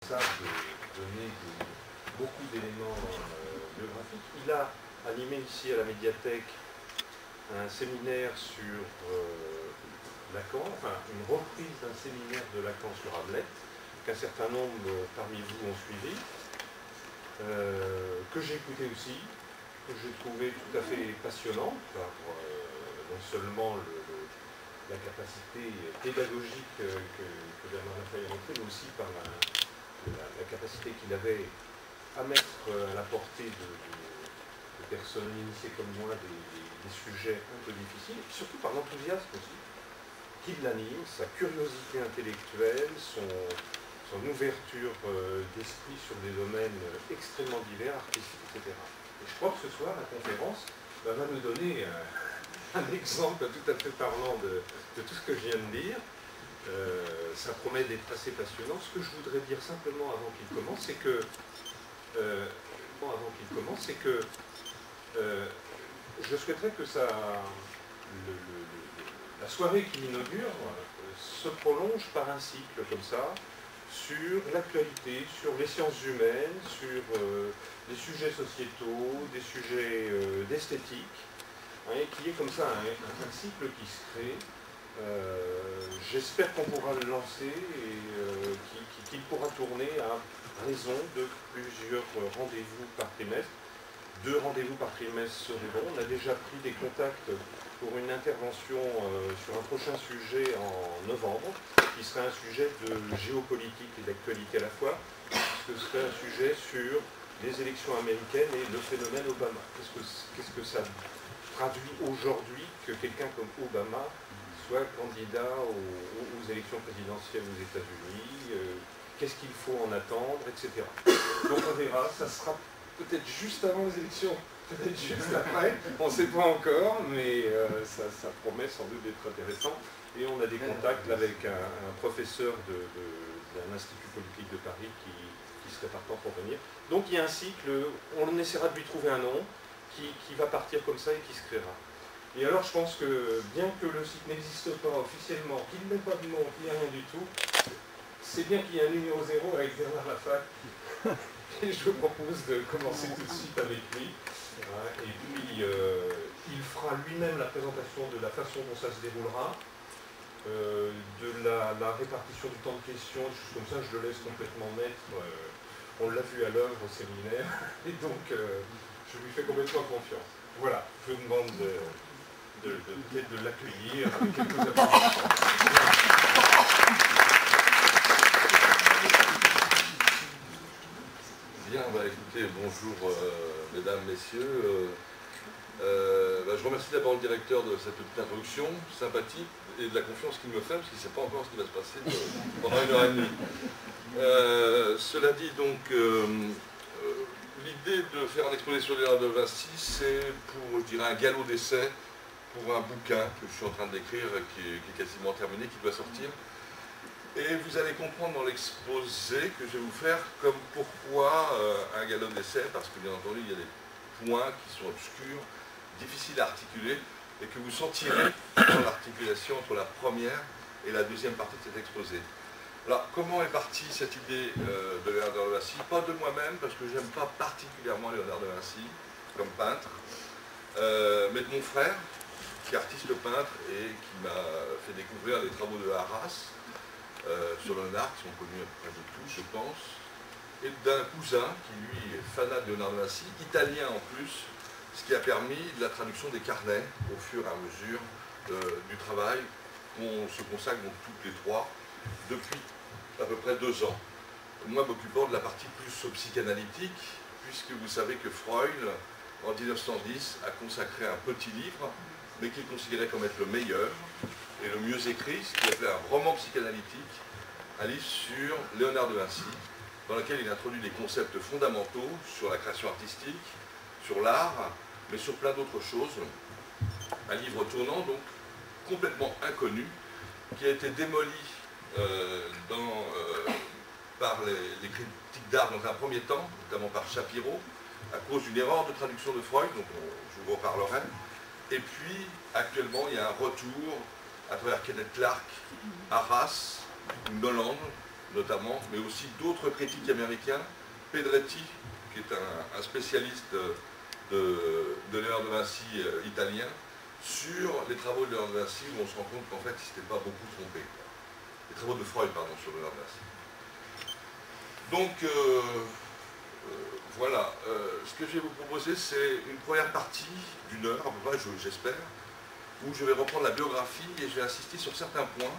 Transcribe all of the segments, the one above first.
ça de donner beaucoup d'éléments biographiques. Il a animé ici à la médiathèque un séminaire sur Lacan, enfin une reprise d'un séminaire de Lacan sur Hamlet, qu'un certain nombre parmi vous ont suivi, que j'ai écouté aussi, que j'ai trouvé tout à fait passionnant par non seulement la capacité pédagogique que Bernard Lafay a montrée, mais aussi par la capacité qu'il avait à mettre à la portée de personnes initiées comme moi des sujets un peu difficiles, et puis surtout par l'enthousiasme aussi qui l'anime, sa curiosité intellectuelle, son ouverture d'esprit sur des domaines extrêmement divers, artistiques, etc. Et je crois que ce soir, la conférence va nous donner un exemple tout à fait parlant de tout ce que je viens de dire. Ça promet d'être assez passionnant. Ce que je voudrais dire simplement avant qu'il commence, c'est que je souhaiterais que la soirée qui l'inaugure se prolonge par un cycle comme ça, sur l'actualité, sur les sciences humaines, sur des sujets sociétaux, des sujets d'esthétique, hein, et qu'il y ait comme ça un cycle qui se crée. J'espère qu'on pourra le lancer et qu'il pourra tourner à raison de plusieurs rendez-vous par trimestre. 2 rendez-vous par trimestre seraient bons. On a déjà pris des contacts pour une intervention sur un prochain sujet en novembre, qui serait un sujet de géopolitique et d'actualité à la fois, puisque ce serait un sujet sur les élections américaines et le phénomène Obama. Qu'est-ce que ça traduit aujourd'hui que quelqu'un comme Obama soit candidat aux élections présidentielles aux États-Unis, qu'est-ce qu'il faut en attendre, etc. Donc on verra, ça sera peut-être juste avant les élections, peut-être juste après, on ne sait pas encore, mais ça promet sans doute d'être intéressant. Et on a des contacts avec un professeur d'un institut politique de Paris qui serait partant pour venir. Donc il y a un cycle, on essaiera de lui trouver un nom qui va partir comme ça et qui se créera. Et alors je pense que, bien que le site n'existe pas officiellement, qu'il n'ait pas de nom, qu'il n'y a rien du tout, c'est bien qu'il y ait un numéro 0 avec Bernard Lafay. Et je vous propose de commencer tout de suite avec lui. Et puis, il fera lui-même la présentation de la façon dont ça se déroulera, de la répartition du temps de questions, des choses comme ça, je le laisse complètement maître. On l'a vu à l'œuvre au séminaire, et donc je lui fais complètement confiance. Voilà, je vous demande peut-être de l'accueillir avec quelques applaudissements. Bien, écoutez, bonjour mesdames, messieurs. Je remercie d'abord le directeur de cette petite introduction sympathique et de la confiance qu'il me fait, parce qu'il ne sait pas encore ce qui va se passer pendant 1h30. Cela dit, donc, l'idée de faire un exposé sur Léonard de Vinci, c'est pour, je dirais, un galop d'essai pour un bouquin que je suis en train d'écrire, qui est quasiment terminé, qui doit sortir. Et vous allez comprendre dans l'exposé que je vais vous faire comme pourquoi un galop d'essai, parce que bien entendu il y a des points qui sont obscurs, difficiles à articuler, et que vous sentirez dans l'articulation entre la première et la deuxième partie de cet exposé. Alors comment est partie cette idée de Léonard de Vinci? Pas de moi-même, parce que j'aime pas particulièrement Léonard de Vinci comme peintre, mais de mon frère, qui est artiste peintre et qui m'a fait découvrir les travaux de Arras, sur Léonard, qui sont connus à peu près de tous, je pense, et d'un cousin qui, lui, est fanat de Léonard de Vinci, italien en plus, ce qui a permis la traduction des carnets au fur et à mesure du travail. On se consacre donc toutes les trois depuis à peu près 2 ans. Moi, m'occupant de la partie plus psychanalytique, puisque vous savez que Freud, en 1910, a consacré un petit livre, mais qu'il considérait comme être le meilleur, et le mieux écrit, ce qu'il appelait un roman psychanalytique, un livre sur Léonard de Vinci, dans lequel il introduit des concepts fondamentaux sur la création artistique, sur l'art, mais sur plein d'autres choses. Un livre tournant, donc, complètement inconnu, qui a été démoli par les critiques d'art dans un premier temps, notamment par Shapiro, à cause d'une erreur de traduction de Freud, donc je vous reparlerai. Et puis, actuellement, il y a un retour à travers Kenneth Clark, Arras, Noland, notamment, mais aussi d'autres critiques américains, Pedretti, qui est un spécialiste de Léonard de Vinci italien, sur les travaux de Léonard de Vinci, où on se rend compte qu'en fait, il ne s'était pas beaucoup trompé. Les travaux de Freud, pardon, sur Léonard de Vinci. Donc, voilà. Ce que je vais vous proposer, c'est une première partie d'une heure, à peu près, j'espère, où je vais reprendre la biographie et je vais insister sur certains points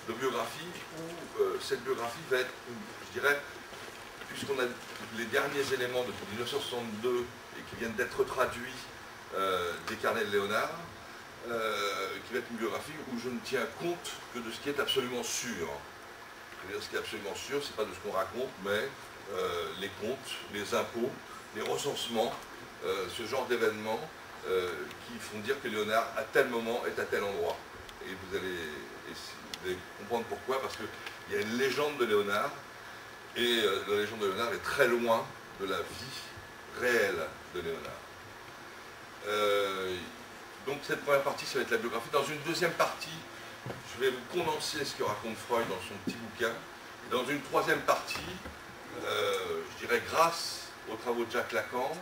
de biographie où cette biographie va être, je dirais, puisqu'on a les derniers éléments depuis 1962 et qui viennent d'être traduits des carnets de Léonard, qui va être une biographie où je ne tiens compte que de ce qui est absolument sûr. Ce qui est absolument sûr, ce n'est pas de ce qu'on raconte, mais les comptes, les impôts, les recensements, ce genre d'événements qui font dire que Léonard, à tel moment, est à tel endroit. Et vous allez comprendre pourquoi, parce qu'il y a une légende de Léonard, et la légende de Léonard est très loin de la vie réelle de Léonard. Donc cette première partie, ça va être la biographie. Dans une deuxième partie, je vais vous condenser ce que raconte Freud dans son petit bouquin. Et dans une troisième partie, je dirais grâce aux travaux de Jacques Lacan,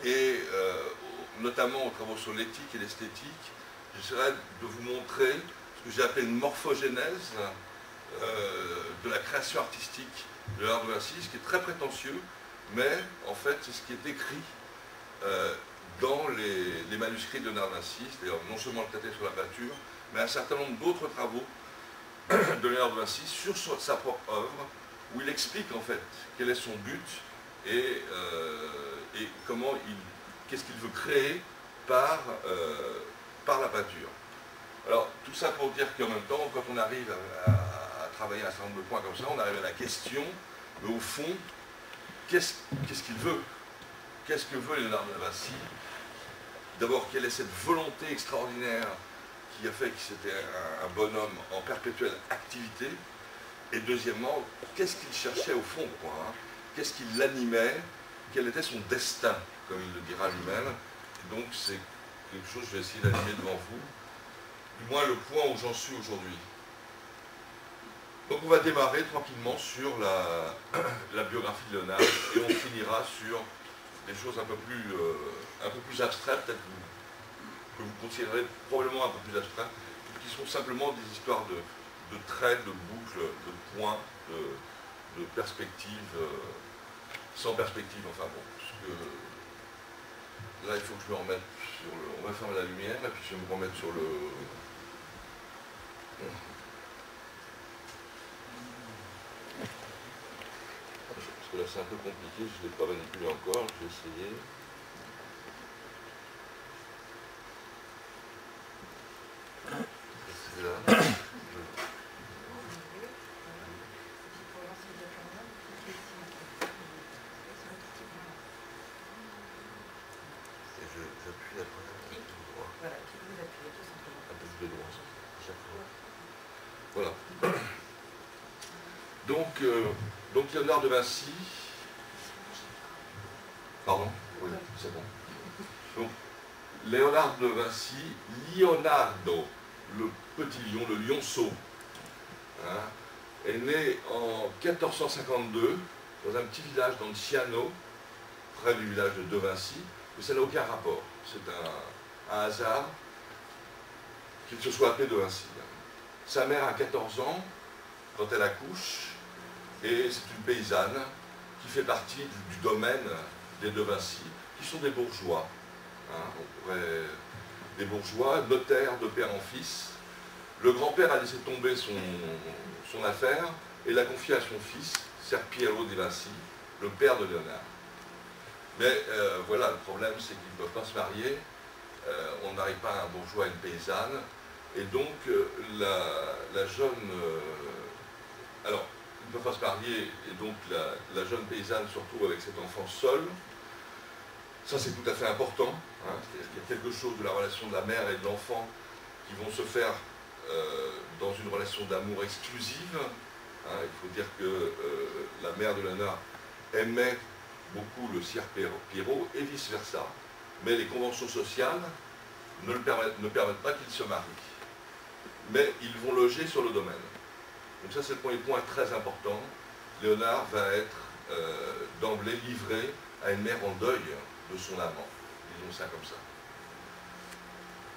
et notamment aux travaux sur l'éthique et l'esthétique, j'essaierai de vous montrer ce que j'ai appelé une morphogénèse de la création artistique de Léonard de Vinci, ce qui est très prétentieux, mais en fait c'est ce qui est écrit dans les manuscrits de Léonard de Vinci, c'est-à-dire non seulement le traité sur la peinture, mais un certain nombre d'autres travaux de Léonard de Vinci sur sa propre œuvre, où il explique en fait quel est son but et comment qu'est-ce qu'il veut créer par la peinture. Alors tout ça pour dire qu'en même temps, quand on arrive à travailler un certain nombre de points comme ça, on arrive à la question, mais au fond, qu'est-ce qu'il veut? Qu'est-ce que veut Léonard de Vinci? D'abord, quelle est cette volonté extraordinaire qui a fait que c'était un bonhomme en perpétuelle activité? Et deuxièmement, qu'est-ce qu'il cherchait au fond, quoi, hein? Qu'est-ce qui l'animait? Quel était son destin, comme il le dira lui-même? Et donc c'est quelque chose que je vais essayer d'animer devant vous, du moins le point où j'en suis aujourd'hui. Donc on va démarrer tranquillement sur la biographie de Léonard, et on finira sur des choses un peu plus abstraites, peut-être que vous considérez probablement un peu plus abstraites, qui sont simplement des histoires de traits, de boucles, de points, de perspectives, sans perspective, enfin bon. Parce que là, il faut que je me remette sur le... On va fermer la lumière, et puis je vais me remettre sur le... Parce que là, c'est un peu compliqué, je ne l'ai pas manipulé encore, je vais essayer. C'est là. J'appuie après. Voilà, puis vous appuyez tout simplement. Un peu de droit, chaque fois. Voilà. Donc Léonard de Vinci. Pardon? Oui, c'est bon. Donc, Léonard de Vinci, Leonardo, le petit lion, le lionceau, hein, est né en 1452 dans un petit village dans le Ciano, près du village de Vinci, mais ça n'a aucun rapport. C'est un hasard qu'il se soit appelé de Vinci. Sa mère a 14 ans quand elle accouche, et c'est une paysanne qui fait partie du domaine des de Vinci, qui sont des bourgeois. Hein, des bourgeois, notaires de père en fils. Le grand-père a laissé tomber son affaire et l'a confié à son fils, Ser Piero de Vinci, le père de Léonard. Mais voilà, le problème, c'est qu'ils ne peuvent pas se marier. On n'arrive pas à un bourgeois et une paysanne. Et donc, la jeune... alors, ils ne peuvent pas se marier, et donc la jeune paysanne se retrouve avec cet enfant seul. Ça, c'est tout à fait important. Hein. C'est-à-dire qu'il y a quelque chose de la relation de la mère et de l'enfant qui vont se faire dans une relation d'amour exclusive. Hein. Il faut dire que la mère de Léonard aimait beaucoup le Ser Piero et vice-versa. Mais les conventions sociales ne permettent pas qu'ils se marient. Mais ils vont loger sur le domaine. Donc ça, c'est le premier point très important. Léonard va être d'emblée livré à une mère en deuil de son amant. Disons ça comme ça.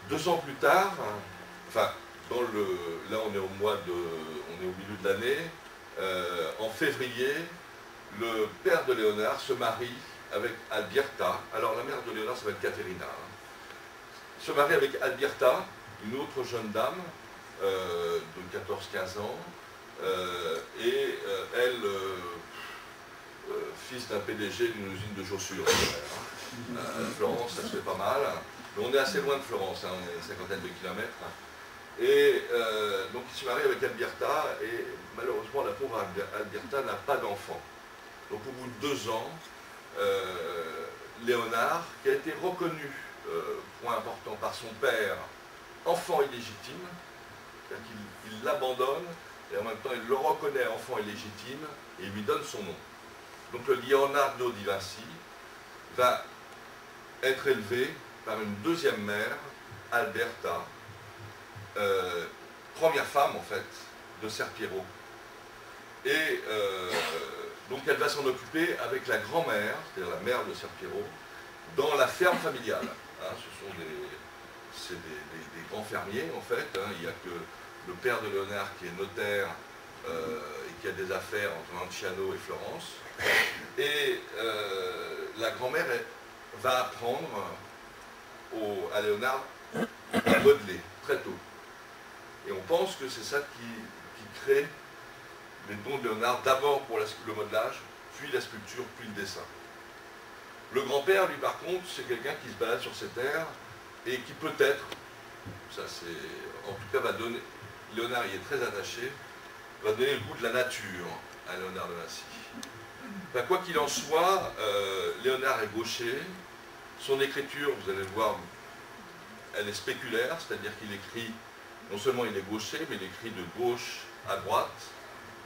2 ans plus tard, enfin, là on est au milieu de l'année, en février, le père de Léonard se marie avec Alberta. Alors la mère de Léonard s'appelle Caterina. Se marie avec Alberta, une autre jeune dame de 14-15 ans, et elle, fils d'un PDG d'une usine de chaussures. À Florence, ça se fait pas mal. Mais on est assez loin de Florence, hein, on est à une cinquantaine de kilomètres. Et donc il se marie avec Alberta, et malheureusement la pauvre Alberta n'a pas d'enfant. Donc au bout de 2 ans, Léonard, qui a été reconnu, point important, par son père, enfant illégitime, c'est-à-dire qu'il l'abandonne, et en même temps il le reconnaît enfant illégitime, et il lui donne son nom. Donc le Leonardo di Vinci va être élevé par une deuxième mère, Alberta, première femme en fait, de Ser Piero. Et donc elle va s'en occuper avec la grand-mère, c'est-à-dire la mère de Ser Piero, dans la ferme familiale. Hein, ce sont des grands fermiers en fait, hein. Il n'y a que le père de Léonard qui est notaire et qui a des affaires entre Lanciano et Florence. Et la grand-mère va apprendre à Léonard à modeler très tôt. Et on pense que c'est ça qui crée les dons de Léonard, d'abord pour le modelage, puis la sculpture, puis le dessin. Le grand-père, lui, par contre, c'est quelqu'un qui se balade sur ses terres et qui peut-être, ça c'est, en tout cas va donner, Léonard y est très attaché, va donner le goût de la nature à Léonard de Vinci. Enfin, quoi qu'il en soit, Léonard est gaucher. Son écriture, vous allez le voir, elle est spéculaire, c'est-à-dire qu'il écrit, non seulement il est gaucher, mais il écrit de gauche à droite.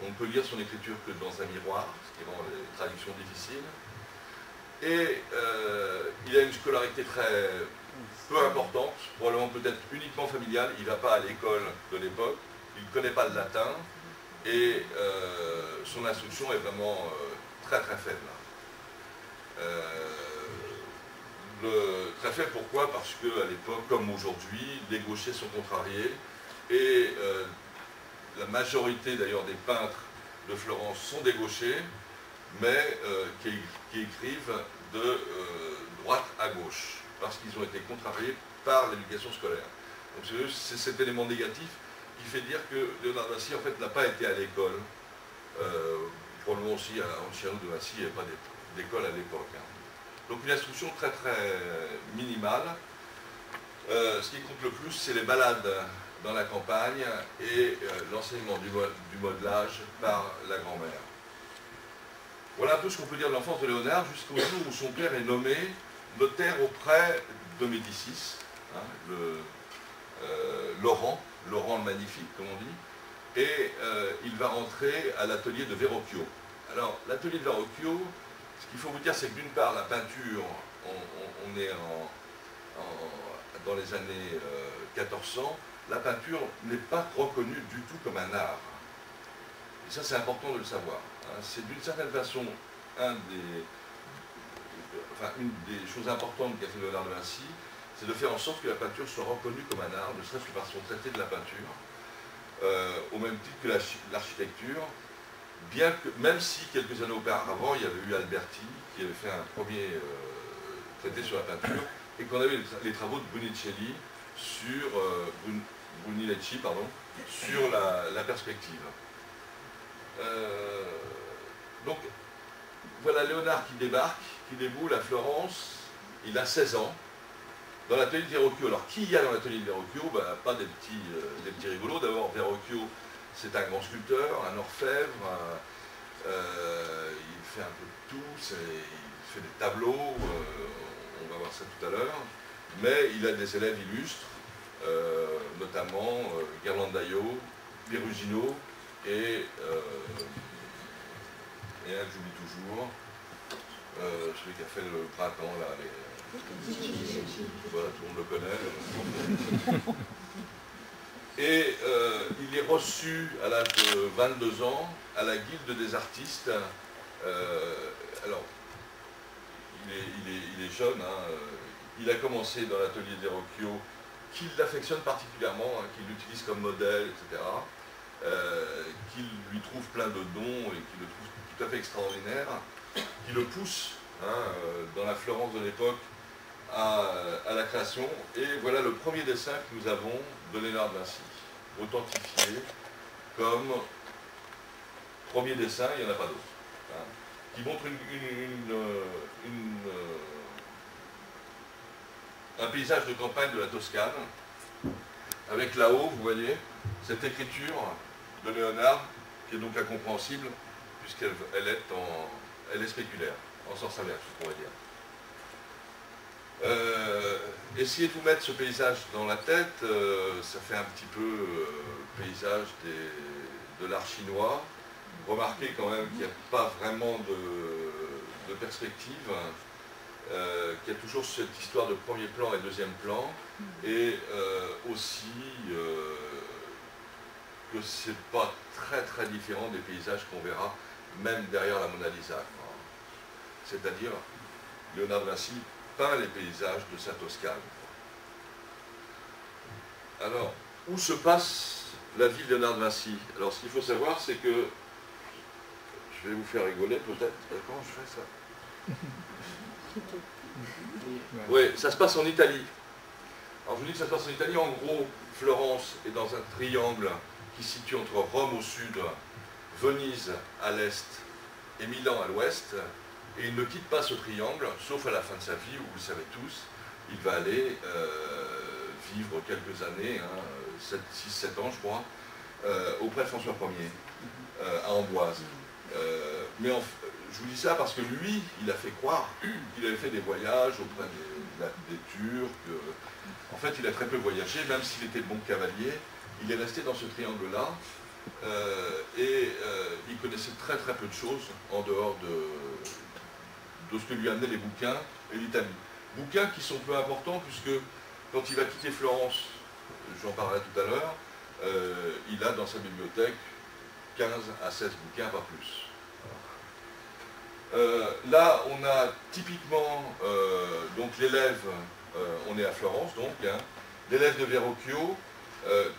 On ne peut lire son écriture que dans un miroir, ce qui rend les traductions difficiles. Et il a une scolarité très peu importante, probablement peut-être uniquement familiale. Il ne va pas à l'école de l'époque, il ne connaît pas le latin, et son instruction est vraiment très très faible. Très faible pourquoi? Parce qu'à l'époque, comme aujourd'hui, les gauchers sont contrariés, et la majorité d'ailleurs des peintres de Florence sont des gauchers, mais qui écrivent de droite à gauche, parce qu'ils ont été contrariés par l'éducation scolaire. Donc c'est cet élément négatif qui fait dire que Léonard de Vinci en fait n'a pas été à l'école. Probablement aussi à Lanciano de Vinci, il n'y avait pas d'école à l'époque. Hein. Donc une instruction très très minimale. Ce qui compte le plus, c'est les balades dans la campagne et l'enseignement du modelage par la grand-mère. Voilà un peu ce qu'on peut dire de l'enfance de Léonard jusqu'au jour où son père est nommé notaire auprès de Médicis, hein, Laurent le Magnifique, comme on dit, et il va rentrer à l'atelier de Verrocchio. Alors, l'atelier de Verrocchio, ce qu'il faut vous dire, c'est que d'une part, la peinture, on est dans les années 1400, la peinture n'est pas reconnue du tout comme un art. Et ça, c'est important de le savoir. Hein. C'est d'une certaine façon une des choses importantes qu'a fait Léonard de Vinci, c'est de faire en sorte que la peinture soit reconnue comme un art, ne serait-ce que par son traité de la peinture, au même titre que l'architecture, bien que, même si quelques années auparavant, il y avait eu Alberti, qui avait fait un premier traité sur la peinture, et qu'on avait les travaux de Brunicelli sur, sur la perspective. Donc, voilà Léonard qui débarque, qui déboule à Florence, il a 16 ans, dans l'atelier de Verrocchio. Alors, qui y a dans l'atelier de Verrocchio? Pas des petits rigolos. D'abord, Verrocchio, c'est un grand sculpteur, un orfèvre, il fait un peu de tout, il fait des tableaux, on va voir ça tout à l'heure, mais il a des élèves illustres, notamment Ghirlandaio, Perugino, et un que j'oublie toujours, celui qui a fait le printemps, là, voilà, tout le monde le connaît. Et il est reçu à l'âge de 22 ans à la Guilde des artistes. Alors, il est jeune, hein, il a commencé dans l'atelier Verrocchio, qu'il l'affectionne particulièrement, hein, qu'il l'utilise comme modèle, etc. Qu'il lui trouve plein de dons et qu'il le trouve tout à fait extraordinaire, qui le pousse hein, dans la Florence de l'époque à la création. Et voilà le premier dessin que nous avons de Léonard de Vinci, authentifié comme premier dessin, il n'y en a pas d'autre, hein, qui montre un paysage de campagne de la Toscane, avec là-haut, vous voyez, cette écriture de Léonard, qui est donc incompréhensible, puisqu'elle est spéculaire, en sens inverse, on pourrait dire. Essayez de vous mettre ce paysage dans la tête, ça fait un petit peu paysage de l'art chinois. Remarquez quand même qu'il n'y a pas vraiment de perspective, qu'il y a toujours cette histoire de premier plan et deuxième plan, et aussi que c'est pas très très différent des paysages qu'on verra même derrière la Mona Lisa. C'est-à-dire, Léonard de Vinci peint les paysages de sa Toscane. Alors, où se passe la vie de Léonard de Vinci? Alors, ce qu'il faut savoir, c'est que, je vais vous faire rigoler peut-être, comment je fais ça? Oui, ça se passe en Italie. Alors, je vous dis que ça se passe en Italie, en gros, Florence est dans un triangle qui se situe entre Rome au sud, Venise à l'est et Milan à l'ouest. Et il ne quitte pas ce triangle, sauf à la fin de sa vie, où vous le savez tous, il va aller vivre quelques années, hein, 6-7 ans je crois, auprès de François Ier, à Amboise. Mais je vous dis ça parce que lui, il a fait croire qu'il avait fait des voyages auprès des Turcs. En fait, il a très peu voyagé, même s'il était bon cavalier, il est resté dans ce triangle-là, et il connaissait très très peu de choses en dehors de ce que lui amenaient les bouquins et l'Italie. Bouquins qui sont peu importants puisque quand il va quitter Florence, j'en parlerai tout à l'heure, il a dans sa bibliothèque 15 à 16 bouquins, pas plus. Là, on a typiquement donc l'élève, on est à Florence donc, hein, l'élève de Verrocchio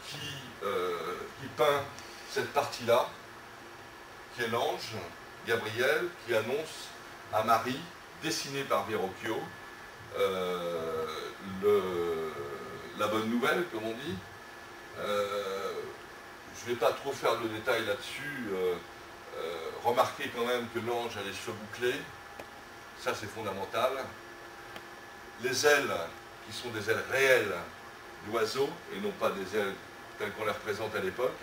qui peint cette partie-là, qui est l'ange, Gabriel, qui annonce à Marie, dessinée par Verrocchio, la bonne nouvelle, comme on dit. Je ne vais pas trop faire de détails là-dessus. Remarquez quand même que l'ange a les cheveux bouclés, ça c'est fondamental. Les ailes, qui sont des ailes réelles d'oiseaux, et non pas des ailes telles qu'on les représente à l'époque.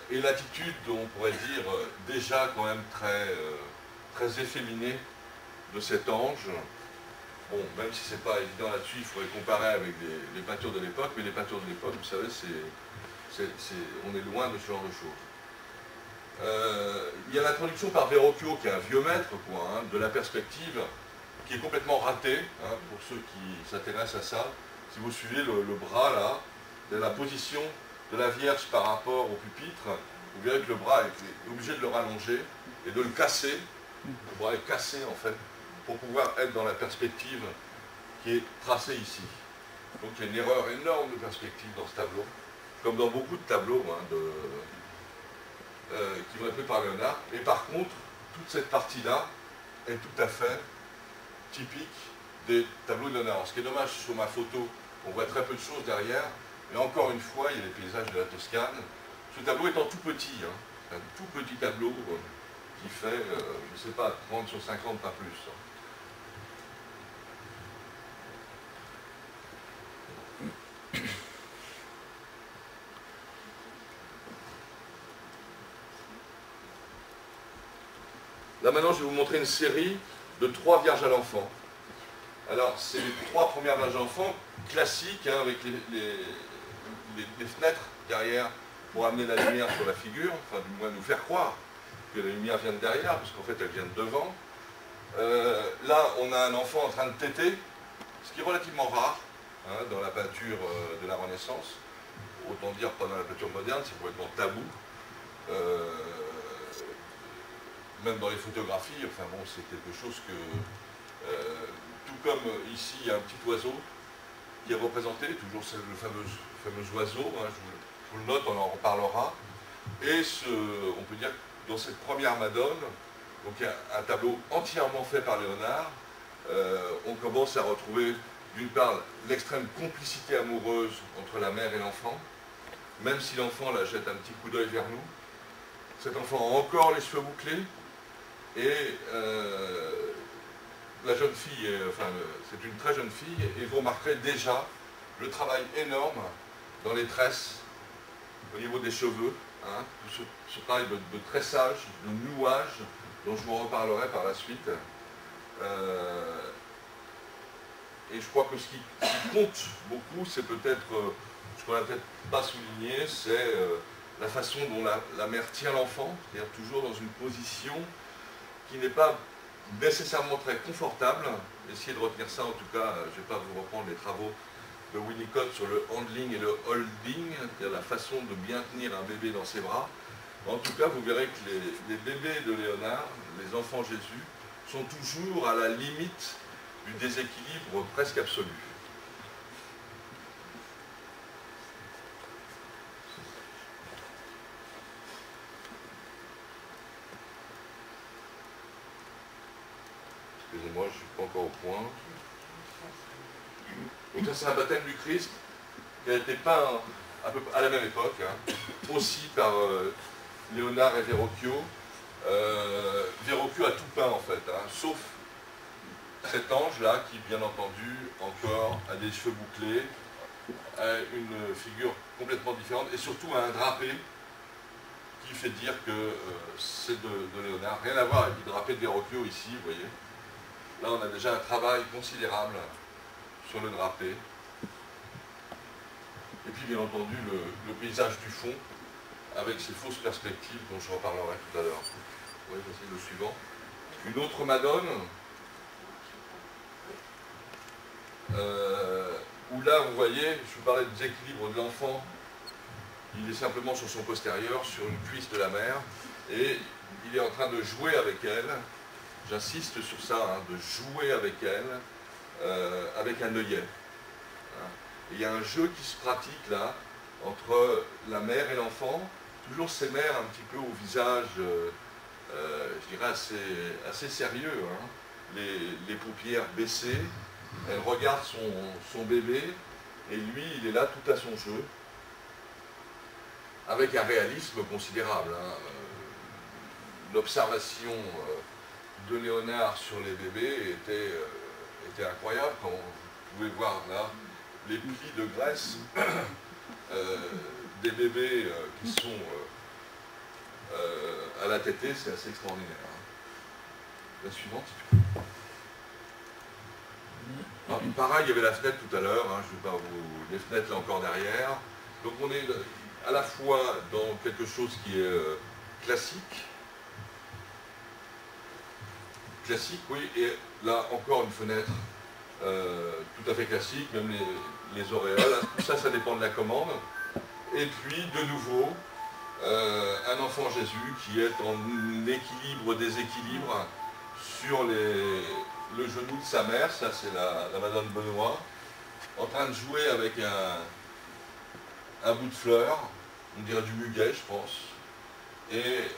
Et l'attitude, on pourrait dire, déjà quand même très efféminée de cet ange. Bon, même si c'est pas évident là-dessus, il faudrait comparer avec les peintures de l'époque, mais les peintures de l'époque, vous savez, on est loin de ce genre de choses. Il y a l'introduction par Verrocchio, qui est un vieux maître, quoi, hein, de la perspective, qui est complètement ratée, hein, pour ceux qui s'intéressent à ça. Si vous suivez le bras là, de la position de la Vierge par rapport au pupitre, vous verrez que le bras est obligé de le rallonger et de le casser. Le bras est cassé en fait, pour pouvoir être dans la perspective qui est tracée ici. Donc il y a une erreur énorme de perspective dans ce tableau, comme dans beaucoup de tableaux hein, qui vont être faits par Léonard. Et par contre, toute cette partie-là est tout à fait typique des tableaux de Léonard. Ce qui est dommage, sur ma photo, on voit très peu de choses derrière, mais encore une fois, il y a les paysages de la Toscane. Ce tableau étant tout petit, hein, un tout petit tableau qui fait, je ne sais pas, 30 sur 50, pas plus. Là maintenant, je vais vous montrer une série de 3 Vierges à l'enfant. Alors, c'est les 3 premières Vierges à l'enfant classiques, hein, avec les fenêtres derrière pour amener la lumière sur la figure, enfin du moins nous faire croire que la lumière vient de derrière, parce qu'en fait elle vient de devant. Là, on a un enfant en train de téter, ce qui est relativement rare hein, dans la peinture de la Renaissance. autant dire pas dans la peinture moderne, c'est complètement tabou. Même dans les photographies, enfin bon, c'est quelque chose que, tout comme ici, il y a un petit oiseau qui est représenté, toujours c'est le fameux oiseau, hein, je vous le note, on en reparlera. Et on peut dire que dans cette première Madone, donc il y a un tableau entièrement fait par Léonard, on commence à retrouver d'une part l'extrême complicité amoureuse entre la mère et l'enfant, même si l'enfant la jette un petit coup d'œil vers nous. Cet enfant a encore les cheveux bouclés, et la jeune fille, c'est une très jeune fille, et vous remarquerez déjà le travail énorme dans les tresses, au niveau des cheveux, hein, ce travail de tressage, de nouage, dont je vous reparlerai par la suite. Et je crois que ce qui compte beaucoup, c'est peut-être, ce qu'on n'a peut-être pas souligné, c'est la façon dont la mère tient l'enfant, c'est-à-dire toujours dans une position qui n'est pas nécessairement très confortable. Essayez de retenir ça, en tout cas, je ne vais pas vous reprendre les travaux de Winnicott sur le handling et le holding, c'est-à-dire la façon de bien tenir un bébé dans ses bras. En tout cas, vous verrez que les bébés de Léonard, les enfants Jésus, sont toujours à la limite du déséquilibre presque absolu. Excusez-moi, je ne suis pas encore au point. Donc ça, c'est un baptême du Christ qui a été peint à la même époque, hein, aussi par Léonard et Verrocchio. Verrocchio a tout peint en fait, hein, sauf cet ange-là qui, bien entendu, encore a des cheveux bouclés, a une figure complètement différente et surtout a un drapé qui fait dire que c'est de Léonard. Rien à voir avec le drapé de Verrocchio ici, vous voyez. Là, on a déjà un travail considérable sur le drapé. Et puis, bien entendu, le paysage du fond, avec ses fausses perspectives dont je reparlerai tout à l'heure. Oui, c'est le suivant. Une autre Madone, où là, vous voyez, je vous parlais de déséquilibre de l'enfant, il est simplement sur son postérieur, sur une cuisse de la mère, et il est en train de jouer avec elle, j'insiste sur ça, hein, de jouer avec elle, avec un œillet. Hein. Il y a un jeu qui se pratique là, entre la mère et l'enfant, toujours ces mères un petit peu au visage, je dirais assez sérieux, hein. Les paupières baissées, elle regarde son bébé, et lui, il est là tout à son jeu, avec un réalisme considérable. Hein. L'observation de Léonard sur les bébés était incroyable, comme vous pouvez voir là, les plis de graisse des bébés qui sont à la tétée, c'est assez extraordinaire. Hein. La suivante. Alors, pareil, il y avait la fenêtre tout à l'heure, hein, je ne vais pas vous... Les fenêtres là encore derrière. Donc on est à la fois dans quelque chose qui est classique, oui, et là encore une fenêtre tout à fait classique, même les auréoles, tout ça, ça dépend de la commande. Et puis, de nouveau, un enfant Jésus qui est en équilibre, déséquilibre sur le genou de sa mère, ça c'est la Madone Benoît, en train de jouer avec un bout de fleur, on dirait du muguet, je pense, et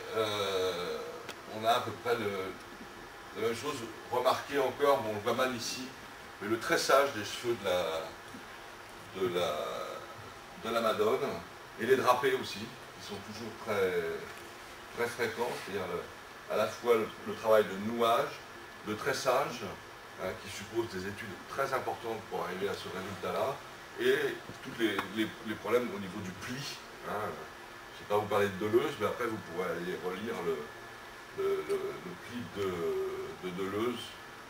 on a à peu près la même chose. Remarquez encore, bon, on le voit mal ici, mais le tressage des cheveux de la Madone, et les drapés aussi, qui sont toujours très fréquents, c'est-à-dire à la fois le travail de nouage, de tressage, hein, qui suppose des études très importantes pour arriver à ce résultat-là, et tous les problèmes au niveau du pli. Hein. Je ne sais pas vous parler de Deleuze, mais après vous pourrez aller relire le pli de Deleuze,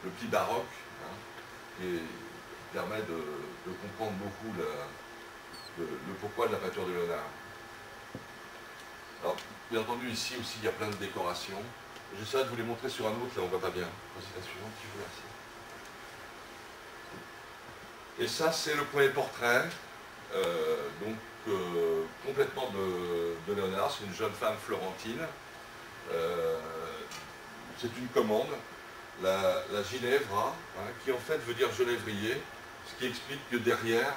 le pli baroque, hein, qui permet de comprendre beaucoup le pourquoi de la peinture de Léonard. Alors, bien entendu, ici aussi, il y a plein de décorations. J'essaierai de vous les montrer sur un autre, là on ne voit pas bien. C'est la suivante, je vous remercie. Et ça, c'est le premier portrait, donc, complètement de Léonard. C'est une jeune femme florentine. C'est une commande, la Ginevra, hein, qui en fait veut dire genévrier, ce qui explique que derrière,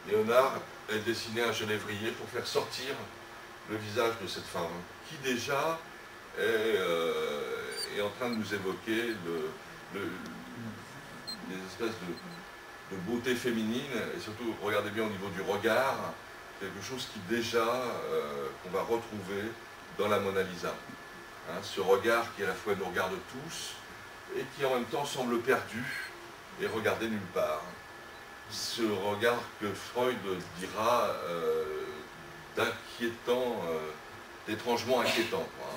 Léonard a dessiné un genévrier pour faire sortir le visage de cette femme, qui déjà est en train de nous évoquer des espèces de beauté féminine, et surtout, regardez bien au niveau du regard, quelque chose qui déjà, qu'on va retrouver dans la Mona Lisa. Hein, ce regard qui à la fois nous regarde tous, et qui en même temps semble perdu, et regarder nulle part. Ce regard que Freud dira d'inquiétant, d'étrangement inquiétant, quoi, hein.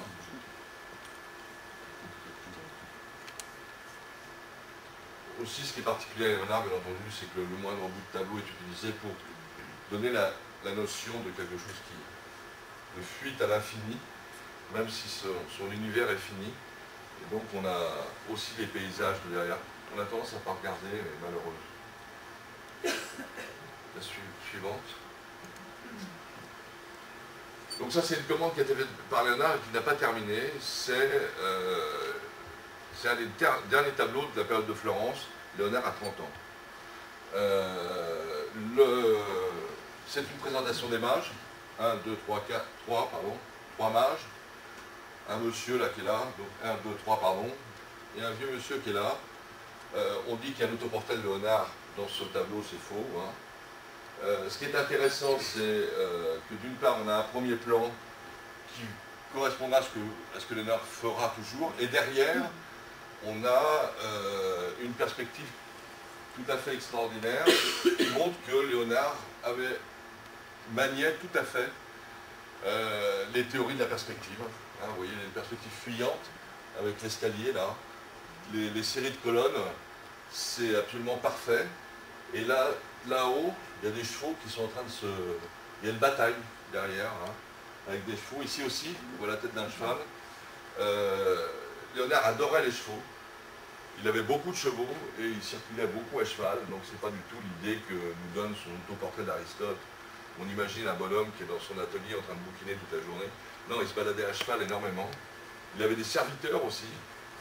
Aussi, ce qui est particulier à Léonard, bien entendu, c'est que le moindre bout de tableau est utilisé pour donner la notion de quelque chose qui de fuite à l'infini, même si son univers est fini. Et donc on a aussi les paysages de derrière. On a tendance à ne pas regarder, mais malheureusement. La suivante. Donc ça, c'est une commande qui a été faite par Léonard et qui n'a pas terminé. C'est un des derniers tableaux de la période de Florence. Léonard a 30 ans. C'est une présentation des mages. 1, 2, 3, 4, 3, pardon. 3 mages. Un monsieur là qui est là. Donc 1, 2, 3, pardon. Et un vieux monsieur qui est là. On dit qu'il y a un autoportrait de Léonard dans ce tableau, c'est faux. Hein. Ce qui est intéressant, c'est que d'une part, on a un premier plan qui correspondra à ce que Léonard fera toujours. Et derrière, on a une perspective tout à fait extraordinaire qui montre que Léonard avait manié tout à fait les théories de la perspective. Hein, vous voyez, les perspectives fuyantes avec l'escalier là, les séries de colonnes, c'est absolument parfait. Et là-haut, il y a des chevaux qui sont en train de se... Il y a une bataille derrière, hein, avec des chevaux. Ici aussi, on voit la tête d'un cheval. Léonard adorait les chevaux. Il avait beaucoup de chevaux et il circulait beaucoup à cheval, donc c'est pas du tout l'idée que nous donne son autoportrait d'Aristote. On imagine un bonhomme qui est dans son atelier en train de bouquiner toute la journée. Non, il se baladait à cheval énormément. Il avait des serviteurs aussi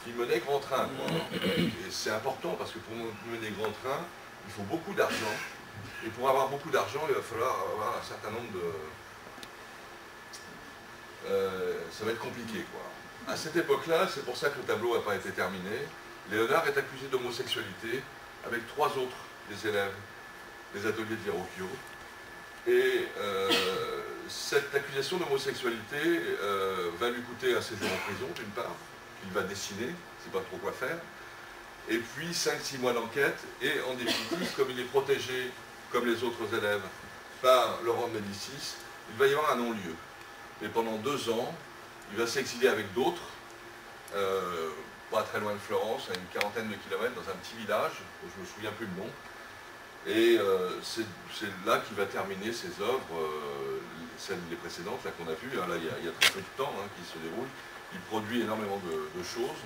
qui menaient grand train, quoi. Et c'est important parce que pour mener grand train, il faut beaucoup d'argent. Et pour avoir beaucoup d'argent, il va falloir avoir un certain nombre de... ça va être compliqué, quoi. À cette époque-là, c'est pour ça que le tableau n'a pas été terminé. Léonard est accusé d'homosexualité avec 3 autres des élèves des ateliers de Verrocchio. Et cette accusation d'homosexualité va lui coûter un séjour en prison, d'une part, qu'il va dessiner, il ne sait pas trop quoi faire. Et puis 5-6 mois d'enquête, et en définitive, comme il est protégé, comme les autres élèves, par Laurent de Médicis, il va y avoir un non-lieu. Et pendant 2 ans, il va s'exiler avec d'autres, pas très loin de Florence, à une quarantaine de kilomètres, dans un petit village, dont je ne me souviens plus le nom. Et c'est là qu'il va terminer ses œuvres, celles les précédentes, là qu'on a vues. Là, il y a très peu de temps, hein, qui se déroule. Il produit énormément de choses,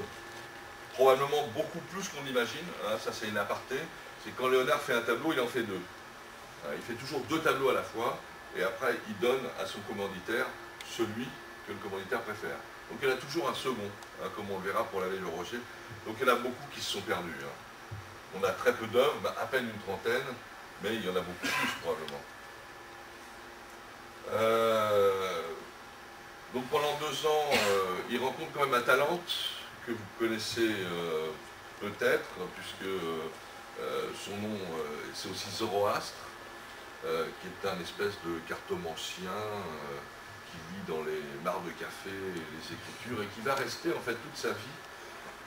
probablement beaucoup plus qu'on imagine, hein, ça c'est une aparté. C'est quand Léonard fait un tableau, il en fait 2. Il fait toujours 2 tableaux à la fois, et après il donne à son commanditaire celui que le commanditaire préfère. Donc il y en a toujours un second, hein, comme on le verra pour la Veille au Roger. Donc il y en a beaucoup qui se sont perdus. Hein. On a très peu d'œuvres, à peine une trentaine, mais il y en a beaucoup plus probablement. Donc pendant 2 ans, il rencontre quand même un Talente, que vous connaissez peut-être, puisque son nom c'est aussi Zoroastre, qui est un espèce de cartomancien qui vit dans les mares de café et les écritures, et qui va rester en fait toute sa vie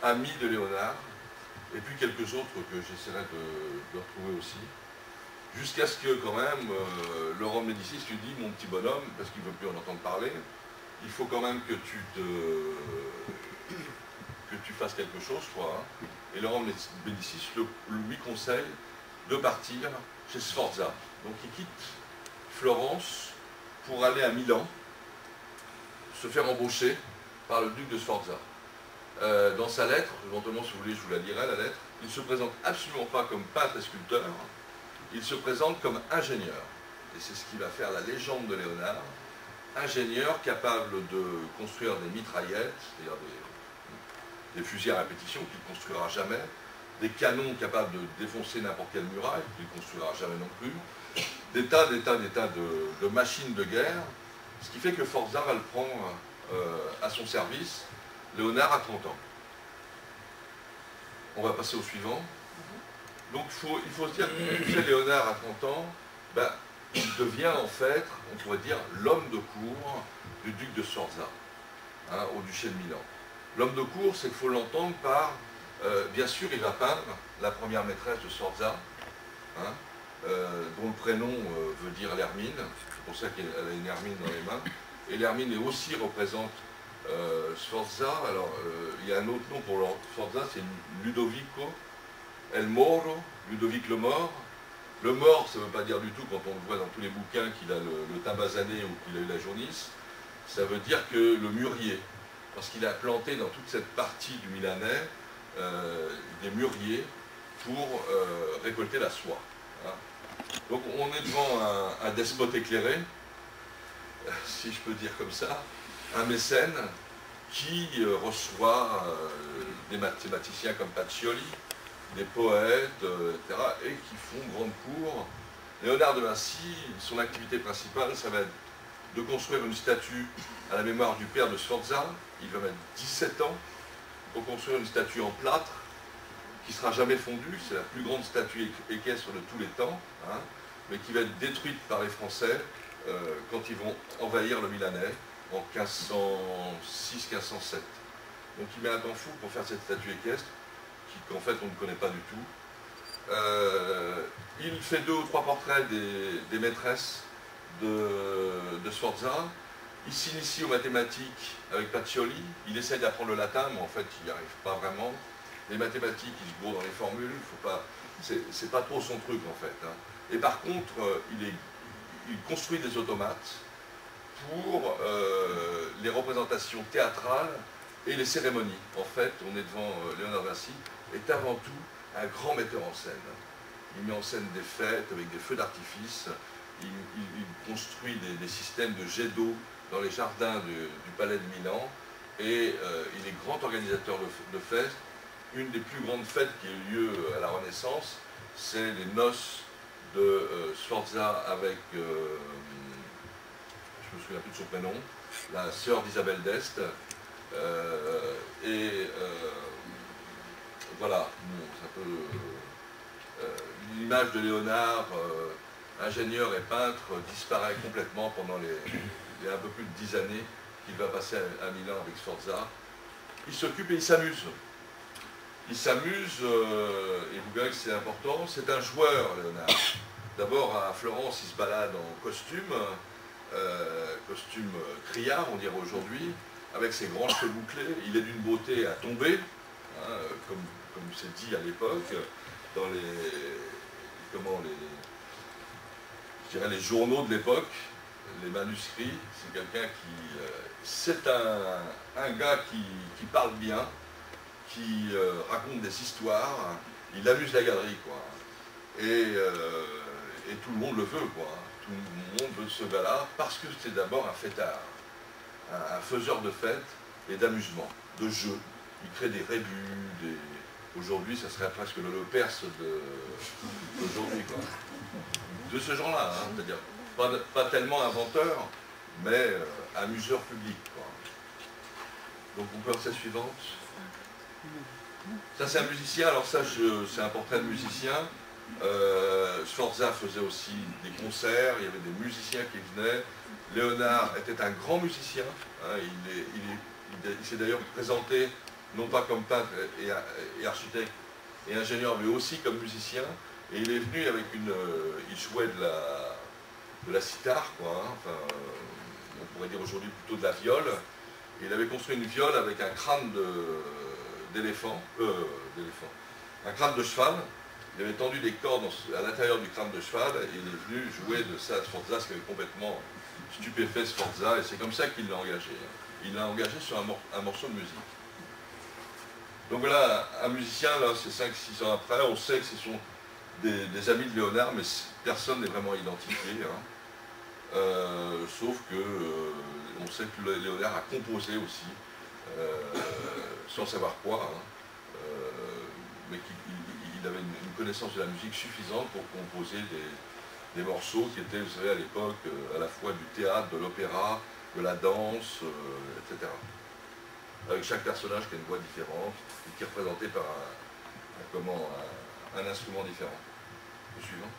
ami de Léonard, et puis quelques autres que j'essaierai de retrouver aussi, jusqu'à ce que quand même Laurent Médicis lui dit, mon petit bonhomme, parce qu'il ne veut plus en entendre parler, il faut quand même que tu fasses quelque chose, toi. Hein. Et Laurent Médicis lui conseille de partir chez Sforza. Donc il quitte Florence pour aller à Milan, se faire embaucher par le duc de Sforza. Dans sa lettre, éventuellement si vous voulez je vous la lirai la lettre, il ne se présente absolument pas comme peintre et sculpteur, il se présente comme ingénieur. et c'est ce qui va faire la légende de Léonard, ingénieur capable de construire des mitraillettes, c'est-à-dire des fusils à répétition qu'il ne construira jamais, des canons capables de défoncer n'importe quelle muraille, qu'il ne construira jamais non plus, des tas de machines de guerre, ce qui fait que Forza va le prendre à son service, Léonard a 30 ans. On va passer au suivant. Donc il faut se dire que fait Léonard à 30 ans, ben, il devient en fait, on pourrait dire, l'homme de cour du duc de Sforza, hein, au duché de Milan. L'homme de cour, c'est qu'il faut l'entendre par, bien sûr, il va peindre la première maîtresse de Sforza, hein, dont le prénom veut dire l'hermine, c'est pour ça qu'elle a une hermine dans les mains, et l'hermine aussi représente Sforza. Alors il y a un autre nom pour Sforza, c'est Ludovico El Moro, Ludovic le Mort. Le mort, ça ne veut pas dire du tout, quand on le voit dans tous les bouquins, qu'il a le teint basané ou qu'il a eu la jaunisse, ça veut dire que le mûrier, parce qu'il a planté dans toute cette partie du Milanais des mûriers pour récolter la soie. Hein. Donc on est devant un despote éclairé, si je peux dire comme ça, un mécène qui reçoit des mathématiciens comme Pacioli, des poètes, etc., et qui font grande cour. Léonard de Vinci, son activité principale, ça va être de construire une statue à la mémoire du père de Sforza. Il va mettre 17 ans pour construire une statue en plâtre qui ne sera jamais fondue. C'est la plus grande statue équestre de tous les temps, hein, mais qui va être détruite par les Français quand ils vont envahir le Milanais en 1506-1507. Donc il met un temps fou pour faire cette statue équestre, qu'en fait on ne connaît pas du tout. Il fait 2 ou 3 portraits des maîtresses de Sforza. Il s'initie aux mathématiques avec Pacioli. Il essaye d'apprendre le latin, mais en fait il n'y arrive pas vraiment. Les mathématiques, il se bourre dans les formules, c'est pas trop son truc en fait. Hein. Et par contre, il construit des automates pour les représentations théâtrales et les cérémonies. En fait, on est devant Léonard de Vinci, est avant tout un grand metteur en scène. Il met en scène des fêtes avec des feux d'artifice, il construit des systèmes de jets d'eau dans les jardins du palais de Milan, et il est grand organisateur de fêtes. Une des plus grandes fêtes qui a eu lieu à la Renaissance, c'est les noces de Sforza avec, je me souviens plus de son prénom, la sœur d'Isabelle d'Este, voilà, bon, ça peut, l'image de Léonard, ingénieur et peintre, disparaît complètement pendant les un peu plus de 10 années qu'il va passer à Milan avec Sforza. Il s'occupe et il s'amuse. Il s'amuse, et vous verrez que c'est important, c'est un joueur, Léonard. D'abord, à Florence, il se balade en costume criard, on dirait aujourd'hui, avec ses grands cheveux bouclés. Il est d'une beauté à tomber, hein, comme c'est dit à l'époque, dans je dirais les journaux de l'époque, les manuscrits. C'est quelqu'un qui... c'est un gars qui parle bien, qui raconte des histoires, il amuse la galerie, quoi. Et tout le monde le veut, quoi. Tout le monde veut ce gars-là, parce que c'est d'abord un fêtard, un faiseur de fêtes et d'amusement, de jeux. Il crée des rébus, aujourd'hui ça serait presque le Perse d'aujourd'hui, quoi. De ce genre-là, hein, c'est-à-dire pas tellement inventeur, mais amuseur public, quoi. Donc on peut passer à la suivante. Ça c'est un musicien, alors ça c'est un portrait de musicien. Sforza faisait aussi des concerts, il y avait des musiciens qui venaient. Léonard était un grand musicien, hein, il s'est d'ailleurs présenté non pas comme peintre et architecte et ingénieur, mais aussi comme musicien. Et il est venu avec il jouait de la cithare, quoi, hein, enfin, on pourrait dire aujourd'hui plutôt de la viole. Et il avait construit une viole avec un crâne d'éléphant, un crâne de cheval. Il avait tendu des cordes à l'intérieur du crâne de cheval et il est venu jouer de ça à Sforza, ce qui avait complètement stupéfait Sforza, et c'est comme ça qu'il l'a engagé. Il l'a engagé sur un morceau de musique. Donc voilà, un musicien, là, c'est 5-6 ans après, on sait que ce sont des amis de Léonard, mais personne n'est vraiment identifié. Hein. sauf que on sait que Léonard a composé aussi, sans savoir quoi, hein, mais qu'il avait une connaissance de la musique suffisante pour composer des morceaux qui étaient, vous savez, à l'époque, à la fois du théâtre, de l'opéra, de la danse, etc. Avec chaque personnage qui a une voix différente et qui est représenté par un instrument différent. Le suivant.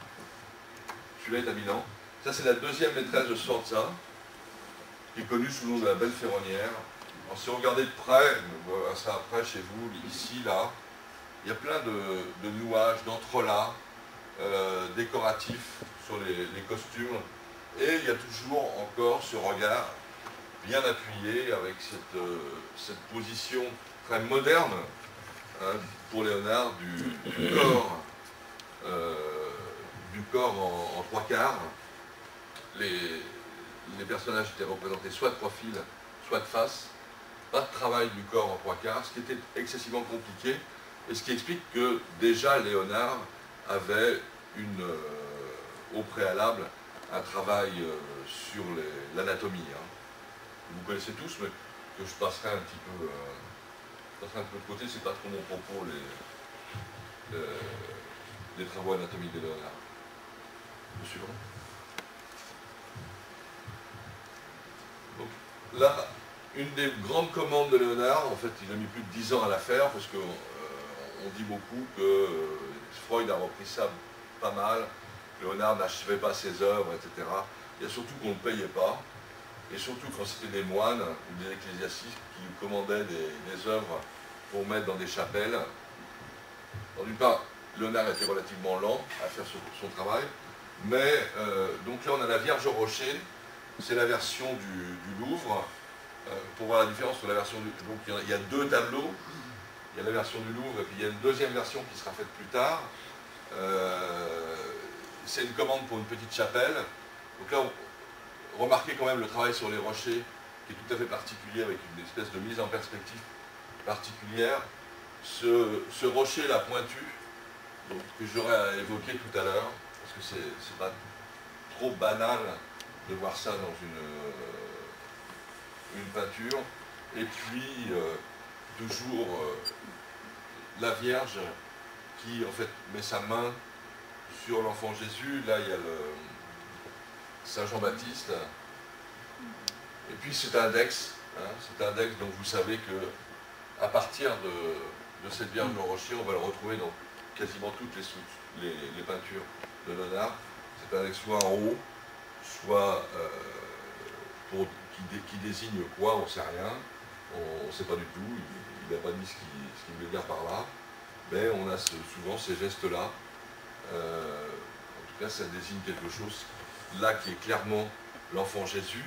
Celui-là est à Milan. Ça, c'est la deuxième maîtresse de Sforza, qui est connue sous le nom de la Belle Ferronnière. Alors, si vous regardez de près, on voit ça après chez vous, ici, là, il y a plein de nouages, d'entrelacs décoratifs sur les costumes. Et il y a toujours encore ce regard bien appuyé avec cette position très moderne, hein, pour Léonard du corps en trois quarts. Les personnages étaient représentés soit de profil, soit de face. Pas de travail du corps en trois quarts, ce qui était excessivement compliqué, et ce qui explique que déjà Léonard avait au préalable un travail sur l'anatomie. Hein. Vous connaissez tous, mais que je passerai un petit peu de côté, c'est pas trop mon propos, les travaux anatomiques de Léonard. Le suivant. Donc, là, une des grandes commandes de Léonard, en fait, il a mis plus de 10 ans à la faire, parce qu'on dit beaucoup que Freud a repris ça pas mal, Léonard n'achevait pas ses œuvres, etc. Il y a surtout qu'on ne payait pas, et surtout quand c'était des moines ou des ecclésiastiques qui lui commandaient des œuvres pour mettre dans des chapelles. D'une part, Léonard était relativement lent à faire son travail, mais donc là on a la Vierge au Rocher, c'est la version du Louvre. Pour voir la différence entre la version du... Donc il y a deux tableaux, il y a la version du Louvre et puis il y a une deuxième version qui sera faite plus tard. C'est une commande pour une petite chapelle. Donc là, remarquez quand même le travail sur les rochers qui est tout à fait particulier avec une espèce de mise en perspective particulière. Ce rocher là pointu, donc, que j'aurais évoqué tout à l'heure, parce que c'est pas trop banal de voir ça dans une peinture, et puis toujours la Vierge qui en fait met sa main sur l'enfant Jésus. Là il y a le Saint Jean-Baptiste, et puis c'est un index, hein, c'est un index dont vous savez que à partir de cette Vierge au Rocher, on va le retrouver dans quasiment toutes les peintures de Léonard. C'est un index soit en haut, soit qui désigne quoi, on ne sait rien, on ne sait pas du tout, il n'a pas dit ce qu'il voulait dire par là, mais on a souvent ces gestes-là. En tout cas, ça désigne quelque chose là qui est clairement l'enfant Jésus.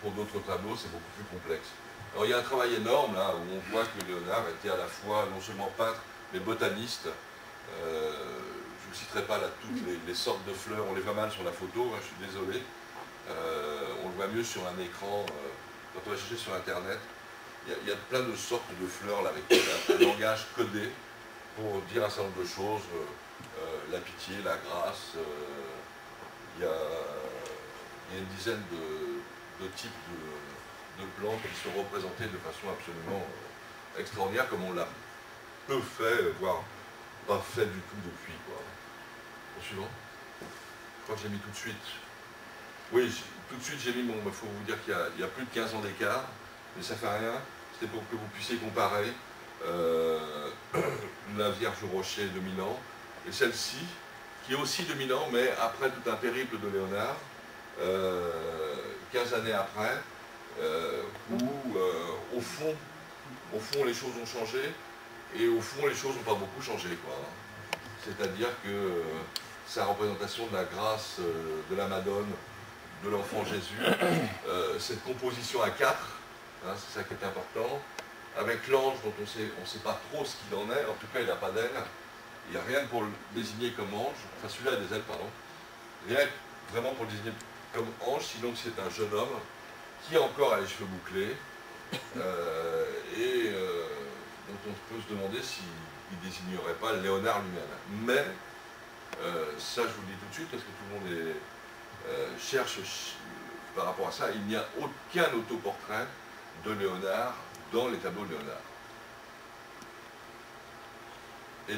Pour d'autres tableaux, c'est beaucoup plus complexe. Alors il y a un travail énorme là, où on voit que Léonard était à la fois non seulement peintre, mais botaniste. Je ne vous citerai pas là toutes les sortes de fleurs, on les voit mal sur la photo, hein, je suis désolé. On le voit mieux sur un écran, quand on va chercher sur internet. Il y a plein de sortes de fleurs là, avec un langage codé pour dire un certain nombre de choses, la pitié, la grâce. Il y a une dizaine de types de plantes qui sont représentées de façon absolument extraordinaire, comme on l'a peu fait, voire pas fait du tout depuis. Quoi. Au suivant. Je crois que j'ai mis tout de suite. Oui, tout de suite j'ai mis mon... Il faut vous dire qu'il y a plus de 15 ans d'écart, mais ça fait rien. C'était pour que vous puissiez comparer la Vierge au Rocher de Milan et celle-ci, qui est aussi de Milan, mais après tout un périple de Léonard, 15 années après, où au fond les choses ont changé, et au fond les choses n'ont pas beaucoup changé. C'est-à-dire que sa représentation de la grâce de la Madone, de l'enfant Jésus, cette composition à quatre, hein, c'est ça qui est important, avec l'ange dont on ne sait pas trop ce qu'il en est, en tout cas il n'a pas d'aile, il n'y a rien pour le désigner comme ange, enfin celui-là a des ailes, pardon, rien vraiment pour le désigner comme ange, sinon que c'est un jeune homme qui encore a les cheveux bouclés, et dont on peut se demander s'il ne désignerait pas Léonard lui-même. Mais Ça, je vous le dis tout de suite, parce que tout le monde cherche par rapport à ça. Il n'y a aucun autoportrait de Léonard dans les tableaux de Léonard. Et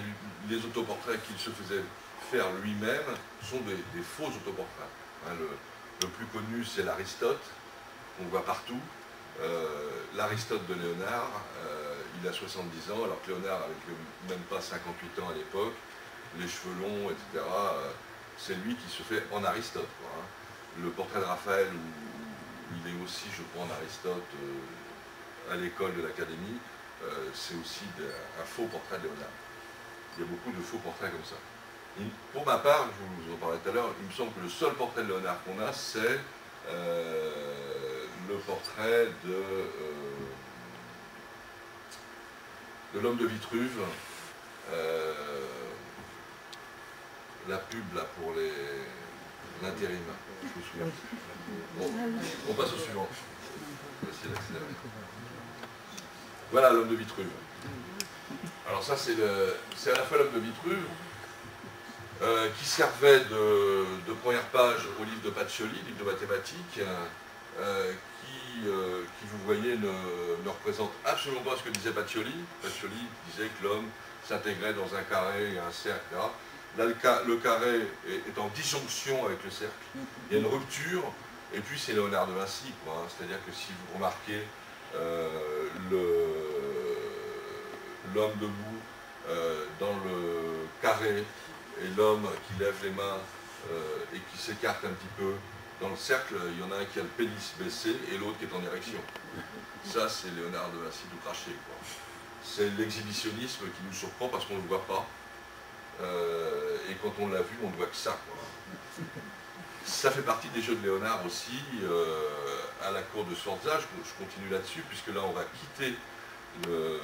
les autoportraits qu'il se faisait faire lui-même sont des faux autoportraits. Hein, le plus connu, c'est l'Aristote, qu'on voit partout. L'Aristote de Léonard, il a 70 ans, alors que Léonard avait même pas 58 ans à l'époque, les cheveux longs, etc. C'est lui qui se fait en Aristote, quoi, hein. Le portrait de Raphaël, où il est aussi, je crois, en Aristote, à l'école de l'Académie, c'est aussi un faux portrait de Léonard. Il y a beaucoup de faux portraits comme ça. Pour ma part, je vous en parlais tout à l'heure, il me semble que le seul portrait de Léonard qu'on a, c'est le portrait de l'homme de Vitruve, la pub là pour l'intérim, je me souviens. Bon, on passe au suivant. On va essayer d'accélérer. Voilà l'homme de Vitruve. Alors ça c'est à la fois l'homme de Vitruve, qui servait de première page au livre de Pacioli, livre de mathématiques, qui vous voyez, ne représente absolument pas ce que disait Pacioli. Pacioli disait que l'homme s'intégrait dans un carré et un cercle, etc. Là, le carré est en disjonction avec le cercle. Il y a une rupture, et puis c'est Léonard de Vinci, quoi, hein. C'est-à-dire que si vous remarquez l'homme debout dans le carré, et l'homme qui lève les mains et qui s'écarte un petit peu dans le cercle, il y en a un qui a le pénis baissé et l'autre qui est en érection. Ça, c'est Léonard de Vinci tout craché, quoi. C'est l'exhibitionnisme qui nous surprend parce qu'on ne le voit pas. Et quand on l'a vu, on ne voit que ça, quoi. Ça fait partie des jeux de Léonard aussi, à la cour de Sforza. Je continue là-dessus, puisque là, on va quitter le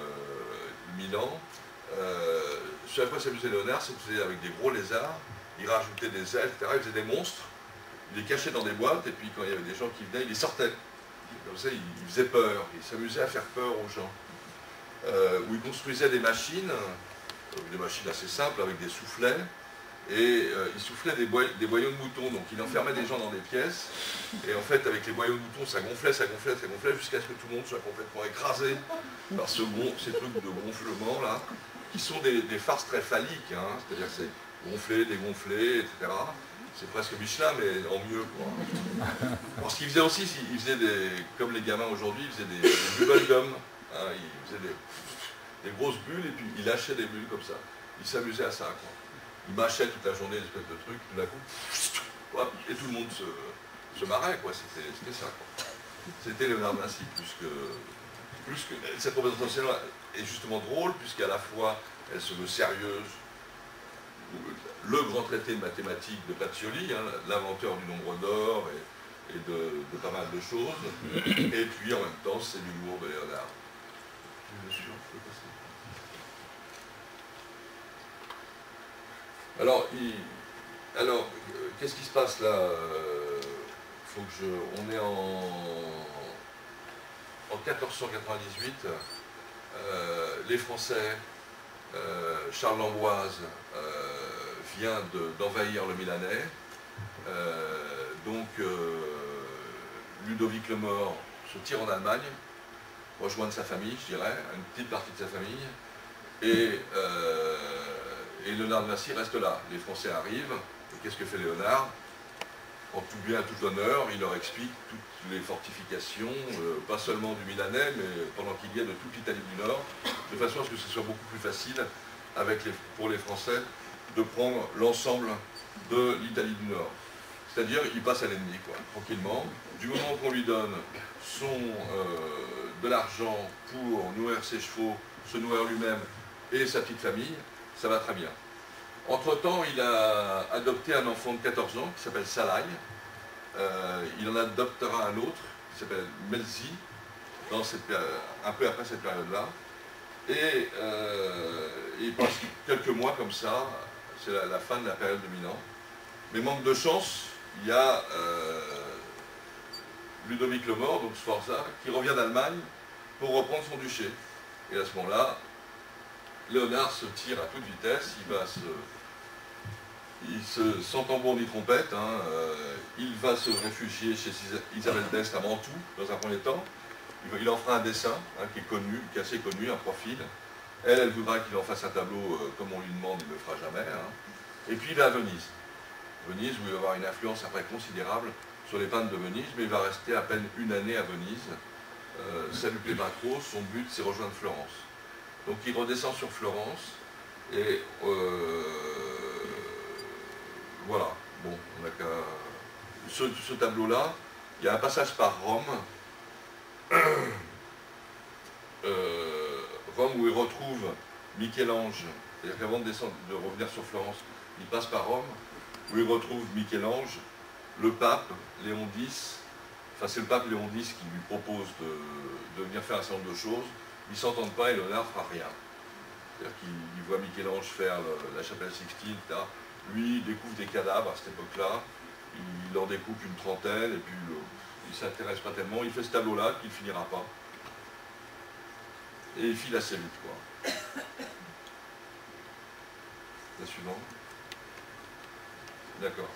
Milan. Ce à quoi s'amusait Léonard, c'est qu'il faisait avec des gros lézards, il rajoutait des ailes, etc. Il faisait des monstres, il les cachait dans des boîtes, et puis quand il y avait des gens qui venaient, il les sortait. Comme ça, il faisait peur, il s'amusait à faire peur aux gens. Où il construisait des machines assez simples, avec des soufflets, et il soufflait des boyaux de mouton, donc il enfermait des gens dans des pièces, et en fait avec les boyaux de mouton ça gonflait, jusqu'à ce que tout le monde soit complètement écrasé par ces trucs de gonflement là, qui sont des farces très phalliques, hein, c'est-à-dire que c'est gonfler, dégonfler, etc. C'est presque Michelin, mais en mieux, quoi. Alors, ce qu'il faisait aussi, il faisait comme les gamins aujourd'hui, il faisait des bubblegum, hein, il faisait des grosses bulles, et puis il lâchait des bulles comme ça. Il s'amusait à ça, quoi. Il mâchait toute la journée, une espèce de truc, tout d'un coup, hop, et tout le monde se marrait, quoi. C'était ça, quoi. C'était Léonard de Vinci, plus que cette représentation est justement drôle, puisqu'à la fois elle se veut sérieuse. Le grand traité de mathématiques de Pacioli, hein, l'inventeur du nombre d'or et de pas mal de choses, et puis en même temps c'est l'humour de Léonard. Alors, qu'est-ce qui se passe là? On est en 1498, les Français, Charles d'Amboise vient d'envahir le Milanais, donc Ludovic le Mort se tire en Allemagne, rejoindre sa famille, je dirais, une petite partie de sa famille, et Léonard de Vinci reste là. Les Français arrivent, et qu'est-ce que fait Léonard? En tout bien, tout honneur, il leur explique toutes les fortifications, pas seulement du Milanais, mais pendant qu'il y a de toute l'Italie du Nord, de façon à ce que ce soit beaucoup plus facile pour les Français de prendre l'ensemble de l'Italie du Nord. C'est-à-dire, il passe à l'ennemi, quoi, tranquillement. Du moment qu'on lui donne de l'argent pour nourrir ses chevaux, se nourrir lui-même et sa petite famille, ça va très bien. Entre-temps, il a adopté un enfant de 14 ans qui s'appelle Salaï. Il en adoptera un autre qui s'appelle Melzi, un peu après cette période-là. Et il passe quelques mois comme ça, c'est la fin de la période de Milan. Mais manque de chance, il y a Ludovic le Mort, donc Sforza, qui revient d'Allemagne pour reprendre son duché. Et à ce moment-là, Léonard se tire à toute vitesse, il va sans tambour ni trompette, hein, il va se réfugier chez Isabelle d'Este à Mantoue, dans un premier temps. Il en fera un dessin, hein, qui est connu, qui est assez connu, un profil. Elle voudra qu'il en fasse un tableau comme on lui demande, il ne le fera jamais. Hein. Et puis il va à Venise. Venise, où il va avoir une influence après considérable sur les peintres de Venise, mais il va rester à peine une année à Venise. Ça ne lui plaît pas trop, son but c'est rejoindre Florence. Donc il redescend sur Florence, et voilà. Bon, on a qu'à... Ce tableau-là, il y a un passage par Rome, Rome où il retrouve Michel-Ange, c'est-à-dire qu'avant de revenir sur Florence, il passe par Rome, où il retrouve Michel-Ange, le pape Léon X, enfin c'est le pape Léon X qui lui propose de venir faire un certain nombre de choses, ils ne s'entendent pas et Léonard ne fera rien. C'est-à-dire qu'il voit Michel-Ange faire la chapelle Sixtine, etc. Lui, il découvre des cadavres à cette époque-là, il en découpe une trentaine, et puis il ne s'intéresse pas tellement, il fait ce tableau-là qu'il ne finira pas. Et il file assez vite, quoi. La suivante. D'accord.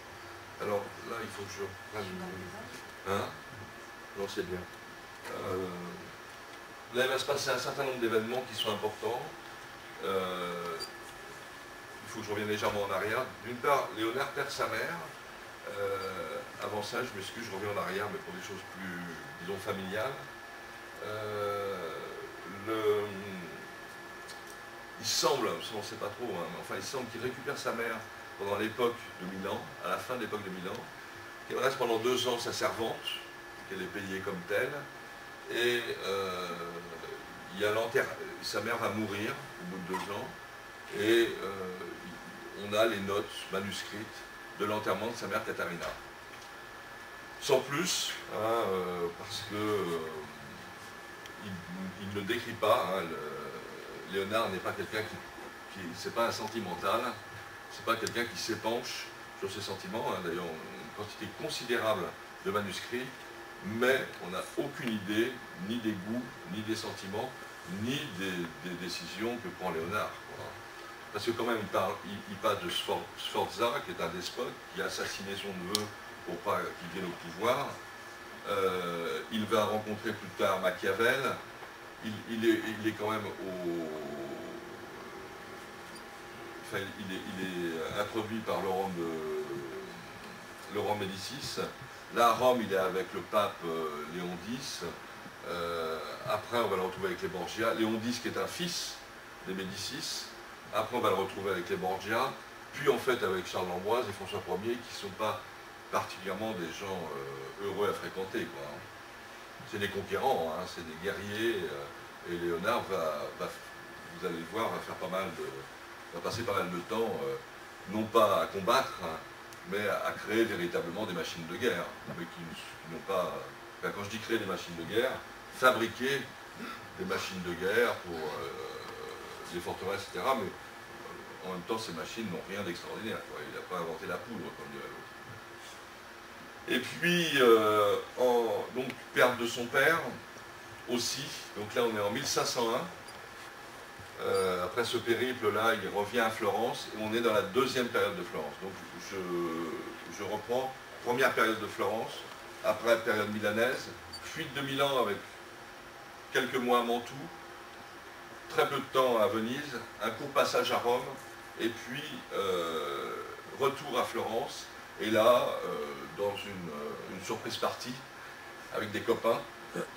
Alors, là, il faut que je prenne... Hein? Non, c'est bien. Là, il va se passer un certain nombre d'événements qui sont importants. Il faut que je revienne légèrement en arrière. D'une part, Léonard perd sa mère. Avant ça, je m'excuse, je reviens en arrière, mais pour des choses plus, disons, familiales. Il semble, on ne sait pas trop, hein, mais enfin, il semble qu'il récupère sa mère pendant l'époque de Milan, à la fin de l'époque de Milan, qu'elle reste pendant 2 ans sa servante, qu'elle est payée comme telle, et il y a sa mère va mourir au bout de 2 ans, et on a les notes manuscrites de l'enterrement de sa mère Katharina. Sans plus, hein, parce que il ne décrit pas, hein, Léonard n'est pas quelqu'un qui c'est pas un sentimental, c'est pas quelqu'un qui s'épanche sur ses sentiments, hein, d'ailleurs une quantité considérable de manuscrits, mais on n'a aucune idée ni des goûts, ni des sentiments, ni des décisions que prend Léonard. Voilà. Parce que quand même il parle de Sforza, qui est un despote, qui a assassiné son neveu pour pas qu'il vienne au pouvoir. Il va rencontrer plus tard Machiavel. Il est quand même enfin, il est introduit par Laurent Médicis. Là, à Rome, il est avec le pape Léon X. Après, on va le retrouver avec les Borgia. Léon X, qui est un fils des Médicis. Après, on va le retrouver avec les Borgia. Puis, en fait, avec Charles d'Amboise et François Ier, qui ne sont pas particulièrement des gens heureux à fréquenter, quoi. C'est des conquérants, hein, c'est des guerriers, et Léonard vous allez le voir, va passer pas mal de temps, non pas à combattre, hein, mais à créer véritablement des machines de guerre, mais qui n'ont pas, enfin, quand je dis créer des machines de guerre, fabriquer des machines de guerre pour les forteresses, etc., mais en même temps, ces machines n'ont rien d'extraordinaire, il n'a pas inventé la poudre, comme dirait l'autre. Et puis, donc, perte de son père, aussi, donc là on est en 1501, après ce périple-là, il revient à Florence, et on est dans la deuxième période de Florence. Donc je reprends, première période de Florence, après période milanaise, fuite de Milan avec quelques mois à Mantoue, très peu de temps à Venise, un court passage à Rome, et puis retour à Florence, et là, dans une surprise partie, avec des copains,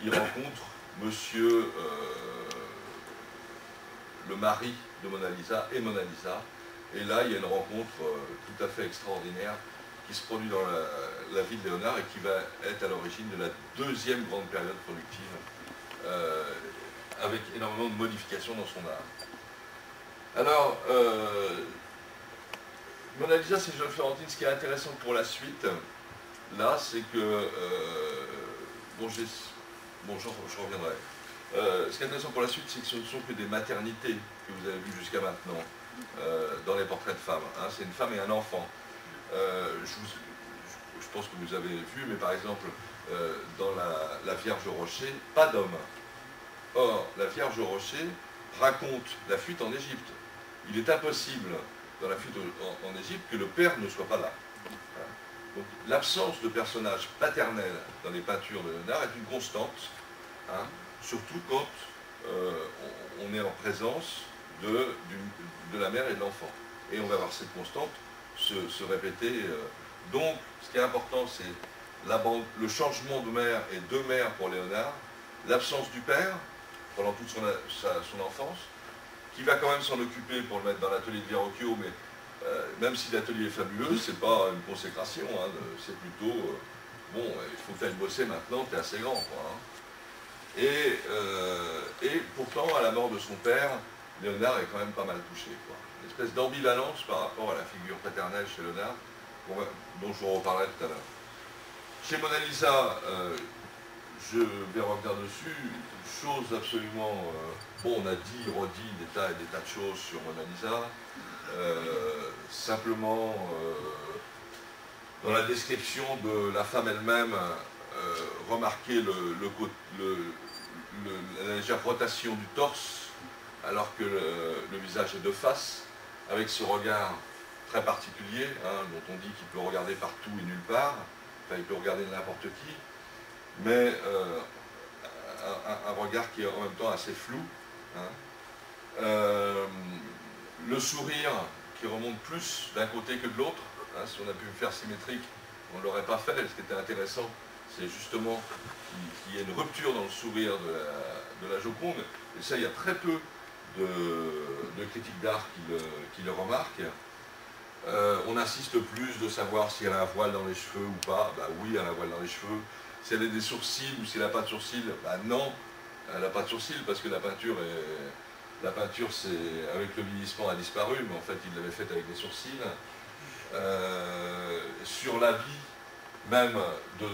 il rencontre monsieur le mari de Mona Lisa et Mona Lisa, et là il y a une rencontre tout à fait extraordinaire qui se produit dans la vie de Léonard et qui va être à l'origine de la deuxième grande période productive, avec énormément de modifications dans son art. Alors, Mona Lisa, c'est Jeune Florentine. Ce qui est intéressant pour la suite, là, c'est que... je reviendrai. Ce qui est intéressant pour la suite, c'est que ce ne sont que des maternités que vous avez vues jusqu'à maintenant dans les portraits de femmes. Hein. C'est une femme et un enfant. Je pense que vous avez vu, mais par exemple, dans la Vierge au Rocher, pas d'homme. Or, la Vierge au Rocher raconte la fuite en Égypte. Il est impossible dans la fuite en Égypte, que le père ne soit pas là. Voilà. Donc l'absence de personnage paternel dans les peintures de Léonard est une constante, hein, surtout quand on est en présence de la mère et de l'enfant. Et on va voir cette constante se répéter. Donc, ce qui est important, c'est le changement de mère et de mère pour Léonard, l'absence du père pendant toute son enfance, qui va quand même s'en occuper pour le mettre dans l'atelier de Verrocchio, mais même si l'atelier est fabuleux, c'est pas une consécration, hein, c'est plutôt, bon, il faut que tu ailles bosser maintenant, tu es assez grand, quoi, hein. Et pourtant, à la mort de son père, Léonard est quand même pas mal touché, quoi. Une espèce d'ambivalence par rapport à la figure paternelle chez Léonard, dont je vous reparlerai tout à l'heure. Chez Mona Lisa, je vais revenir dessus, chose absolument... bon, on a dit, redit des tas et des tas de choses sur Mona Lisa. Simplement, dans la description de la femme elle-même, remarquer la légère rotation du torse, alors que le visage est de face, avec ce regard très particulier, hein, dont on dit qu'il peut regarder partout et nulle part, enfin il peut regarder n'importe qui, mais un regard qui est en même temps assez flou, hein. Le sourire qui remonte plus d'un côté que de l'autre, hein, si on a pu le faire symétrique, on ne l'aurait pas fait. Ce qui était intéressant, c'est justement qu'il y ait une rupture dans le sourire de la Joconde, et ça, il y a très peu de critiques d'art qui le remarquent. On insiste plus de savoir si elle a un voile dans les cheveux ou pas. Bah oui, elle a un voile dans les cheveux. Si elle a des sourcils ou si elle n'a pas de sourcils, bah non, elle n'a pas de sourcils parce que la peinture, c'est avec le vieillissement, a disparu, mais en fait, il l'avait faite avec des sourcils. Sur la vie même de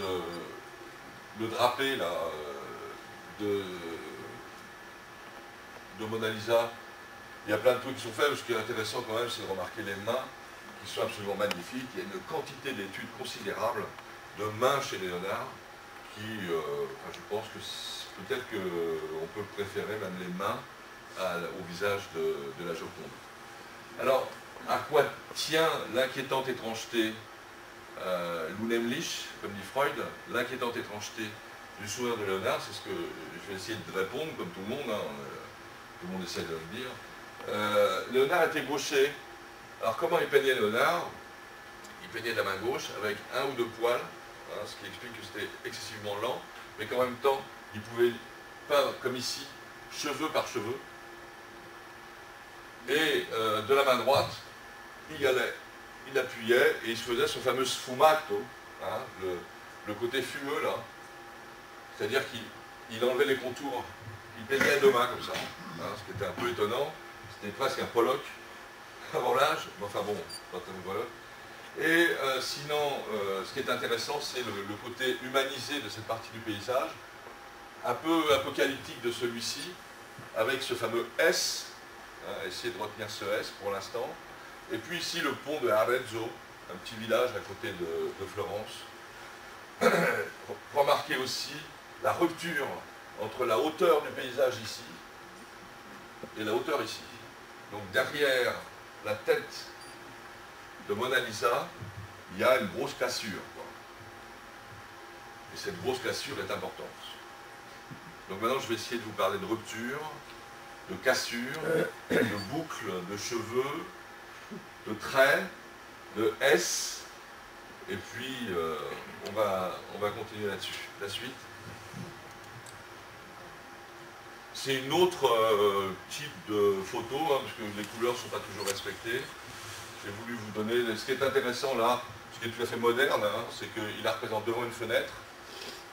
drapé là, de Mona Lisa, il y a plein de trucs qui sont faits. Ce qui est intéressant quand même, c'est de remarquer les mains qui sont absolument magnifiques. Il y a une quantité d'études considérable de mains chez Léonard qui, enfin, je pense que peut-être qu'on peut préférer même les mains au visage de la Joconde. Alors, à quoi tient l'inquiétante étrangeté, l'unheimlich, comme dit Freud, l'inquiétante étrangeté du sourire de Léonard? C'est ce que je vais essayer de répondre, comme tout le monde, hein, tout le monde essaie de le dire. Léonard était gaucher. Alors comment il peignait Léonard? Il peignait de la main gauche avec un ou deux poils, hein, ce qui explique que c'était excessivement lent, mais qu'en même temps, il pouvait peindre comme ici, cheveu par cheveu. Et de la main droite, il appuyait et il se faisait ce fameux sfumato, hein, le côté fumeux là. C'est-à-dire qu'il enlevait les contours, il peignait à deux mains comme ça, hein, ce qui était un peu étonnant. C'était presque un Pollock avant l'âge, enfin bon, pas très Pollock. Et sinon, ce qui est intéressant, c'est le côté humanisé de cette partie du paysage, un peu apocalyptique de celui-ci, avec ce fameux S, hein, essayez de retenir ce S pour l'instant. Et puis ici, le pont de Arezzo, un petit village à côté de Florence. Remarquez aussi la rupture entre la hauteur du paysage ici et la hauteur ici. Donc derrière la tête de Mona Lisa, il y a une grosse cassure, quoi. Et cette grosse cassure est importante. Donc maintenant, je vais essayer de vous parler de rupture, de cassure, de boucles, de cheveux, de traits, de S, et puis on va continuer là-dessus. La suite. C'est une autre type de photo, hein, parce que les couleurs ne sont pas toujours respectées. J'ai voulu vous donner... Ce qui est intéressant là, ce qui est tout à fait moderne, hein, c'est qu'il la représente devant une fenêtre,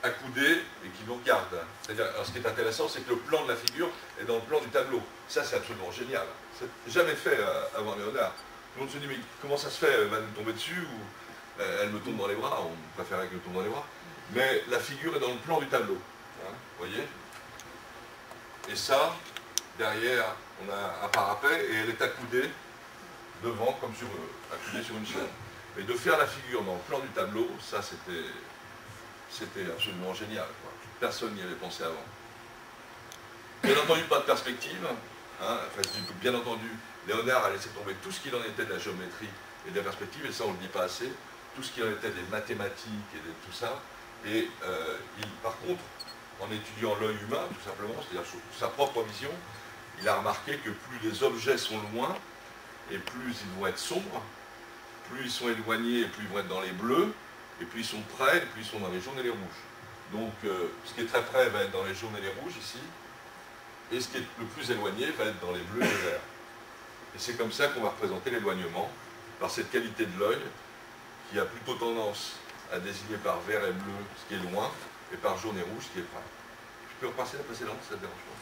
accoudée, et qui nous regarde. C'est-à-dire, ce qui est intéressant, c'est que le plan de la figure est dans le plan du tableau. Ça, c'est absolument génial. C'est jamais fait avant Léonard. Tout le monde se dit, mais comment ça se fait? Elle va nous tomber dessus ou elle me tombe dans les bras? On préférait qu'elle tombe dans les bras. Mais la figure est dans le plan du tableau. Hein, vous voyez? Et ça, derrière, on a un parapet et elle est accoudée devant, comme accoudée sur une chaîne. Mais de faire la figure dans le plan du tableau, ça c'était absolument génial, quoi. Personne n'y avait pensé avant. Bien entendu, pas de perspective. Hein, enfin, bien entendu, Léonard a laissé tomber tout ce qu'il en était de la géométrie et de la perspective, et ça on ne le dit pas assez, tout ce qu'il en était des mathématiques et de tout ça. Et par contre, en étudiant l'œil humain, tout simplement, c'est-à-dire sa propre vision, il a remarqué que plus les objets sont loin, et plus ils vont être sombres, plus ils sont éloignés, et plus ils vont être dans les bleus, et plus ils sont près, et plus ils sont dans les jaunes et les rouges. Donc, ce qui est très près va être dans les jaunes et les rouges, ici, et ce qui est le plus éloigné va être dans les bleus et les verts. Et c'est comme ça qu'on va représenter l'éloignement, par cette qualité de l'œil, qui a plutôt tendance à désigner par vert et bleu ce qui est loin, et par jaune et rouge ce qui est près. Je peux repasser la précédente, ça ne dérange pas.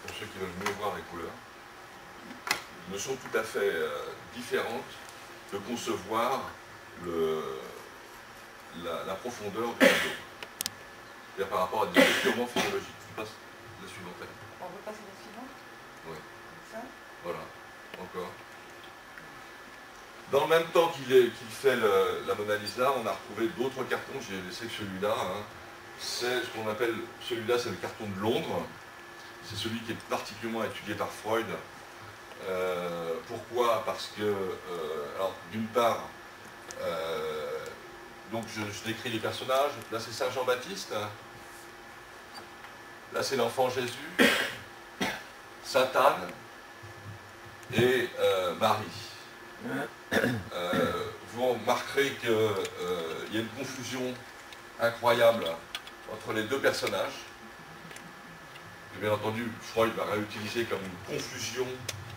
Pour ceux qui veulent mieux voir les couleurs. Ne sont tout à fait différentes de concevoir la profondeur du tableau. C'est-à-dire par rapport à des choses purement physiologiques. Je passe la suivante. On veut passer la suivante? Oui. Comme ça? Voilà. Encore. Dans le même temps qu'il fait la Mona Lisa, on a retrouvé d'autres cartons. J'ai laissé que celui-là. Hein. C'est ce qu'on appelle, celui-là c'est le carton de Londres. C'est celui qui est particulièrement étudié par Freud. Pourquoi? Parce que, alors d'une part, donc je décris les personnages. Là c'est Saint Jean-Baptiste. Là c'est l'enfant Jésus, Sainte Anne et Marie. Vous remarquerez qu'il y a une confusion incroyable entre les deux personnages. Et bien entendu, Freud va réutiliser comme une confusion,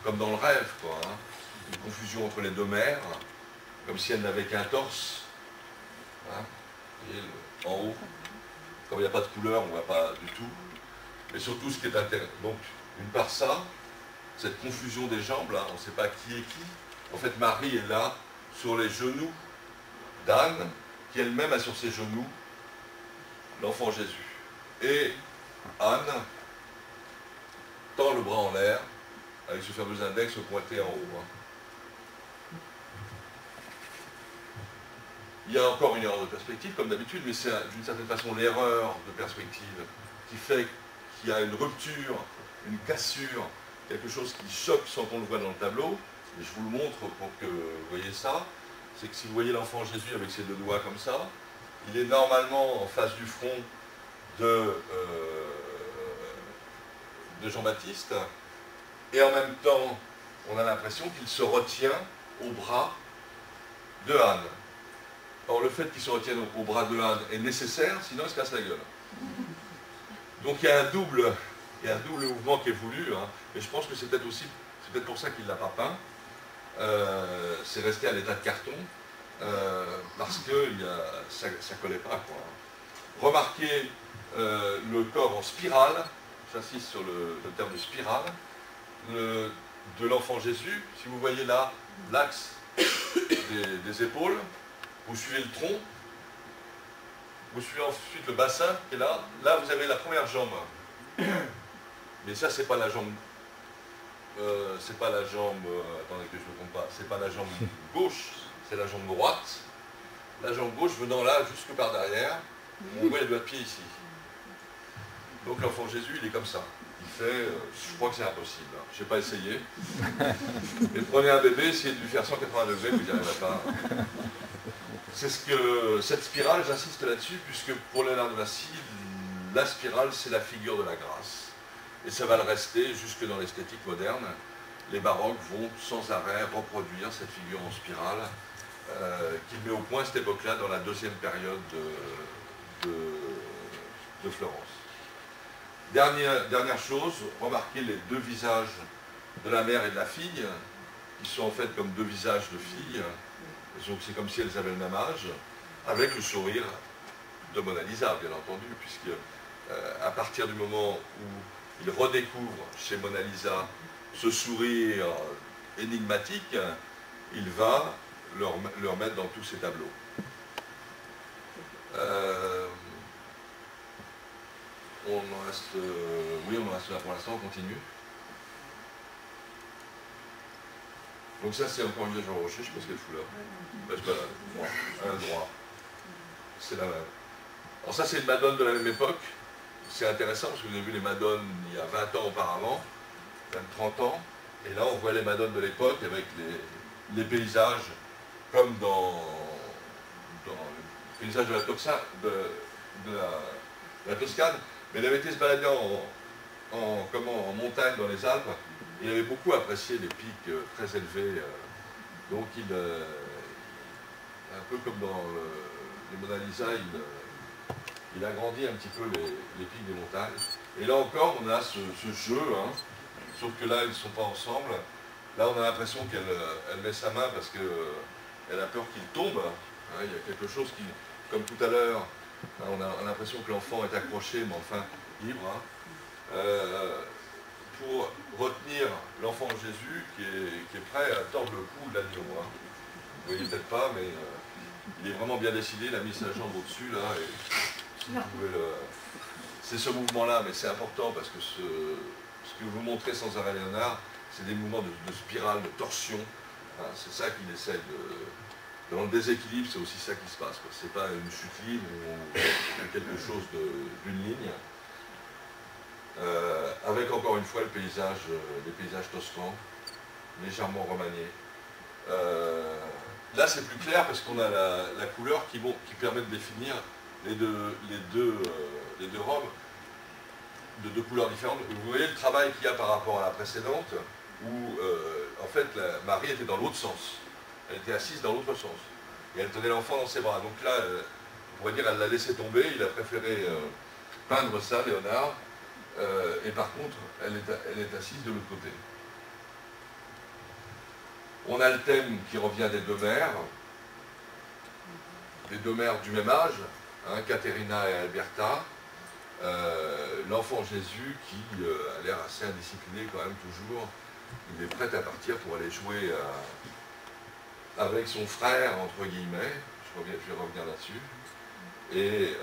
comme dans le rêve, quoi, hein, une confusion entre les deux mères, comme si elles n'avaient qu'un torse. Hein, et en haut, comme il n'y a pas de couleur, on ne voit pas du tout. Mais surtout, ce qui est intéressant, donc, d'une part ça, cette confusion des jambes, là, on ne sait pas qui est qui. En fait, Marie est là, sur les genoux d'Anne, qui elle-même a sur ses genoux l'enfant Jésus. Et Anne tend le bras en l'air, avec ce fameux index pointé en haut. Hein. Il y a encore une erreur de perspective, comme d'habitude, mais c'est d'une certaine façon l'erreur de perspective qui fait qu'il y a une rupture, une cassure, quelque chose qui choque sans qu'on le voit dans le tableau. Et je vous le montre pour que vous voyez ça. C'est que si vous voyez l'enfant Jésus avec ses deux doigts comme ça, il est normalement en face du front de Jean-Baptiste, et en même temps, on a l'impression qu'il se retient au bras de Anne. Or, le fait qu'il se retienne au bras de Anne est nécessaire, sinon il se casse la gueule. Donc il y a un double mouvement qui est voulu, hein, et je pense que c'est peut-être pour ça qu'il ne l'a pas peint. C'est resté à l'état de carton, parce que ça ne collait pas, quoi. Remarquez le corps en spirale, j'insiste sur le terme de spirale, de l'enfant Jésus. Si vous voyez là l'axe des épaules, vous suivez le tronc, vous suivez ensuite le bassin qui est là. Là, vous avez la première jambe. Mais ça, c'est pas la jambe. Attendez que je ne me trompe pas. C'est pas la jambe gauche, c'est la jambe droite. La jambe gauche venant là jusque par derrière. On voit les doigts de pied ici. Donc l'enfant Jésus, il est comme ça. Il fait, je crois que c'est impossible. Hein. Je n'ai pas essayé. Mais prenez un bébé, essayez de lui faire 180 degrés, vous n'y arriverez pas. C'est ce que cette spirale, j'insiste là-dessus, puisque pour Léonard de Vinci, la spirale, c'est la figure de la grâce. Et ça va le rester jusque dans l'esthétique moderne. Les baroques vont sans arrêt reproduire cette figure en spirale qu'il met au point à cette époque-là dans la deuxième période de Florence. Dernière chose, remarquez les deux visages de la mère et de la fille, qui sont en fait comme deux visages de filles. Donc c'est comme si elles avaient le même âge, avec le sourire de Mona Lisa, bien entendu, puisque à partir du moment où il redécouvre chez Mona Lisa ce sourire énigmatique, il va le remettre dans tous ses tableaux. On en reste, oui, on en reste là pour l'instant, on continue. Donc ça, c'est encore une Vierge au rocher, je sais pas ce qu'elle fout là. Ben, je sais pas, un droit. C'est la même. Alors ça, c'est une Madone de la même époque. C'est intéressant parce que vous avez vu les Madones il y a 20 ans auparavant. 30 ans. Et là, on voit les madones de l'époque avec les paysages, comme dans le paysage de la Toscane. Mais il avait été se balader en montagne dans les Alpes. Il avait beaucoup apprécié les pics très élevés. Donc, un peu comme dans les Mona Lisa, il agrandit un petit peu les pics des montagnes. Et là encore, on a ce jeu, hein, sauf que là, ils ne sont pas ensemble. Là, on a l'impression qu'elle met sa main parce qu'elle a peur qu'il tombe. Hein, il y a quelque chose qui, comme tout à l'heure, hein, on a l'impression que l'enfant est accroché, mais enfin libre. Hein, pour retenir l'enfant Jésus qui est prêt à tordre le cou de l'agneau. Hein. Vous ne voyez peut-être pas, mais il est vraiment bien décidé, il a mis sa jambe au-dessus, là, et si vous pouvez c'est ce mouvement-là, mais c'est important parce que ce que vous montrez sans arrêt Léonard, c'est des mouvements de spirale, de torsion. Hein, c'est ça qu'il essaie de... Dans le déséquilibre, c'est aussi ça qui se passe. Ce n'est pas une chute libre ou quelque chose d'une ligne. Avec encore une fois les paysages toscans, légèrement remaniés. Là c'est plus clair parce qu'on a la couleur qui permet de définir les deux robes de deux couleurs différentes. Vous voyez le travail qu'il y a par rapport à la précédente, où en fait Marie était dans l'autre sens. Elle était assise dans l'autre sens. Et elle tenait l'enfant dans ses bras. Donc là, on pourrait dire qu'elle l'a laissé tomber, il a préféré peindre ça, Léonard. Et par contre, elle est assise de l'autre côté. On a le thème qui revient des deux mères du même âge, hein, Caterina et Alberta. L'enfant Jésus qui a l'air assez indiscipliné quand même toujours. Il est prêt à partir pour aller jouer avec son frère, entre guillemets. Je vais revenir là-dessus. Et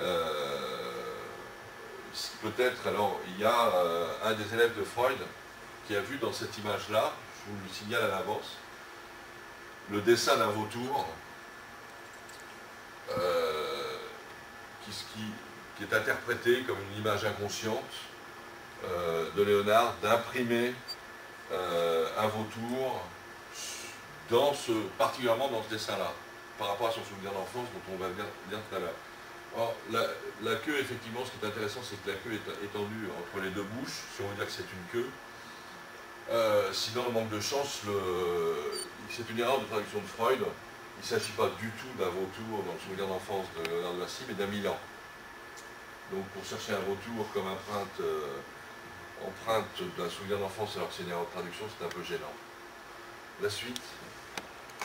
peut-être, alors, il y a un des élèves de Freud qui a vu dans cette image-là, je vous le signale à l'avance, le dessin d'un vautour qui est interprété comme une image inconsciente de Léonard, d'imprimer un vautour particulièrement dans ce dessin-là, par rapport à son souvenir d'enfance dont on va dire tout à l'heure. Or, la queue, effectivement, ce qui est intéressant, c'est que la queue est étendue entre les deux bouches, si on veut dire que c'est une queue. Sinon, le manque de chance, c'est une erreur de traduction de Freud. Il ne s'agit pas du tout d'un vautour dans le souvenir d'enfance de Léonard de Vinci, mais d'un Milan. Donc, pour chercher un vautour comme empreinte d'un souvenir d'enfance alors que c'est une erreur de traduction, c'est un peu gênant. La suite,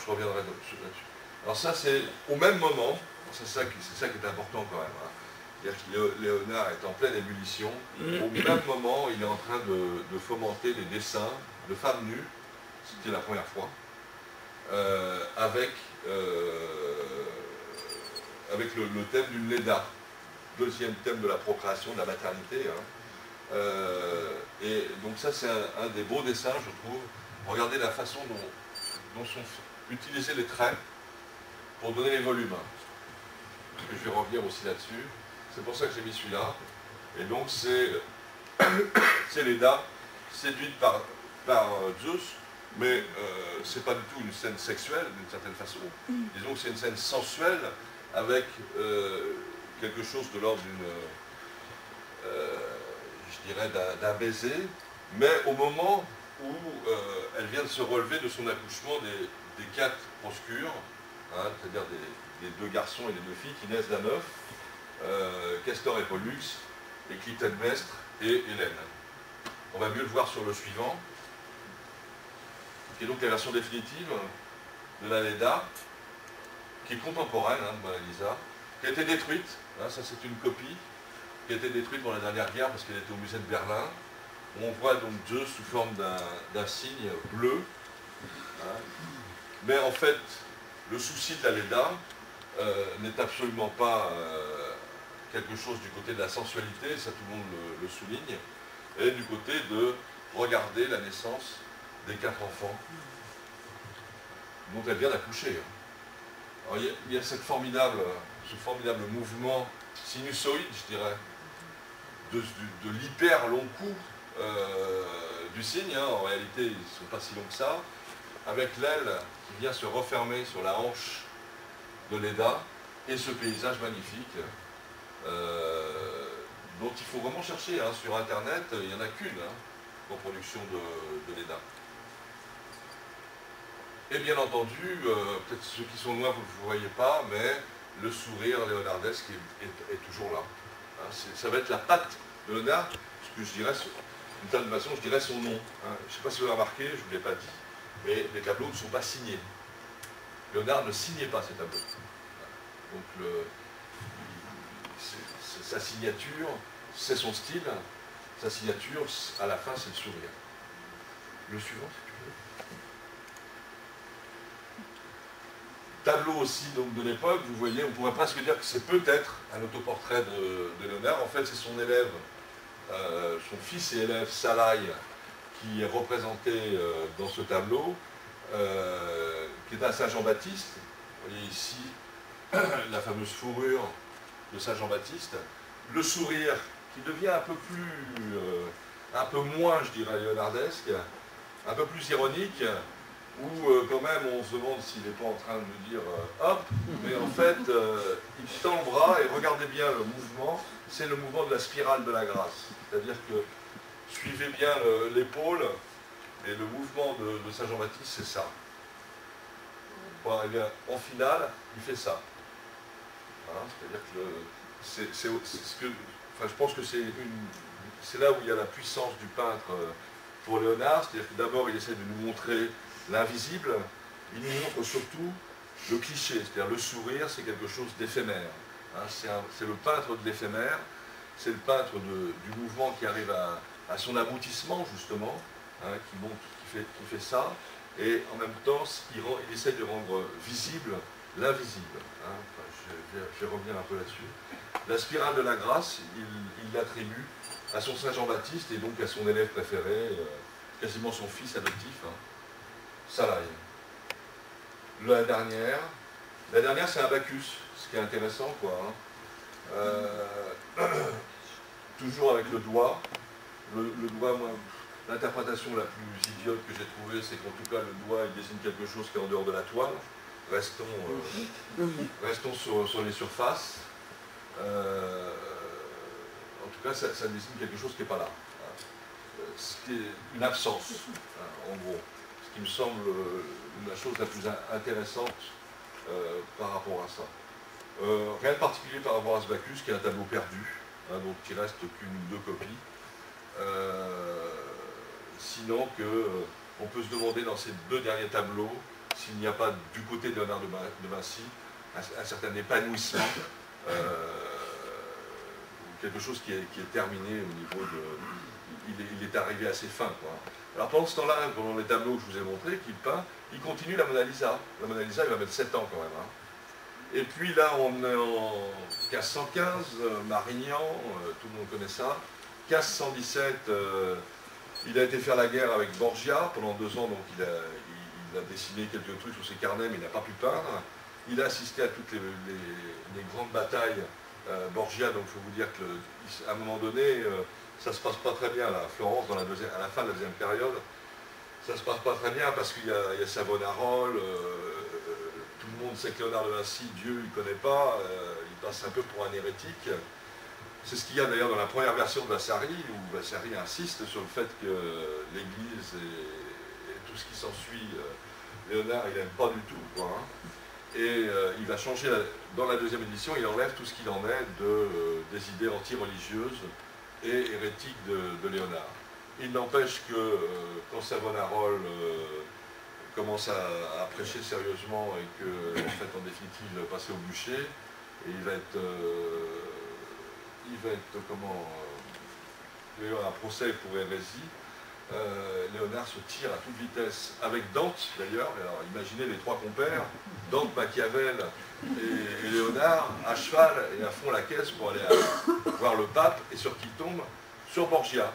je reviendrai là-dessus. Alors ça, c'est au même moment, c'est ça qui est important quand même. Hein. C'est-à-dire que Léonard est en pleine ébullition. Au même moment, il est en train de fomenter des dessins de femmes nues, c'était la première fois, avec le thème d'une Léda, deuxième thème de la procréation, de la maternité. Hein. Et donc ça, c'est un des beaux dessins, je trouve. Regardez la façon dont sont utilisés les traits pour donner les volumes. Je vais revenir aussi là-dessus. C'est pour ça que j'ai mis celui-là. Et donc c'est Léda, séduite par Zeus, mais c'est pas du tout une scène sexuelle d'une certaine façon. Disons que c'est une scène sensuelle avec quelque chose de l'ordre je dirais, d'un baiser, mais au moment où elle vient de se relever de son accouchement des 4 proscures, hein, c'est-à-dire des 2 garçons et des 2 filles qui naissent d'un œuf, Castor et Pollux, et Clytemnestre et Hélène. On va mieux le voir sur le suivant, qui est donc la version définitive de la Léda, qui est contemporaine hein, de Mona Lisa, qui a été détruite, hein, ça c'est une copie, qui a été détruite pendant la dernière guerre parce qu'elle était au musée de Berlin. On voit donc Zeus sous forme d'un signe bleu. Hein. Mais en fait, le souci de la Léda n'est absolument pas quelque chose du côté de la sensualité, ça tout le monde le souligne, et du côté de regarder la naissance des 4 enfants dont elle vient d'accoucher. Alors il y a ce formidable mouvement sinusoïde, je dirais, de l'hyper long cou du cygne, hein. En réalité ils ne sont pas si longs que ça, avec l'aile qui vient se refermer sur la hanche de Leda, et ce paysage magnifique, dont il faut vraiment chercher, hein. Sur internet, il n'y en a qu'une, hein, en production de Leda. Et bien entendu, peut-être ceux qui sont loin vous ne le voyez pas, mais le sourire léonardesque est toujours là. Hein, ça va être la patte de Léonard, ce que je dirais, d'une certaine façon, je dirais son nom. Hein. Je ne sais pas si vous l'avez remarqué, je ne vous l'ai pas dit, mais les tableaux ne sont pas signés. Léonard ne signait pas ces tableaux. Donc sa signature, c'est son style, sa signature, à la fin, c'est le sourire. Le suivant, si tu veux. Tableau aussi donc, de l'époque, vous voyez, on pourrait presque dire que c'est peut-être un autoportrait de Léonard. En fait, c'est son élève, son fils et élève Salaï, qui est représenté dans ce tableau, qui est un Saint Jean-Baptiste. Vous voyez ici la fameuse fourrure de Saint Jean-Baptiste. Le sourire qui devient un peu plus, un peu moins, je dirais, léonardesque, un peu plus ironique, où quand même on se demande s'il n'est pas en train de nous dire hop, mais en fait il tend le bras et regardez bien le mouvement, c'est le mouvement de la spirale de la grâce. C'est-à-dire que suivez bien l'épaule et le mouvement de Saint Jean-Baptiste, c'est ça. Bon, eh bien, en finale, il fait ça. Hein, c'est-à-dire que je pense que c'est là où il y a la puissance du peintre pour Léonard, c'est-à-dire que d'abord il essaie de nous montrer l'invisible, il nous montre surtout le cliché, c'est-à-dire le sourire, c'est quelque chose d'éphémère. Hein, c'est le peintre de l'éphémère, c'est le peintre du mouvement qui arrive à son aboutissement, justement, hein, qui fait ça, et en même temps, il essaie de rendre visible l'invisible. Hein. Enfin, je vais revenir un peu là-dessus. La spirale de la grâce, il l'attribue à son Saint Jean-Baptiste et donc à son élève préféré, quasiment son fils adoptif, hein, Salaï. La dernière c'est un Bacchus, ce qui est intéressant, quoi. Hein. Toujours avec le doigt. Le doigt, moi, l'interprétation la plus idiote que j'ai trouvée, c'est qu'en tout cas, le doigt, il désigne quelque chose qui est en dehors de la toile. Restons sur les surfaces. En tout cas, ça désigne quelque chose qui n'est pas là. Ce qui est une absence, en gros. Ce qui me semble la chose la plus intéressante par rapport à ça. Rien de particulier par rapport à ce Bacchus, qui est un tableau perdu, hein, donc il ne reste qu'une ou deux copies. Sinon on peut se demander dans ces deux derniers tableaux s'il n'y a pas du côté de Léonard de Vinci un certain épanouissement, quelque chose qui est terminé au niveau de... Il est arrivé à ses fins, quoi. Alors pendant ce temps-là, pendant les tableaux que je vous ai montrés, qu'il peint, il continue la Mona Lisa. La Mona Lisa, il va mettre 7 ans quand même. Hein. Et puis là, on est en 1515, Marignan, tout le monde connaît ça. 1517, il a été faire la guerre avec Borgia pendant 2 ans, donc il a dessiné quelques trucs sur ses carnets, mais il n'a pas pu peindre. Il a assisté à toutes les grandes batailles Borgia, donc il faut vous dire qu'à un moment donné, ça ne se passe pas très bien là, à Florence, à la fin de la deuxième période. Ça ne se passe pas très bien parce qu'il y a Savonarole, tout le monde sait que Léonard de Vinci, Dieu, il ne connaît pas, il passe un peu pour un hérétique. C'est ce qu'il y a d'ailleurs dans la première version de Vasari, où Vasari insiste sur le fait que l'Église et tout ce qui s'ensuit, Léonard, il n'aime pas du tout, quoi, hein. Et il va changer, dans la deuxième édition, il enlève tout ce qu'il en est des idées anti-religieuses et hérétiques de Léonard. Il n'empêche que quand Savonarole commence à prêcher sérieusement et que, en fait, en définitive, il va passer au bûcher, et il va être il va y avoir un procès pour hérésie. Léonard se tire à toute vitesse, avec Dante d'ailleurs. Alors imaginez les 3 compères, Dante, Machiavel et Léonard, à cheval et à fond la caisse pour aller voir le pape, et sur qui tombe? Sur Borgia,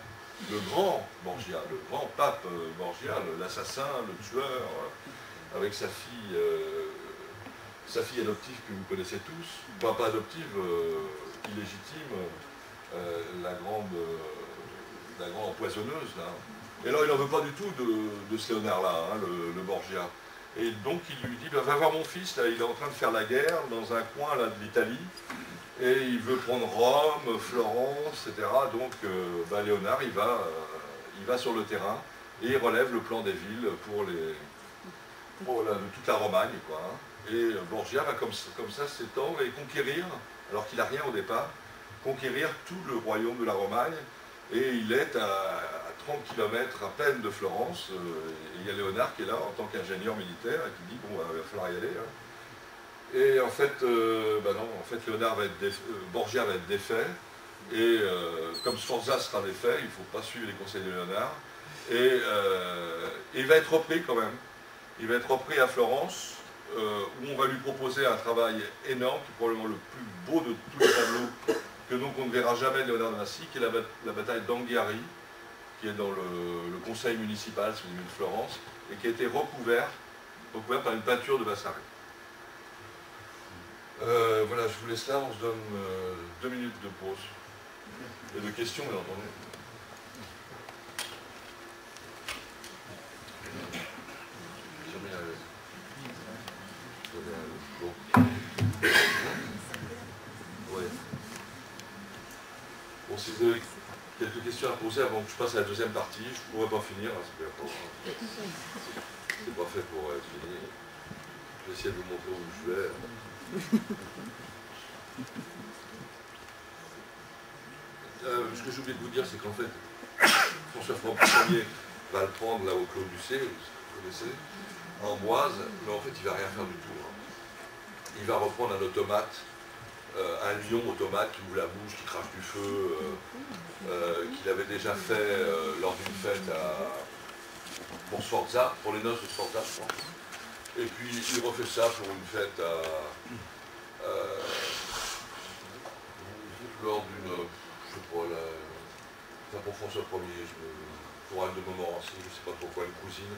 le grand Borgia, le grand pape Borgia, l'assassin, le tueur, avec sa fille adoptive que vous connaissez tous, pas adoptive, illégitime, la grande empoisonneuse, là. Et alors il n'en veut pas du tout de ce Léonard-là, hein, le Borgia. Et donc il lui dit, va voir mon fils, là, il est en train de faire la guerre dans un coin là, de l'Italie, et il veut prendre Rome, Florence, etc. Donc Léonard, il va sur le terrain, et il relève le plan des villes pour toute la Romagne, quoi, hein. Et Borgia va comme ça s'étendre et conquérir, alors qu'il n'a rien au départ, conquérir tout le royaume de la Romagne, et il est à 30 km à peine de Florence, et il y a Léonard qui est là en tant qu'ingénieur militaire, et qui dit, bon, il va falloir y aller, hein. Et en fait, non, en fait Borgia va être défait, et comme Sforza sera défait, il ne faut pas suivre les conseils de Léonard, et il va être repris quand même. Il va être repris à Florence, où on va lui proposer un travail énorme, qui est probablement le plus beau de tous les tableaux, que donc on ne verra jamais de Léonard de Vinci, qui est la bataille d'Anghiari, qui est dans le conseil municipal, si vous voulez, de Florence, et qui a été recouvert par une peinture de Vasari. Voilà, je vous laisse là, on se donne 2 minutes de pause. Et de questions, bien entendu. Ouais. Bon, si vous avez quelques questions à poser avant que je passe à la deuxième partie, je ne pourrais pas finir, hein, c'est pas fait pour être fini. Je vais essayer de vous montrer où je vais. Ce que j'ai oublié de vous dire, c'est qu'en fait, François Ier va le prendre là au Clos du Cé, vous connaissez, en Boise, mais en fait il ne va rien faire du tout, hein. Il va reprendre un automate, un lion automate qui ouvre la bouche, qui crache du feu, qu'il avait déjà fait lors d'une fête pour Sforza, pour les noces de Sforza, je crois. Et puis il refait ça pour une fête lors d'une, je sais pas, pour François Ier, pour Anne de Montmorency, je ne sais pas pourquoi, une cousine.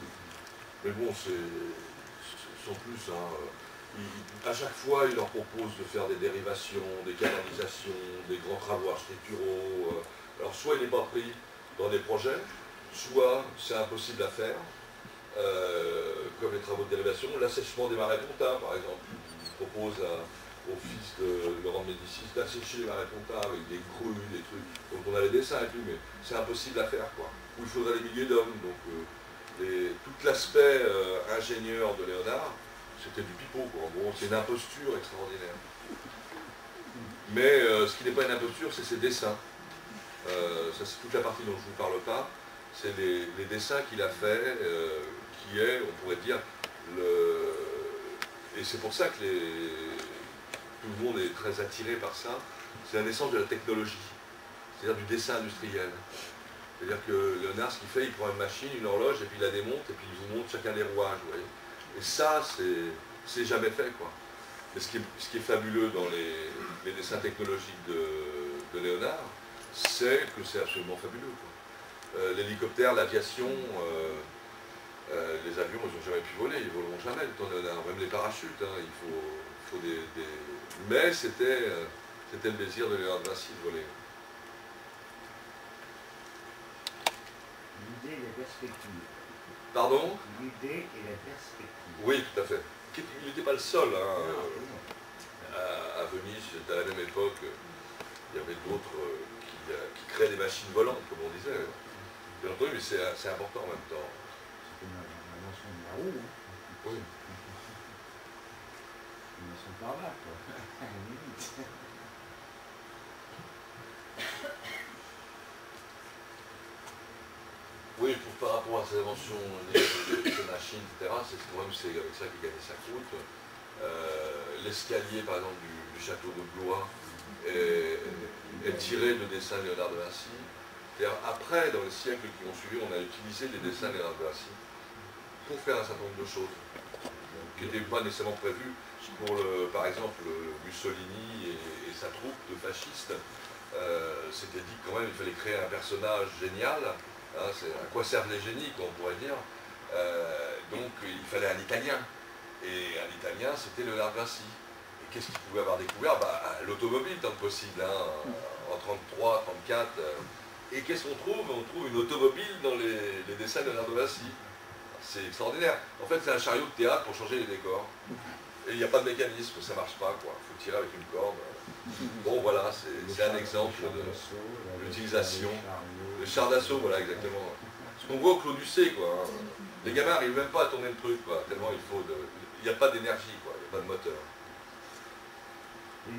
Mais bon, sans plus, hein. À chaque fois, il leur propose de faire des dérivations, des canalisations, des grands travaux architecturaux. Alors soit il n'est pas pris dans des projets, soit c'est impossible à faire, comme les travaux de dérivation, l'assèchement des marais pontins, par exemple. Il propose au fils de Laurent de Médicis d'assécher les marais pontins avec des grues, des trucs. Donc on a les dessins et tout, mais c'est impossible à faire, quoi. Ou il faudrait des milliers d'hommes. Donc tout l'aspect ingénieur de Léonard, c'était du pipeau, quoi. Bon, c'est une imposture extraordinaire. Mais ce qui n'est pas une imposture, c'est ses dessins. Ça, c'est toute la partie dont je ne vous parle pas. C'est les dessins qu'il a fait, qui est, on pourrait dire, et c'est pour ça que tout le monde est très attiré par ça, c'est la naissance de la technologie, c'est-à-dire du dessin industriel. C'est-à-dire que Léonard, ce qu'il fait, il prend une machine, une horloge, et puis il la démonte, et puis il vous montre chacun des rouages, vous voyez. Et ça, c'est jamais fait, quoi. Mais ce qui est fabuleux dans les dessins technologiques de Léonard, c'est que c'est absolument fabuleux, quoi. L'hélicoptère, l'aviation, les avions, ils n'ont jamais pu voler, ils ne voleront jamais, le temps de Léonard. Même les parachutes, hein, il faut des... Mais c'était le désir de Léonard de Vinci de voler. L'idée et la perspective. Pardon? L'idée et la perspective. Oui, tout à fait. Il n'était pas le seul, hein. À Venise, à la même époque, il y avait d'autres qui créaient des machines volantes, comme on disait. Bien entendu, mais c'est important en même temps. C'était l'invention de la roue. Hein. Oui. L'invention par là, quoi. Oui, par rapport à ces inventions, les machines, etc., c'est quand même avec ça qu'il gagnait sa croûte. L'escalier, par exemple, du château de Blois est tiré de dessins de Léonard de Vinci. Après, dans les siècles qui ont suivi, on a utilisé les dessins de Léonard de Vinci pour faire un certain nombre de choses qui n'étaient pas nécessairement prévues pour, par exemple, Mussolini et sa troupe de fascistes. C'était dit quand même, il fallait créer un personnage génial. Hein, à quoi servent les génies, on pourrait dire. Donc il fallait un Italien. Et un Italien, c'était Léonard de Vinci. Et qu'est-ce qu'il pouvait avoir découvert? L'automobile, tant que possible. Hein, en 33, 34, Et qu'est-ce qu'on trouve? On trouve une automobile dans les dessins de Léonard de Vinci. C'est extraordinaire. En fait, c'est un chariot de théâtre pour changer les décors. Et il n'y a pas de mécanisme, ça ne marche pas, quoi. Il faut tirer avec une corde. Bon, voilà, c'est un exemple de l'utilisation. Le char d'assaut, voilà, exactement. Ce qu'on voit au Clos du C, quoi. Les gamins n'arrivent même pas à tourner le truc, quoi. Tellement il faut de... Il n'y a pas d'énergie, quoi. Il n'y a pas de moteur.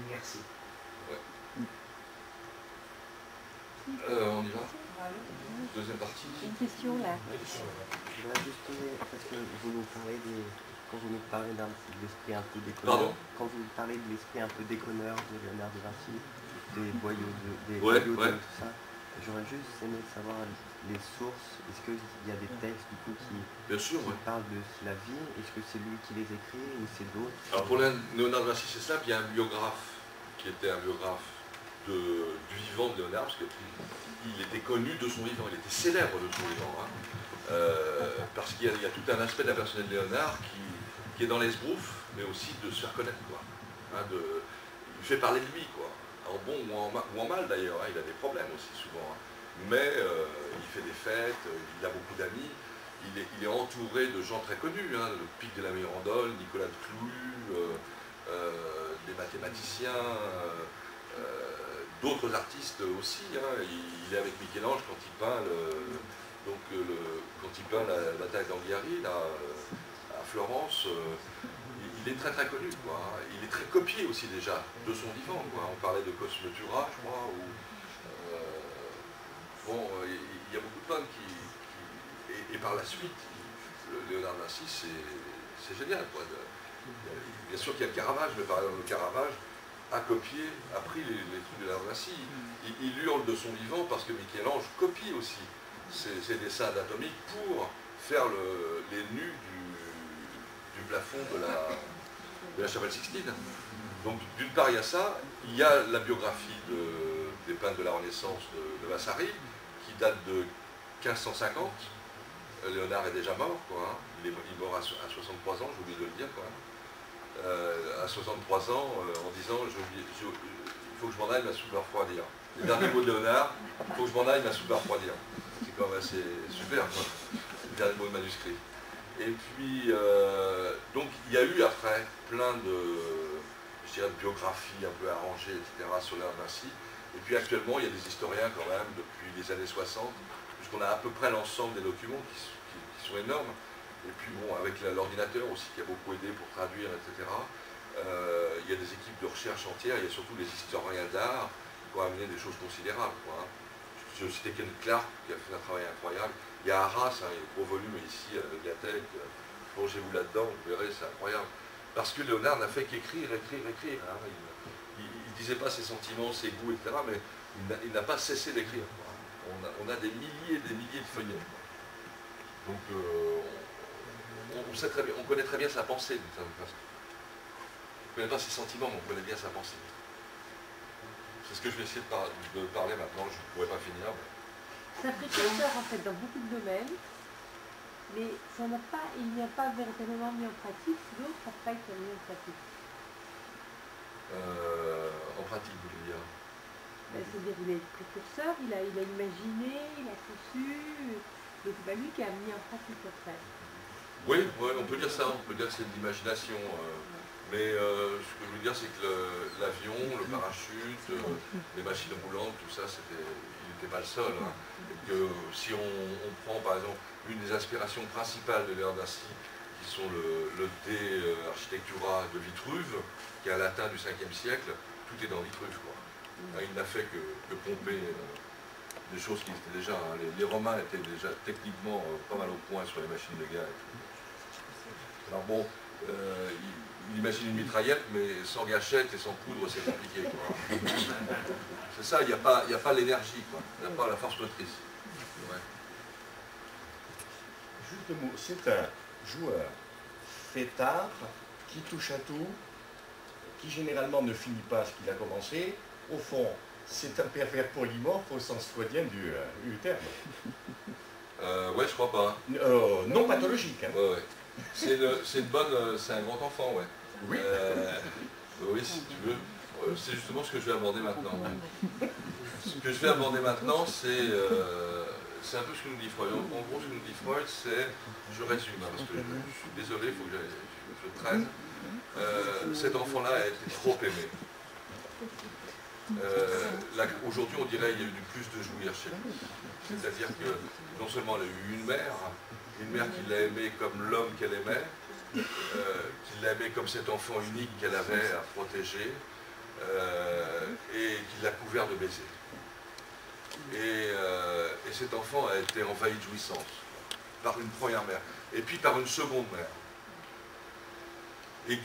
Merci. On y va? Deuxième partie. Une question là. Je voudrais juste, parce que vous nous parlez quand vous nous parlez de l'esprit un peu Pardon? déconneur, quand vous parlez de l'esprit un peu déconneur de Léonard de Vinci, des boyaux de Ouais. tout ça, j'aurais juste aimé savoir les sources. Est-ce qu'il y a des textes du coup Bien sûr, qui ouais. parlent de la vie? Est-ce que c'est lui qui les écrit ou c'est d'autres? Alors pour Léonard de Vinci, c'est simple, il y a un biographe qui était un biographe du vivant de Léonard, parce qu'il était connu de son vivant, il était célèbre de son vivant, hein. Parce qu'il y a tout un aspect de la personnalité de Léonard qui est dans l'esbrouf, mais aussi de se faire connaître, quoi. Hein, il fait parler de lui, quoi. En bon ou en mal d'ailleurs, hein, il a des problèmes aussi souvent, hein. Mais il fait des fêtes, il a beaucoup d'amis, il est entouré de gens très connus, hein, le Pic de la Mirandole, Nicolas de Clou, des mathématiciens, d'autres artistes aussi, hein. Il est avec Michel-Ange quand il peint la bataille d'Anghiari à Florence. Il est très très connu, quoi, hein. Il est très copié aussi déjà de son vivant, quoi. On parlait de Cosme Turat, je crois, il y a beaucoup de peintres et par la suite, Léonard de Vinci, c'est génial, quoi. Bien sûr qu'il y a le Caravage, mais par exemple le Caravage a pris les trucs de Léonard de Vinci. Il hurle de son vivant parce que Michel-Ange copie aussi ses dessins anatomiques pour faire les nus du plafond de la chapelle Sixtine. Donc d'une part il y a ça, il y a la biographie des peintres de la Renaissance de Vasari, qui date de 1550. Léonard est déjà mort, quoi, hein. Il est mort à 63 ans, j'ai oublié de le dire, quoi. À 63 ans, en disant il faut que je m'en aille, ma soupe va refroidir. Les derniers mots de Léonard, il faut que je m'en aille, ma soupe va refroidir. C'est quand même assez super, quoi. Les derniers mots de manuscrit. Et puis, donc il y a eu après plein de biographies un peu arrangées, etc. sur Léonard de Vinci. Et puis actuellement, il y a des historiens quand même, depuis les années 60, puisqu'on a à peu près l'ensemble des documents qui sont énormes. Et puis bon, avec l'ordinateur aussi qui a beaucoup aidé pour traduire, etc. Il y a des équipes de recherche entières, il y a surtout les historiens d'art qui ont amené des choses considérables, quoi, hein. Je citais Ken Clark qui a fait un travail incroyable. Il y a Arras, hein, il y a un gros volume ici à la médiathèque. Plongez-vous là-dedans, vous verrez, c'est incroyable. Parce que Léonard n'a fait qu'écrire, hein. Il ne disait pas ses sentiments, ses goûts, etc. Mais il n'a pas cessé d'écrire. On a des milliers et des milliers de feuillets. Donc on sait très bien, on connaît très bien sa pensée d'une certaine façon. On ne connaît pas ses sentiments, mais on connaît bien sa pensée. C'est ce que je vais essayer de parler maintenant, je ne pourrais pas finir. Mais... C'est un précurseur en fait dans beaucoup de domaines, mais il n'y a pas véritablement mis en pratique, d'autres après qui ont mis en pratique. En pratique, vous voulez dire? C'est-à-dire qu'il est précurseur, il a imaginé, il a conçu, mais c'est pas lui qui a mis en pratique après. Oui, on peut dire ça, on peut dire que c'est de l'imagination. Mais ce que je veux dire, c'est que l'avion, le parachute, les machines roulantes, tout ça, il n'était pas le seul, hein. Et que si on prend par exemple une des aspirations principales de Léonard de Vinci, qui sont le De Architectura de Vitruve, qui est un latin du 5e siècle, tout est dans Vitruve, quoi. Il n'a fait que pomper des choses qui étaient déjà... Hein, les Romains étaient déjà techniquement pas mal au point sur les machines de guerre et tout. Alors bon, il imagine une mitraillette, mais sans gâchette et sans poudre, c'est compliqué, quoi. C'est ça, il n'y a pas l'énergie, quoi. Il n'y a pas la force motrice. Ouais. Juste un mot, c'est un joueur fêtard qui touche à tout, qui généralement ne finit pas ce qu'il a commencé. Au fond, c'est un pervers polymorphe au sens freudien du terme. Ouais, je crois pas. Non pathologique. Hein. Ouais. C'est un grand enfant, ouais. Oui. Oui, si tu veux. C'est justement ce que je vais aborder maintenant. Ce que je vais aborder maintenant, c'est un peu ce que nous dit Freud. En gros, ce que nous dit Freud, c'est, je résume, hein, parce que je suis désolé, il faut que je traîne. Cet enfant-là a été trop aimé. Aujourd'hui, on dirait qu'il y a eu du plus de jouir chez lui. C'est-à-dire que non seulement elle a eu une mère qui l'a aimé comme l'homme qu'elle aimait, qui l'a aimé comme cet enfant unique qu'elle avait à protéger, et qui l'a couvert de baisers. Et cet enfant a été envahi de jouissance par une première mère, et puis par une seconde mère. Et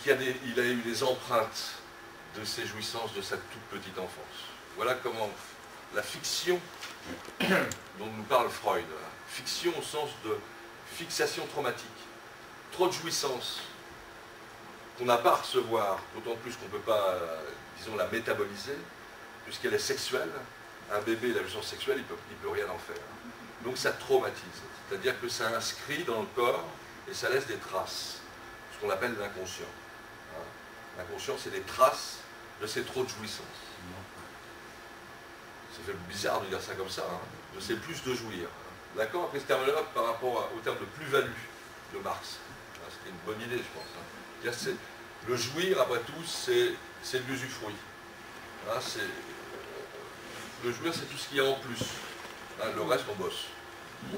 il a eu les empreintes de ces jouissances de sa toute petite enfance. Voilà comment la fiction dont nous parle Freud, fiction au sens de fixation traumatique, trop de jouissance qu'on n'a pas à recevoir, d'autant plus qu'on ne peut pas, disons, la métaboliser, puisqu'elle est sexuelle. Un bébé, la jouissance sexuelle, il peut rien en faire. Donc ça traumatise, c'est-à-dire que ça inscrit dans le corps et ça laisse des traces, ce qu'on appelle l'inconscient. L'inconscient, c'est des traces de ces trop de jouissance. Ça fait bizarre de dire ça comme ça, hein, de ces plus de jouir. D'accord? Après ce terme-là, par rapport au terme de plus-value de Marx. C'était une bonne idée, je pense. Hein. Le jouir, après tout, c'est de l'usufruit. Hein, le jouir, c'est tout ce qu'il y a en plus. Hein, le reste, on bosse.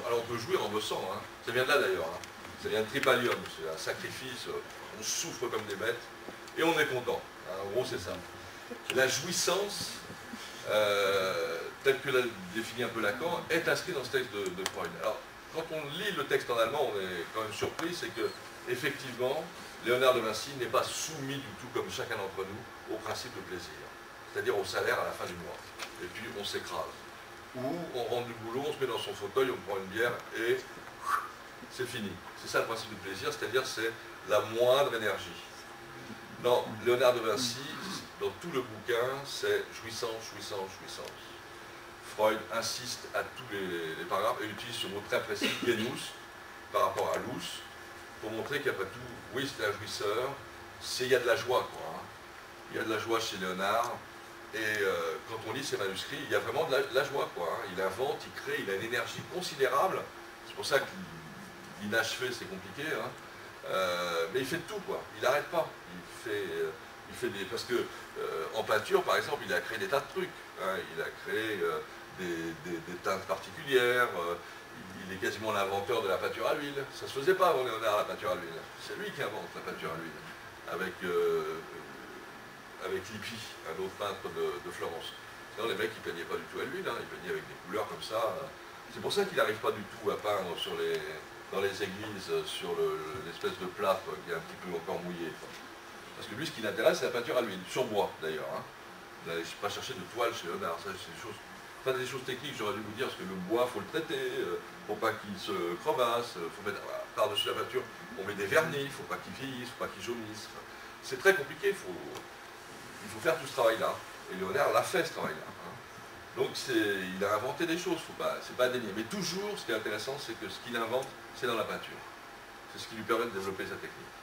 Alors on peut jouir en bossant. Hein. Ça vient de là d'ailleurs. Hein. Ça vient de tripalium. C'est un sacrifice. On souffre comme des bêtes. Et on est content. Hein. En gros, c'est ça. La jouissance, telle que l'a défini un peu Lacan, est inscrite dans ce texte de Freud. Alors, quand on lit le texte en allemand, on est quand même surpris, c'est que, effectivement, Léonard de Vinci n'est pas soumis du tout, comme chacun d'entre nous, au principe de plaisir. C'est-à-dire au salaire à la fin du mois. Et puis, on s'écrase. Ou on rentre du boulot, on se met dans son fauteuil, on prend une bière et c'est fini. C'est ça le principe du plaisir, c'est-à-dire c'est la moindre énergie. Non, Léonard de Vinci, dans tout le bouquin, c'est jouissance, jouissance, jouissance. Freud insiste à tous les paragraphes et utilise ce mot très précis, genus, par rapport à lus, pour montrer qu'après tout, oui, c'est un jouisseur, il y a de la joie, quoi. Hein. Il y a de la joie chez Léonard, et quand on lit ses manuscrits, il y a vraiment de la joie, quoi. Hein. Il invente, il crée, il a une énergie considérable, c'est pour ça qu'inachevé, c'est compliqué, hein. Mais il fait tout, quoi. Il n'arrête pas. Il fait des... Parce que en peinture, par exemple, il a créé des tas de trucs. Hein. Il a créé des teintes particulières. Il est quasiment l'inventeur de la peinture à l'huile. Ça ne se faisait pas avant Léonard, la peinture à l'huile. C'est lui qui invente la peinture à l'huile. Avec Lippi, un autre peintre de Florence. Sinon, les mecs, ils ne peignaient pas du tout à l'huile. Hein. Ils peignaient avec des couleurs comme ça. C'est pour ça qu'il n'arrive pas du tout à peindre dans les églises sur l'espèce de plâtre qui est un petit peu encore mouillé. Parce que lui, ce qui l'intéresse, c'est la peinture à l'huile, sur bois d'ailleurs. Hein. Je ne vais pas chercher de toile chez Léonard, ça c'est des choses techniques, j'aurais dû vous dire, parce que le bois, il faut le traiter, il ne faut pas qu'il se crevasse, il faut mettre par-dessus la peinture, on met des vernis, il ne faut pas qu'il vieillisse, il ne faut pas qu'il jaunisse. C'est très compliqué, il faut faire tout ce travail-là. Et Léonard l'a fait, ce travail-là. Hein. Donc il a inventé des choses, c'est pas dénier. Mais toujours, ce qui est intéressant, c'est que ce qu'il invente, c'est dans la peinture. C'est ce qui lui permet de développer sa technique.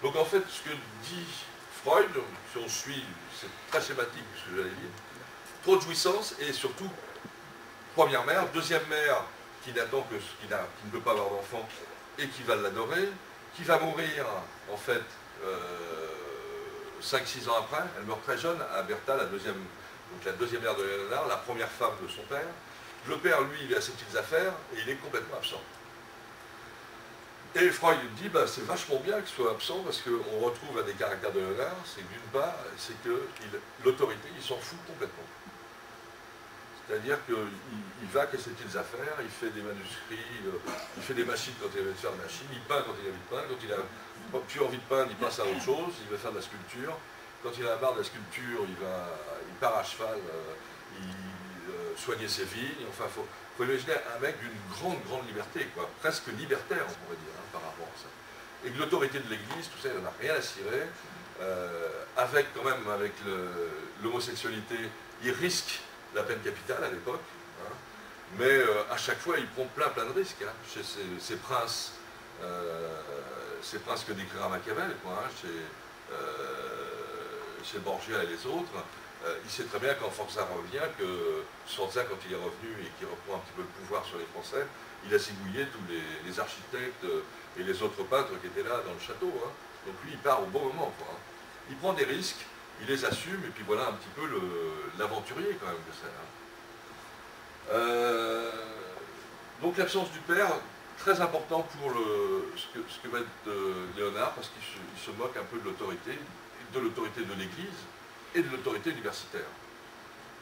Donc en fait, ce que dit Freud, si on suit, c'est très schématique ce que j'allais dire, trop de jouissance et surtout, première mère, deuxième mère qui n'attend que qui ne peut pas avoir d'enfant et qui va l'adorer, qui va mourir en fait 5-6 ans après, elle meurt très jeune, à Bertha, la deuxième mère de Léonard, la première femme de son père. Le père, lui, il a ses petites affaires et il est complètement absent. Et Freud dit, bah, c'est vachement bien qu'il soit absent parce qu'on retrouve un des caractères de Léonard, c'est que d'une part, c'est que l'autorité, il s'en fout complètement. C'est-à-dire qu'il va qu'à ses petites affaires, il fait des manuscrits, il fait des machines quand il a envie de faire des machines, il peint quand il a envie de peindre, quand il n'a plus envie de peindre, il passe à autre chose, il va faire de la sculpture. Quand il a marre de la sculpture, il part à cheval, soigner ses vignes, enfin, faut imaginer un mec d'une grande liberté, quoi, presque libertaire, on pourrait dire, hein, par rapport à ça. Et que l'autorité de l'Église, tout ça, il n'en a rien à cirer. Avec l'homosexualité, il risque la peine capitale à l'époque, hein, mais à chaque fois, il prend plein de risques, hein, chez ces princes que décrira Machiavel, quoi, hein, chez Borgia et les autres. il sait très bien quand Sforza revient, que Sforza, quand il est revenu et qu'il reprend un petit peu le pouvoir sur les Français, il a zigouillé tous les architectes et les autres peintres qui étaient là dans le château. Hein. Donc lui, il part au bon moment, quoi. Il prend des risques, il les assume, et puis voilà un petit peu l'aventurier quand même que c'est. Hein. Donc l'absence du père, très important pour ce que va être Léonard, parce qu'il se moque un peu de l'autorité de l'Église et de l'autorité universitaire.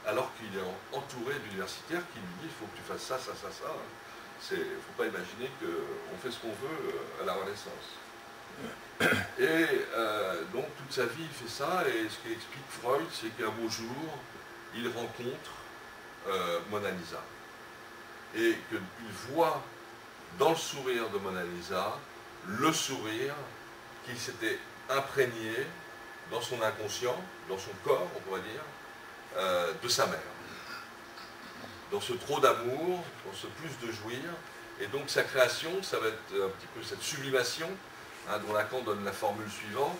Alors qu'il est entouré d'universitaires qui lui disent il faut que tu fasses ça, ça, ça, ça. Il ne faut pas imaginer qu'on fait ce qu'on veut à la Renaissance. Et donc toute sa vie il fait ça, et ce qu'explique Freud, c'est qu'un beau jour, il rencontre Mona Lisa. Et qu'il voit dans le sourire de Mona Lisa le sourire qui s'était imprégné dans son inconscient, dans son corps, on pourrait dire, de sa mère. Dans ce trop d'amour, dans ce plus de jouir. Et donc sa création, ça va être un petit peu cette sublimation, hein, dont Lacan donne la formule suivante,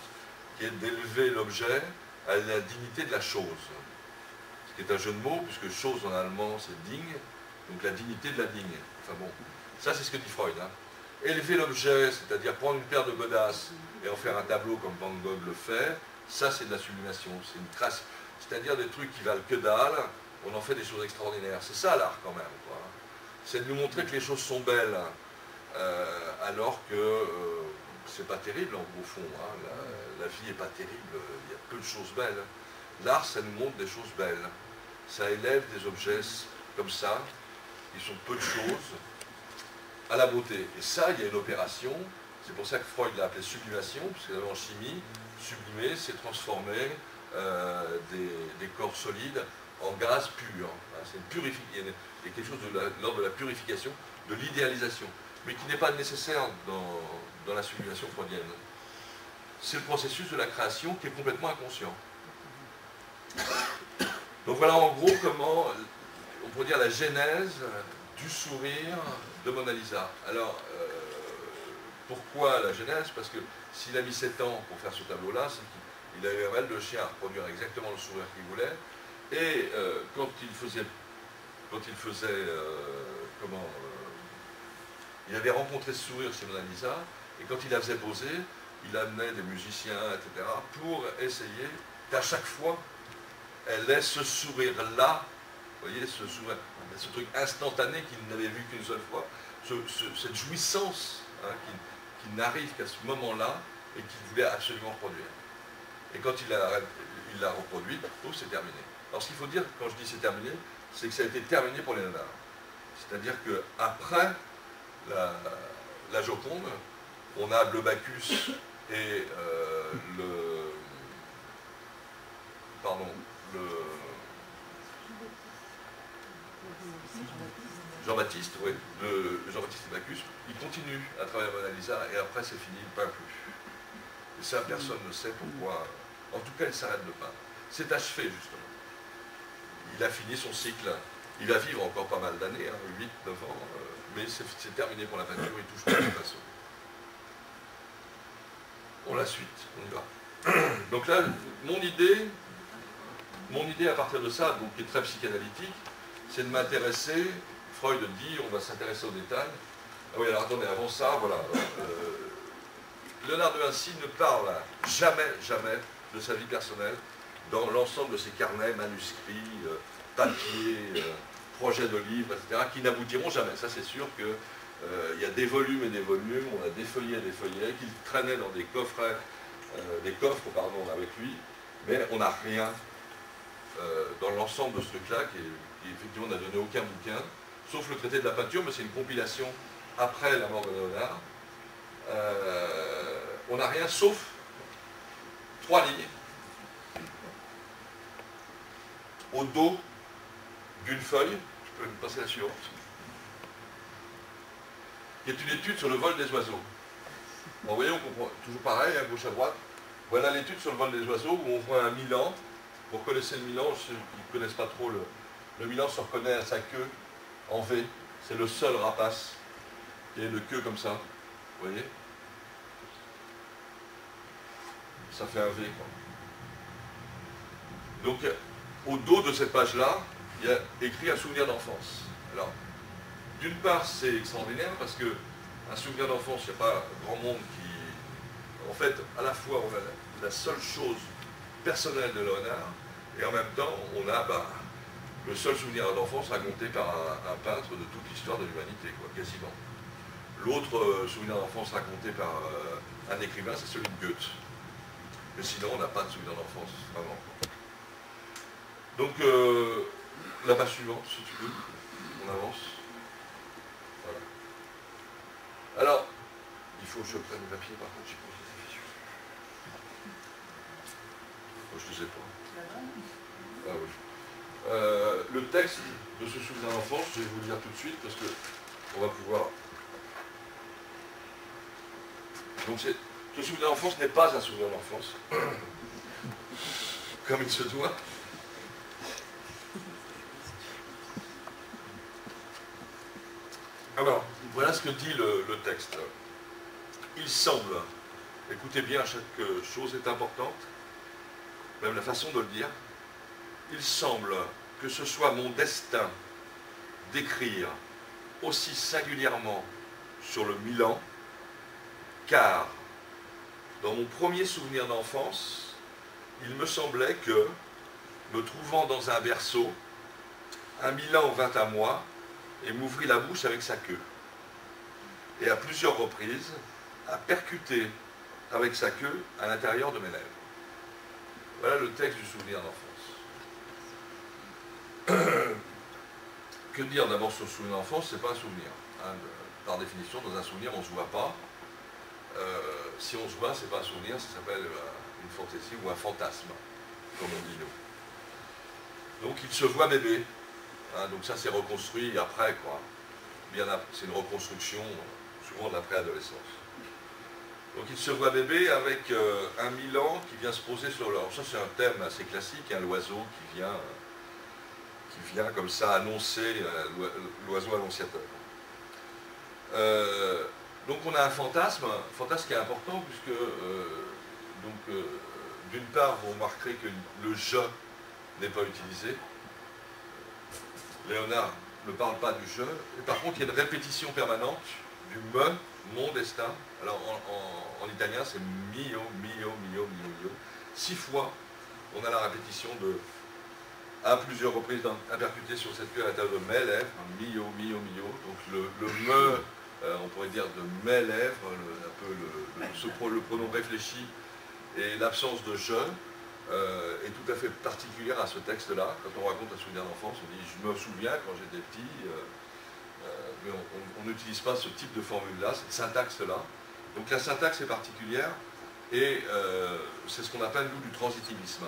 qui est d'élever l'objet à la dignité de la chose. Ce qui est un jeu de mots, puisque chose en allemand c'est ding, donc la dignité de la digne. Enfin bon, ça c'est ce que dit Freud. Hein. Élever l'objet, c'est-à-dire prendre une paire de godasses et en faire un tableau comme Van Gogh le fait, ça c'est de la sublimation, c'est une trace, c'est-à-dire des trucs qui valent que dalle, on en fait des choses extraordinaires. C'est ça l'art quand même. C'est de nous montrer que les choses sont belles, alors que c'est pas terrible au fond. Hein. La vie n'est pas terrible, il y a peu de choses belles. L'art, ça nous montre des choses belles. Ça élève des objets comme ça, qui sont peu de choses, à la beauté. Et ça, il y a une opération, c'est pour ça que Freud l'a appelé sublimation, parce que en chimie, sublimer, c'est transformer des corps solides en gaz pur. C'est une purification, il y a quelque chose de l'ordre de la purification, de l'idéalisation, mais qui n'est pas nécessaire dans la sublimation freudienne. C'est le processus de la création qui est complètement inconscient. Donc voilà en gros comment, on pourrait dire, la genèse du sourire de Mona Lisa. Alors, pourquoi la genèse? Parce que s'il a mis 7 ans pour faire ce tableau-là, c'est qu'il a eu un mal de chien à reproduire exactement le sourire qu'il voulait. Et quand il faisait il avait rencontré ce sourire chez Mona Lisa, et quand il la faisait poser, il amenait des musiciens, etc., pour essayer qu'à chaque fois, elle ait ce sourire-là, vous voyez, ce sourire, ce truc instantané qu'il n'avait vu qu'une seule fois, cette jouissance hein, qui n'arrive qu'à ce moment-là, et qu'il voulait absolument reproduire. Et quand il l'a reproduit, tout c'est terminé. Alors ce qu'il faut dire, quand je dis c'est terminé, c'est que ça a été terminé pour Léonard. C'est-à-dire qu'après la Joconde, on a le Bacchus et Jean-Baptiste, oui, Jean-Baptiste et Bacchus, il continue à travailler à Mona Lisa et après c'est fini, il ne peint plus. Et ça, personne ne sait pourquoi. En tout cas, il s'arrête de peindre. C'est achevé, justement. Il a fini son cycle. Il va vivre encore pas mal d'années, hein, 8-9 ans, mais c'est terminé pour la peinture, il touche pas de façon. On la suite, on y va. Donc là, mon idée à partir de ça, donc qui est très psychanalytique, c'est de m'intéresser, Freud dit, on va s'intéresser aux détails. Ah oui, alors attendez, avant ça, voilà. Léonard de Vinci ne parle jamais de sa vie personnelle dans l'ensemble de ses carnets, manuscrits, papiers, projets de livres, etc., qui n'aboutiront jamais. Ça, c'est sûr qu'il y a des volumes et des volumes, on a des feuillets qu'il traînait dans des coffres, avec lui, mais on n'a rien dans l'ensemble de ce truc-là, qui effectivement n'a donné aucun bouquin, sauf le traité de la peinture, mais c'est une compilation après la mort de Léonard. On n'a rien sauf 3 lignes au dos d'une feuille, je peux me passer la suivante, qui est une étude sur le vol des oiseaux. Bon, vous voyez, on comprend toujours pareil, à gauche à droite. Voilà l'étude sur le vol des oiseaux où on voit un milan. Vous reconnaissez le milan, ceux qui ne connaissent pas trop le milan se reconnaît à sa queue en V. C'est le seul rapace qui est de queue comme ça. Vous voyez? Ça fait un V, quoi. Donc, au dos de cette page-là, il y a écrit un souvenir d'enfance. Alors, d'une part, c'est extraordinaire parce que un souvenir d'enfance, il n'y a pas grand monde qui... En fait, à la fois, on a la seule chose personnelle de Léonard, et en même temps, on a le seul souvenir d'enfance raconté par un peintre de toute l'histoire de l'humanité, quoi, quasiment. L'autre souvenir d'enfance raconté par un écrivain, c'est celui de Goethe. Mais sinon, on n'a pas de souvenir d'enfance, vraiment. Donc, la page suivante, si tu veux, on avance. Voilà. Alors, il faut que je prenne le papier, par contre, j'y pose les affiches. Moi, je ne sais pas. Ah oui. Le texte de ce souvenir d'enfance, je vais vous le dire tout de suite, parce qu'on va pouvoir... Donc, ce souvenir d'enfance n'est pas un souvenir d'enfance, comme il se doit. Alors, voilà ce que dit le texte. Il semble, écoutez bien, chaque chose est importante, même la façon de le dire, il semble que ce soit mon destin d'écrire aussi singulièrement sur le Milan, car dans mon premier souvenir d'enfance, il me semblait que, me trouvant dans un berceau, un Milan vint à moi et m'ouvrit la bouche avec sa queue. Et à plusieurs reprises, a percuté avec sa queue à l'intérieur de mes lèvres. Voilà le texte du souvenir d'enfance. Que dire d'abord sur le souvenir d'enfance? C'est pas un souvenir. Hein. Par définition, dans un souvenir, on ne se voit pas. Si on se voit, c'est pas un souvenir, ça s'appelle une fantaisie ou un fantasme, comme on dit nous. Donc il se voit bébé. Hein, donc ça c'est reconstruit après, quoi. C'est une reconstruction souvent de la préadolescence. Donc il se voit bébé avec un Milan qui vient se poser sur l'or. Ça c'est un thème assez classique, hein, l'oiseau qui vient comme ça annoncer l'oiseau annonciateur. Donc on a un fantasme qui est important puisque d'une part vous remarquerez que le je n'est pas utilisé. Léonard ne parle pas du je, et par contre il y a une répétition permanente du me, mon destin. Alors en italien c'est mio, mio, mio, mio, mio. 6 fois on a la répétition de à plusieurs reprises interprétée sur cette queue à l'intérieur de mes lèvres, mio, mio, mio. Donc le me, on pourrait dire de mes lèvres, le pronom réfléchi et l'absence de je est tout à fait particulière à ce texte-là. Quand on raconte un souvenir d'enfance, on dit je me souviens quand j'étais petit, mais on n'utilise pas ce type de formule-là, cette syntaxe-là. Donc la syntaxe est particulière et c'est ce qu'on appelle nous du transitivisme.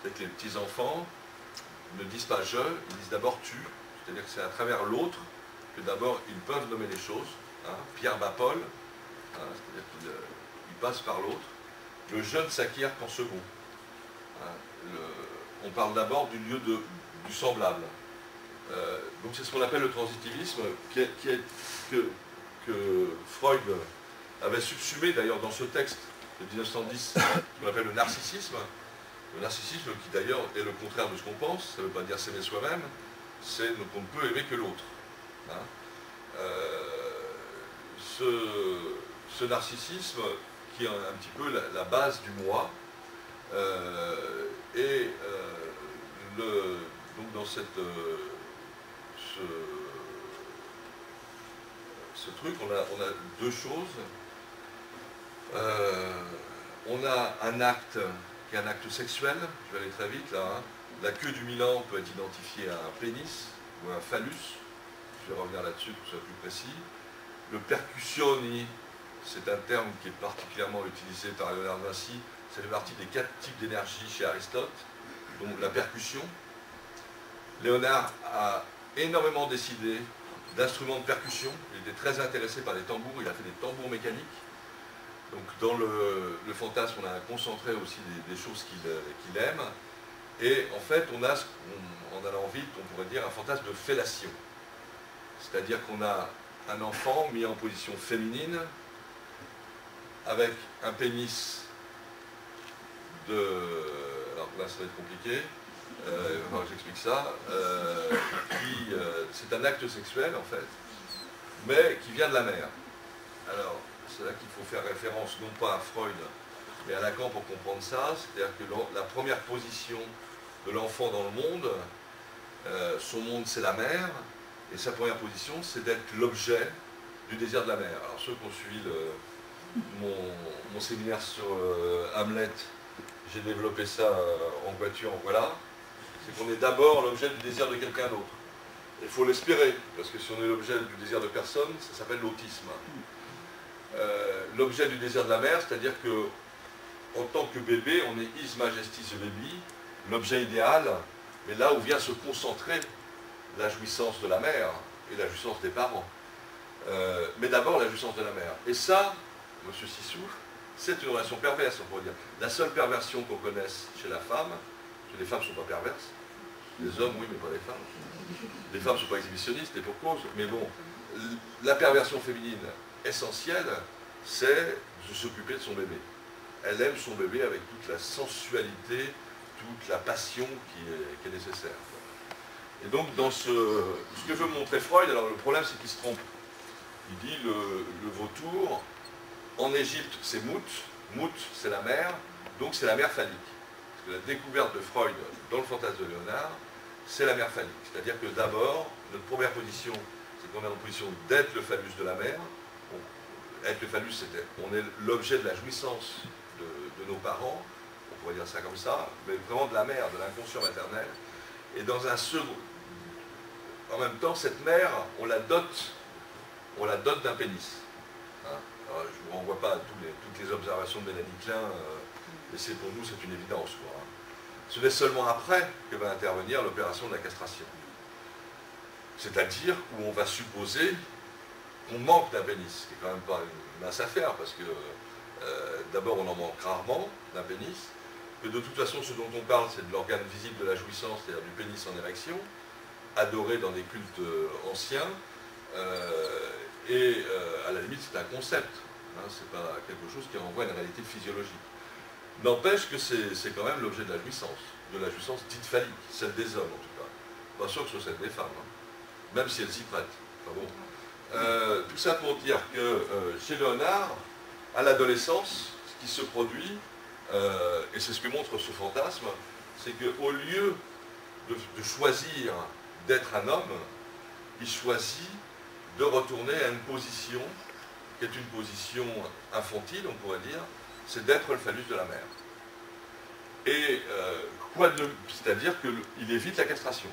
C'est que les petits-enfants ne disent pas je, ils disent d'abord tu, c'est-à-dire que c'est à travers l'autre que d'abord ils peuvent nommer les choses. Hein. Pierre bat Paul, hein, c'est-à-dire qu'il passe par l'autre. Le je ne s'acquiert qu'en second. Hein. On parle d'abord du lieu du semblable. Donc c'est ce qu'on appelle le transitivisme, que Freud avait subsumé d'ailleurs dans ce texte de 1910, qu'on appelle le narcissisme. Le narcissisme qui d'ailleurs est le contraire de ce qu'on pense, ça ne veut pas dire s'aimer soi-même, c'est qu'on ne peut aimer que l'autre. Hein. Ce narcissisme qui est un petit peu la base du moi, et donc dans ce truc, on a deux choses. On a un acte qui est un acte sexuel, je vais aller très vite là. Hein. La queue du Milan peut être identifiée à un pénis ou à un phallus. Je vais revenir là-dessus pour que ce soit plus précis. Le percussioni, c'est un terme qui est particulièrement utilisé par Léonard de Vinci. Ça fait partie des 4 types d'énergie chez Aristote. Donc la percussion. Léonard a énormément décidé d'instruments de percussion. Il était très intéressé par les tambours. Il a fait des tambours mécaniques. Donc dans le fantasme, on a concentré aussi des choses qu'il aime. Et en fait, on a, en allant vite, on pourrait dire un fantasme de fellation. C'est-à-dire qu'on a un enfant mis en position féminine, avec un pénis alors là ça va être compliqué, Enfin, j'explique ça. C'est un acte sexuel, en fait, mais qui vient de la mère. Alors, c'est là qu'il faut faire référence, non pas à Freud, mais à Lacan pour comprendre ça. C'est-à-dire que la première position de l'enfant dans le monde, son monde, c'est la mère, et sa première position, c'est d'être l'objet du désir de la mère. Alors, ceux qui ont suivi mon séminaire sur Hamlet, j'ai développé ça en voiture, voilà. C'est qu'on est d'abord l'objet du désir de quelqu'un d'autre. Il faut l'espérer, parce que si on est l'objet du désir de personne, ça s'appelle l'autisme. L'objet du désir de la mère, c'est-à-dire que en tant que bébé, on est His Majesty's Baby, l'objet idéal, mais là où vient se concentrer la jouissance de la mère et la jouissance des parents. Mais d'abord la jouissance de la mère. Et ça, monsieur Sissou, c'est une relation perverse, on pourrait dire. La seule perversion qu'on connaisse chez la femme, parce que les femmes ne sont pas perverses, les hommes, oui, mais pas les femmes. Les femmes ne sont pas exhibitionnistes, et pour cause, mais bon, la perversion féminine essentielle, c'est de s'occuper de son bébé. Elle aime son bébé avec toute la sensualité, toute la passion qui est nécessaire. Et donc, dans ce que veut montrer Freud, alors le problème, c'est qu'il se trompe. Il dit le vautour, en Égypte, c'est Mout. Mout, c'est la mère, donc c'est la mère phallique. Parce que la découverte de Freud dans le fantasme de Léonard, c'est la mère phallique. C'est-à-dire que d'abord, notre première position, c'est qu'on est en position d'être le phallus de la mère. Bon, être le phallus, on est l'objet de la jouissance de nos parents, on pourrait dire ça comme ça, mais vraiment de la mère, de l'inconscient maternel. Et dans un second, en même temps, cette mère, on la dote d'un pénis. Hein. Alors, je ne vous renvoie pas à toutes les observations de Mélanie Klein, mais pour nous, c'est une évidence, quoi. Ce n'est seulement après que va intervenir l'opération de la castration. C'est-à-dire où on va supposer qu'on manque d'un pénis, ce qui n'est quand même pas une mince affaire, parce que d'abord on en manque rarement d'un pénis, que de toute façon ce dont on parle c'est de l'organe visible de la jouissance, c'est-à-dire du pénis en érection, adoré dans des cultes anciens, et à la limite c'est un concept, hein, c'est pas quelque chose qui renvoie à une réalité physiologique. N'empêche que c'est quand même l'objet de la jouissance dite phallique, celle des hommes en tout cas. Pas sûr que ce soit celle des femmes, hein, même si elles s'y prêtent. Enfin bon. Tout ça pour dire que chez Léonard, à l'adolescence, ce qui se produit, et c'est ce que montre ce fantasme, c'est qu'au lieu de choisir d'être un homme, il choisit de retourner à une position qui est une position infantile, on pourrait dire, c'est d'être le phallus de la mère. Et c'est-à-dire qu'il évite la castration.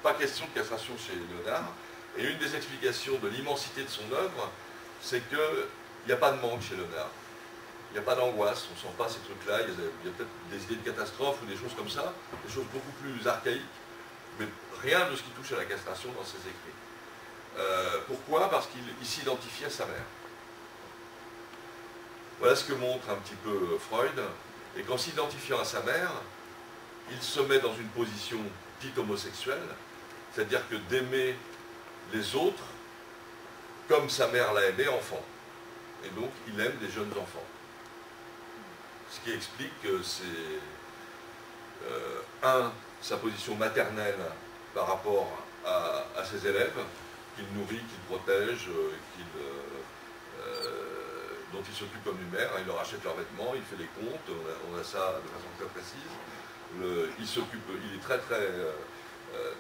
Pas question de castration chez Léonard. Et une des explications de l'immensité de son œuvre, c'est qu'il n'y a pas de manque chez Léonard. Il n'y a pas d'angoisse, on ne sent pas ces trucs-là, il y a peut-être des idées de catastrophe ou des choses comme ça, des choses beaucoup plus archaïques, mais rien de ce qui touche à la castration dans ses écrits. Pourquoi? Parce qu'il s'identifie à sa mère. Voilà ce que montre un petit peu Freud, et qu'en s'identifiant à sa mère, il se met dans une position dite homosexuelle, c'est-à-dire que d'aimer les autres comme sa mère l'a aimé enfant. Et donc il aime des jeunes enfants. Ce qui explique que c'est sa position maternelle par rapport à ses élèves, qu'il nourrit, qu'il protège, dont il s'occupe comme une mère, il leur achète leurs vêtements, il fait les comptes, on a ça de façon très précise. Il est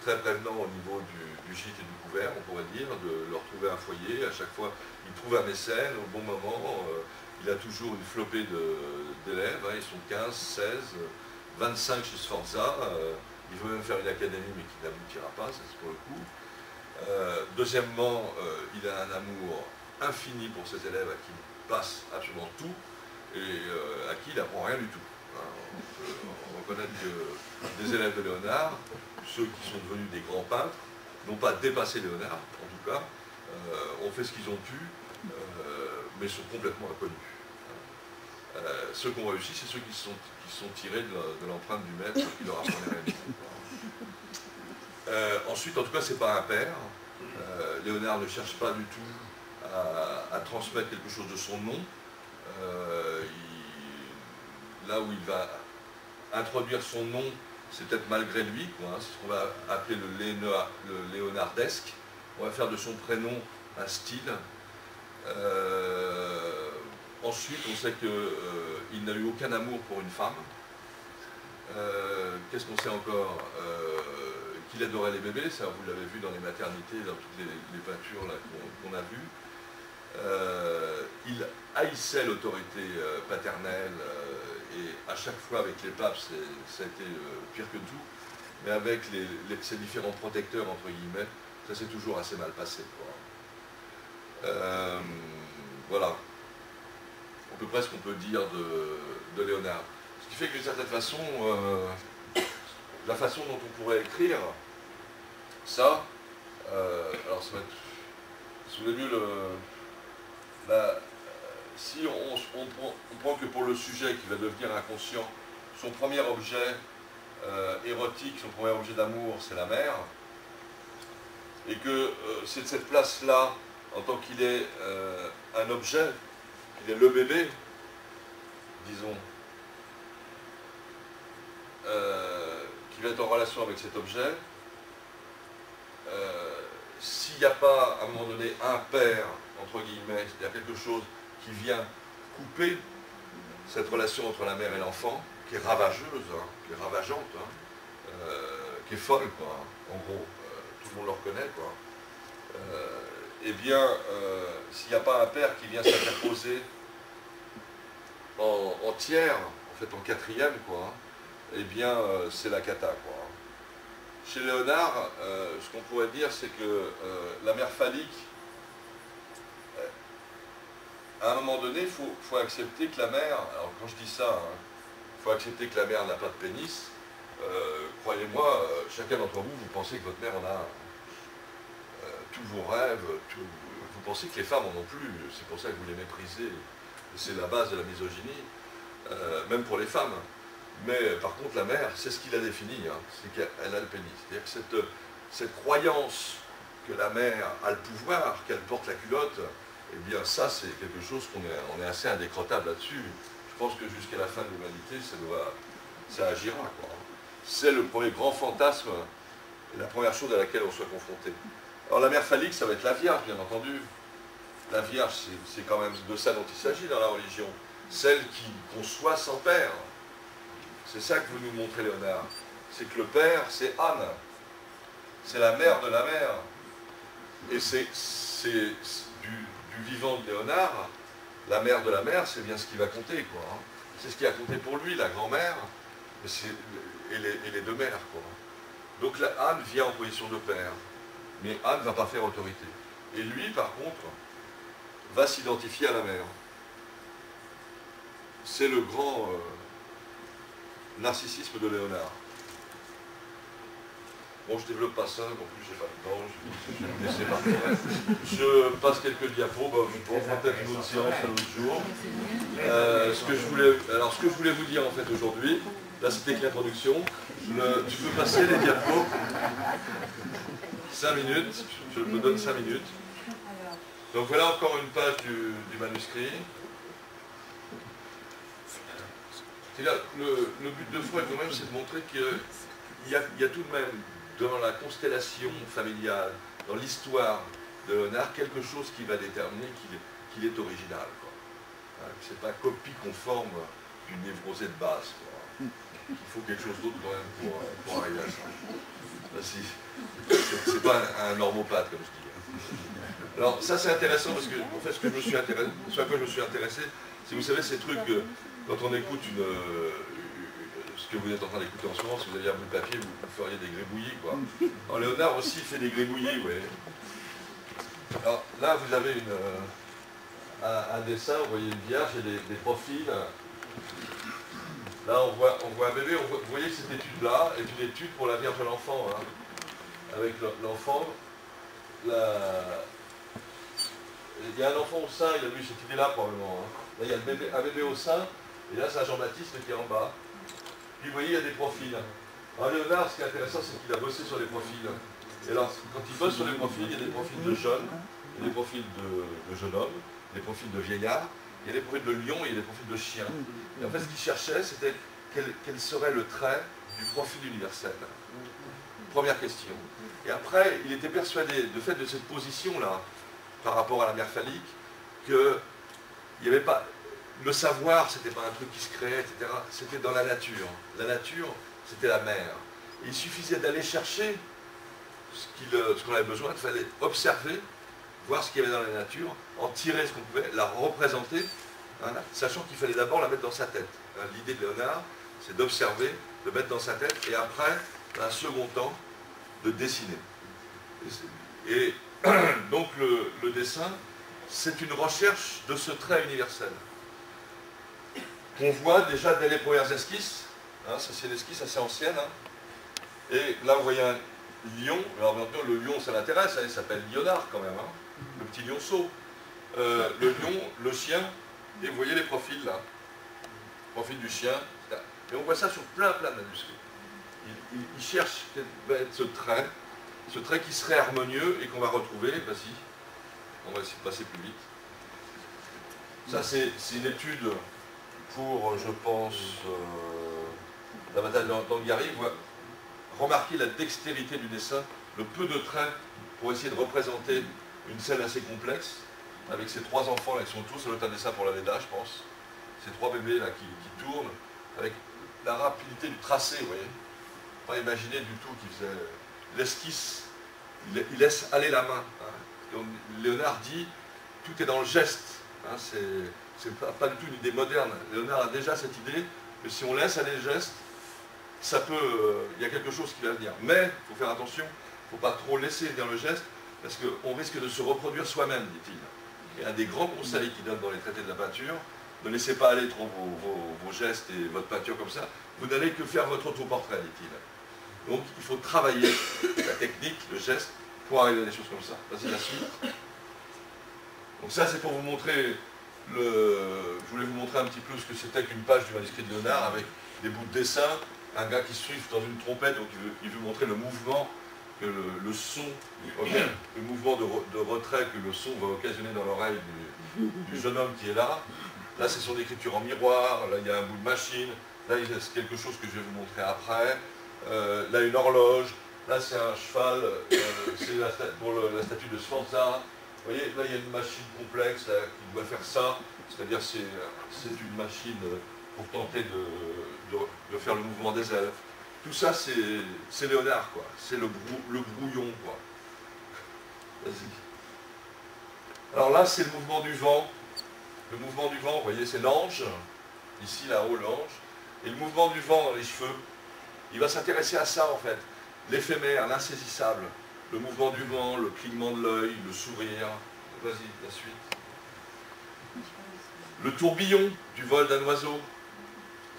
très prévenant au niveau du gîte et du couvert, on pourrait dire, de leur trouver un foyer. À chaque fois, il trouve un mécène au bon moment. Il a toujours une flopée d'élèves, hein, ils sont 15, 16, 25 chez Sforza. Il veut même faire une académie, mais qui n'aboutira pas, ça c'est pour le coup. Deuxièmement, il a un amour infini pour ses élèves à qui il passe absolument tout et à qui il n'apprend rien du tout. On reconnaît que des élèves de Léonard, ceux qui sont devenus des grands peintres, n'ont pas dépassé Léonard, en tout cas, ont fait ce qu'ils ont pu, mais sont complètement inconnus. Ceux qui ont réussi, c'est ceux qui sont tirés de l'empreinte du maître qui leur apprenait rien. Ensuite, en tout cas, c'est pas un père. Léonard ne cherche pas du tout à transmettre quelque chose de son nom. Là où il va introduire son nom c'est peut-être malgré lui, quoi, hein, c'est ce qu'on va appeler le léonardesque. On va faire de son prénom un style. Ensuite, on sait qu'il n'a eu aucun amour pour une femme. Qu'est-ce qu'on sait encore? Qu'il adorait les bébés, ça vous l'avez vu dans les maternités, dans toutes les peintures qu'on a vues. Il haïssait l'autorité paternelle, et à chaque fois avec les papes, ça a été pire que tout. Mais avec ces différents protecteurs, entre guillemets, ça s'est toujours assez mal passé, quoi. Voilà, à peu près ce qu'on peut dire de Léonard. Ce qui fait que d'une certaine façon, la façon dont on pourrait écrire ça, alors ça va être, si vous avez vu si on prend que pour le sujet qui va devenir inconscient, son premier objet érotique, son premier objet d'amour, c'est la mère, et que c'est de cette place-là, en tant qu'il est un objet, qu'il est le bébé, disons, qui va être en relation avec cet objet, s'il n'y a pas, à un moment donné, un père, entre guillemets, il y a quelque chose qui vient couper cette relation entre la mère et l'enfant, qui est ravageuse, hein, qui est ravageante, hein, qui est folle, quoi, en gros, tout le monde le reconnaît, quoi. Eh bien, s'il n'y a pas un père qui vient s'interposer en tiers, en fait en quatrième, quoi, eh bien, c'est la cata, quoi. Chez Léonard, ce qu'on pourrait dire, c'est que la mère phallique, à un moment donné, il faut accepter que la mère, alors quand je dis ça, il faut accepter que la mère n'a pas de pénis. Croyez-moi, chacun d'entre vous, vous pensez que votre mère en a tous vos rêves, vous pensez que les femmes en ont plus, c'est pour ça que vous les méprisez, c'est la base de la misogynie, même pour les femmes. Mais par contre, la mère, c'est ce qui la définit, hein, c'est qu'elle a le pénis. C'est-à-dire que cette croyance que la mère a le pouvoir, qu'elle porte la culotte, eh bien ça, c'est quelque chose on est assez indécrottable là-dessus. Je pense que jusqu'à la fin de l'humanité, ça agira, quoi. C'est le premier grand fantasme, et la première chose à laquelle on soit confronté. Alors la mère phallique, ça va être la Vierge, bien entendu. La Vierge, c'est quand même de ça dont il s'agit dans la religion. Celle qui conçoit sans père. C'est ça que vous nous montrez, Léonard. C'est que le père, c'est Anne. C'est la mère de la mère. Et c'est du vivant de Léonard, la mère de la mère, c'est bien ce qui va compter, quoi. C'est ce qui a compté pour lui, la grand-mère, et les deux mères, quoi. Donc là, Anne vient en position de père. Mais Anne ne va pas faire autorité. Et lui, par contre, va s'identifier à la mère. C'est le grand narcissisme de Léonard. Bon, je ne développe pas ça, en plus j'ai pas le temps, je vais me laisser partir. Je passe quelques diapos, on fera peut-être une autre séance un autre jour. Ce que je voulais vous dire en fait aujourd'hui, là c'était que l'introduction, tu peux passer les diapos. 5 minutes, je me donne 5 minutes. Donc voilà encore une page du manuscrit. Le but de Freud quand même, c'est de montrer qu'il y a tout de même dans la constellation familiale, dans l'histoire de Léonard, quelque chose qui va déterminer qu'il est original. C'est pas copie conforme d'une névrosée de base. Quoi. Il faut quelque chose d'autre quand même pour arriver à ça. C'est pas un normopathe, comme je dis. Alors ça c'est intéressant parce que en fait ce à quoi je me suis intéressé, c'est, vous savez, ces trucs quand on écoute ce que vous êtes en train d'écouter en ce moment, si vous aviez un bout de papier, vous feriez des gribouillis, quoi. Alors Léonard aussi fait des gribouillis, oui. Alors là vous avez un dessin, vous voyez une vierge et des profils. Là on voit un bébé, vous voyez que cette étude-là est une étude pour la Vierge et l'enfant, hein. Avec l'enfant, il y a un enfant au sein, il a vu cette idée-là probablement. Hein. Là il y a un bébé au sein, et là c'est un Jean-Baptiste qui est en bas. Puis vous voyez, il y a des profils. Alors Léonard, ce qui est intéressant, c'est qu'il a bossé sur les profils. Et alors, quand il bosse sur les profils, il y a des profils de jeunes, il y a des profils de jeunes hommes, des profils de vieillards, il y a des profils de lions et il y a des profils de chiens. Et en fait, ce qu'il cherchait, c'était quel serait le trait du profil universel? Première question. Et après, il était persuadé, de fait de cette position-là, par rapport à la mer phallique, que il n'y avait pas... Le savoir, c'était pas un truc qui se créait, etc. C'était dans la nature. La nature, c'était la mer. Et il suffisait d'aller chercher ce qu'on avait besoin, il fallait observer, voir ce qu'il y avait dans la nature, en tirer ce qu'on pouvait, la représenter, hein, sachant qu'il fallait d'abord la mettre dans sa tête. Hein, l'idée de Léonard, c'est d'observer, de mettre dans sa tête, et après, un second temps, de dessiner. Et donc le dessin, c'est une recherche de ce trait universel qu'on voit déjà dès les premières esquisses. Hein, ça c'est une esquisse assez ancienne. Hein. Et là vous voyez un lion. Alors maintenant le lion ça l'intéresse, hein, il s'appelle Léonard quand même. Hein, le petit lionceau. Le lion, le chien, et vous voyez les profils là. Le profil du chien. Et on voit ça sur plein de manuscrits. Il cherche quel va être ce trait qui serait harmonieux et qu'on va retrouver. Vas-y, on va essayer de passer plus vite. Ça c'est une étude pour, je pense, la bataille d'Anghiari. Remarquez la dextérité du dessin, le peu de traits pour essayer de représenter une scène assez complexe, avec ces trois enfants là qui sont tous, ça doit être un dessin pour la Léda, je pense, ces trois bébés là qui tournent, avec la rapidité du tracé, vous voyez. Pas imaginer du tout qu'il faisait l'esquisse, il laisse aller la main. Hein. Donc, Léonard dit, tout est dans le geste, hein, c'est pas du tout une idée moderne. Léonard a déjà cette idée que si on laisse aller le geste, ça peut, il y a quelque chose qui va venir. Mais il faut faire attention, il ne faut pas trop laisser venir le geste, parce qu'on risque de se reproduire soi-même, dit-il. Et un des grands conseils qu'il donne dans les traités de la peinture, ne laissez pas aller trop vos gestes et votre peinture comme ça, vous n'allez que faire votre autoportrait, dit-il. Donc il faut travailler la technique, le geste, pour arriver à des choses comme ça. Vas-y, la suite. Donc ça c'est pour vous montrer, je voulais vous montrer un petit peu ce que c'était qu'une page du manuscrit de Léonard, avec des bouts de dessin, un gars qui suive dans une trompette, donc il veut montrer le mouvement, que le son, le mouvement de retrait que le son va occasionner dans l'oreille du jeune homme qui est là. Là, c'est son écriture en miroir, là, il y a un bout de machine, là, il y a quelque chose que je vais vous montrer après, là, une horloge, là, c'est un cheval, c'est pour la statue de Sforza. Vous voyez, là, il y a une machine complexe là, qui doit faire ça, c'est-à-dire c'est une machine pour tenter de faire le mouvement des ailes. Tout ça, c'est Léonard, quoi. C'est le brouillon, quoi. Vas-y. Alors là, c'est le mouvement du vent. Le mouvement du vent, vous voyez, c'est l'ange. Ici, là-haut, l'ange. Et le mouvement du vent dans les cheveux, il va s'intéresser à ça, en fait. L'éphémère, l'insaisissable. Le mouvement du vent, le clignement de l'œil, le sourire. Vas-y, la suite. Le tourbillon du vol d'un oiseau.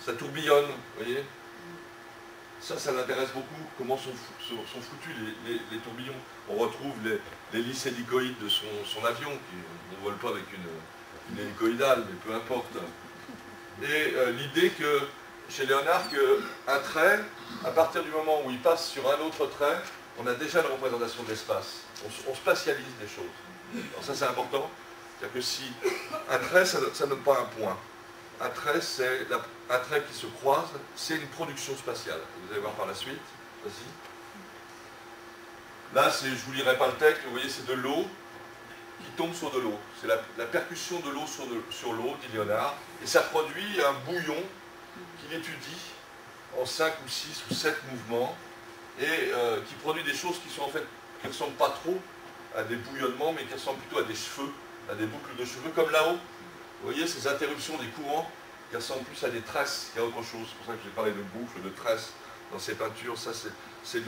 Ça tourbillonne, vous voyez. Ça l'intéresse beaucoup, comment sont foutus les tourbillons. On retrouve les hélices hélicoïdes de son avion, qui ne vole pas avec une hélicoïdale, mais peu importe. Et l'idée que, chez Léonard, qu'un trait, à partir du moment où il passe sur un autre trait, on a déjà une représentation de l'espace. On spatialise les choses. Alors ça, c'est important. C'est-à-dire que si un trait, ça ne donne pas un point. Un trait, c'est un trait qui se croise, c'est une production spatiale. Vous allez voir par la suite. Vas-y. Là, je ne vous lirai pas le texte, vous voyez, c'est de l'eau qui tombe sur de l'eau. C'est la percussion de l'eau sur l'eau, dit Léonard. Et ça produit un bouillon qu'il étudie en 5 ou 6 ou 7 mouvements et qui produit des choses qui sont en fait, qui ne ressemblent pas trop à des bouillonnements, mais qui ressemblent plutôt à des cheveux, à des boucles de cheveux, comme là-haut. Vous voyez ces interruptions des courants qui ressemblent plus à des tresses qu'à autre chose. C'est pour ça que j'ai parlé de boucles, de tresses dans ces peintures. Ça, c'est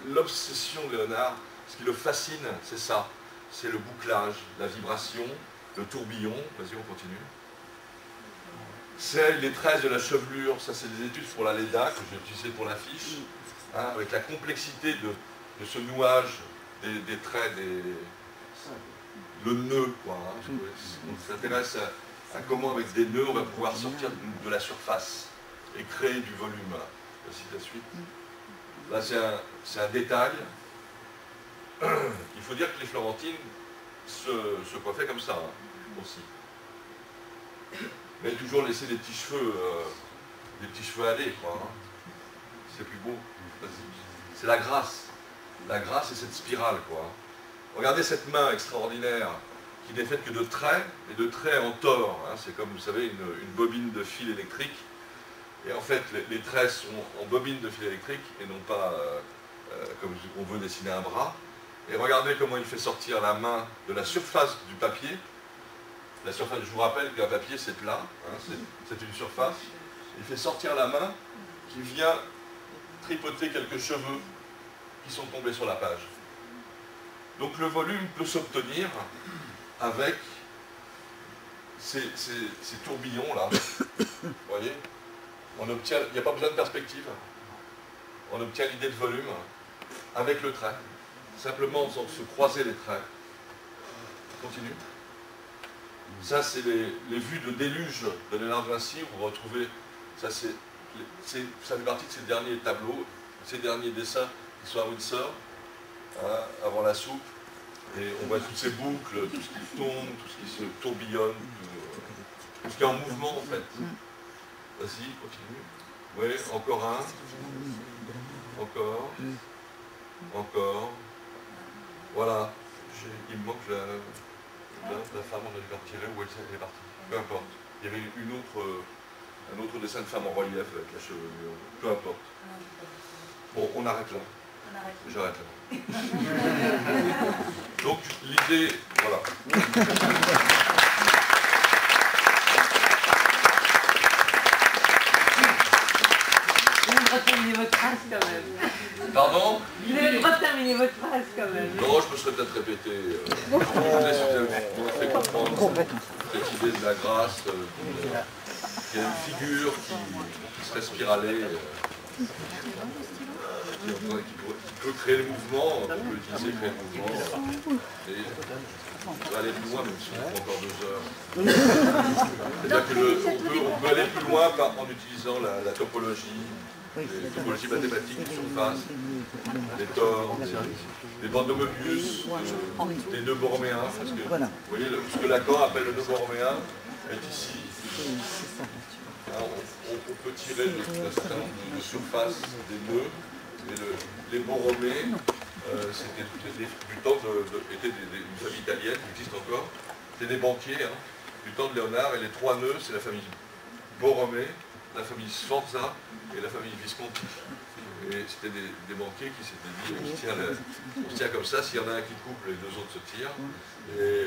l'obsession de Léonard. Ce qui le fascine, c'est ça. C'est le bouclage, la vibration, le tourbillon. Vas-y, on continue. C'est les tresses de la chevelure. Ça, c'est des études pour la Léda que j'ai utilisées pour l'affiche. Hein, avec la complexité de ce nouage des traits, le nœud, quoi. Hein. On s'intéresse à comment, avec des nœuds, on va pouvoir sortir de la surface et créer du volume. Voici la suite. Là, c'est un détail. Il faut dire que les Florentines se coiffaient comme ça, hein, aussi. Mais toujours laisser des petits cheveux des petits cheveux allés, quoi. Hein. C'est plus beau. C'est la grâce. La grâce, c'est cette spirale, quoi. Regardez cette main extraordinaire qui n'est faite que de traits, et de traits en tore. Hein. C'est comme, vous savez, une bobine de fil électrique. Et en fait, les traits sont en bobine de fil électrique et non pas comme on veut dessiner un bras. Et regardez comment il fait sortir la main de la surface du papier. La surface, je vous rappelle qu'un papier c'est plat, hein, c'est une surface. Il fait sortir la main qui vient tripoter quelques cheveux qui sont tombés sur la page. Donc le volume peut s'obtenir avec ces tourbillons-là. Vous voyez, on obtient, il n'y a pas besoin de perspective. On obtient l'idée de volume avec le trait. Simplement en faisant se croiser les traits. Continue. Ça, c'est les vues de déluge de Léonard de Vinci. Vous retrouvez, ça fait partie de ces derniers tableaux, ces derniers dessins qui sont à Windsor, hein, avant la soupe. Et on voit toutes ces boucles, tout ce qui tombe, tout ce qui se tourbillonne, tout ce qui est en mouvement en fait. Vas-y, continue. Oui, encore un. Encore. Encore. Voilà. Il me manque la femme, on a dû la retirer, où elle est partie. Peu importe. Il y avait un autre dessin de femme en relief avec la chevelure. Peu importe. Bon, on arrête là. J'arrête là. Donc l'idée, voilà. Vous avez le droit de terminer votre phrase quand même. Pardon? Vous avez le droit de terminer votre phrase quand même. Non, je me serais peut-être répété. Je vous ai fait comprendre cette idée de la grâce, qu'il y a une figure qui serait spiralée, qui peut créer le mouvement, on peut l'utiliser, créer le mouvement. Et on va aller plus loin, même si on prend encore 2 heures. C'est-à-dire qu'on peut aller plus loin en utilisant la topologie, les topologies mathématiques de surface, des tores, des bandes de Möbius, des nœuds borroméens, parce que vous voyez, ce que Lacan appelle le nœud borroméen est ici. On peut tirer d'un certain nombre de surfaces des nœuds, et les borromées, c'était du temps étaient une famille italienne qui existe encore, c'était des banquiers du temps de Léonard, et les 3 nœuds, c'est la famille Borromée, la famille Sforza et la famille Visconti. Et c'était des banquiers qui s'étaient dit on se tient comme ça, s'il y en a un qui coupe, les 2 autres se tirent. Et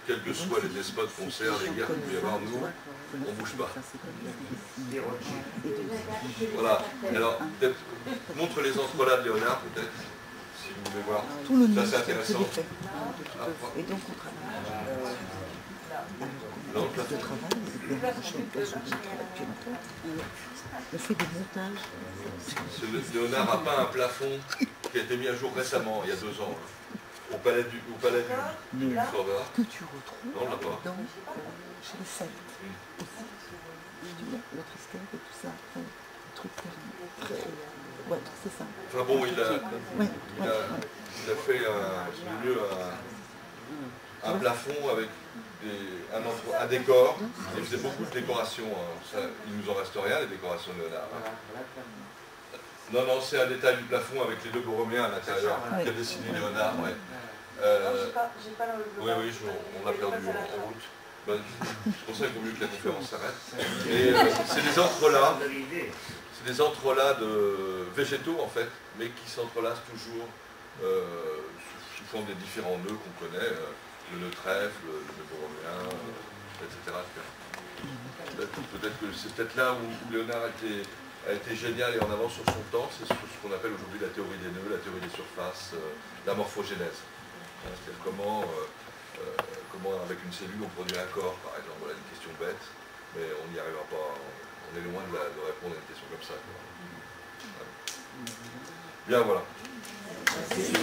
quels que soient les despotes qu'on sert, les guerres qu'il peut y avoir, nous, on ne bouge pas. Voilà. Alors, peut-être, montre les entrelacs de Léonard, peut-être, si vous voulez voir. Ça, c'est intéressant. Et donc, on travaille. Dans le plafond. On fait des montages. Léonard n'a pas un plafond qui a été mis à jour récemment, il y a 2 ans, au palais du Faubourg. Que tu retrouves Non, on l'a pas. Chez les Celtes. Tu vois, notre escalade et tout ça, un truc très... Ouais, c'est ça. Enfin bon, il a fait un plafond avec un décor. Il faisait beaucoup de décorations. Ça, il nous en reste rien, les décorations de Léonard. Non, c'est un détail du plafond avec les 2 borroméens à l'intérieur qu'a dessiné Léonard. Ouais. Oui, on l'a perdu en route. C'est pour ça qu'il vaut mieux que la conférence s'arrête. Et c'est des entrelacs de végétaux en fait, mais qui s'entrelacent toujours sous forme des différents nœuds qu'on connaît, le nœud trèfle, le nœud borroméen, etc. Peut-être que c'est peut-être là où Léonard a été génial et en avance sur son temps, c'est ce qu'on appelle aujourd'hui la théorie des nœuds, la théorie des surfaces, la morphogénèse. C'est-à-dire comment avec une cellule on produit un corps, par exemple. Voilà une question bête, mais on n'y arrivera pas, on est loin de répondre à une question comme ça. Bien, voilà. Merci.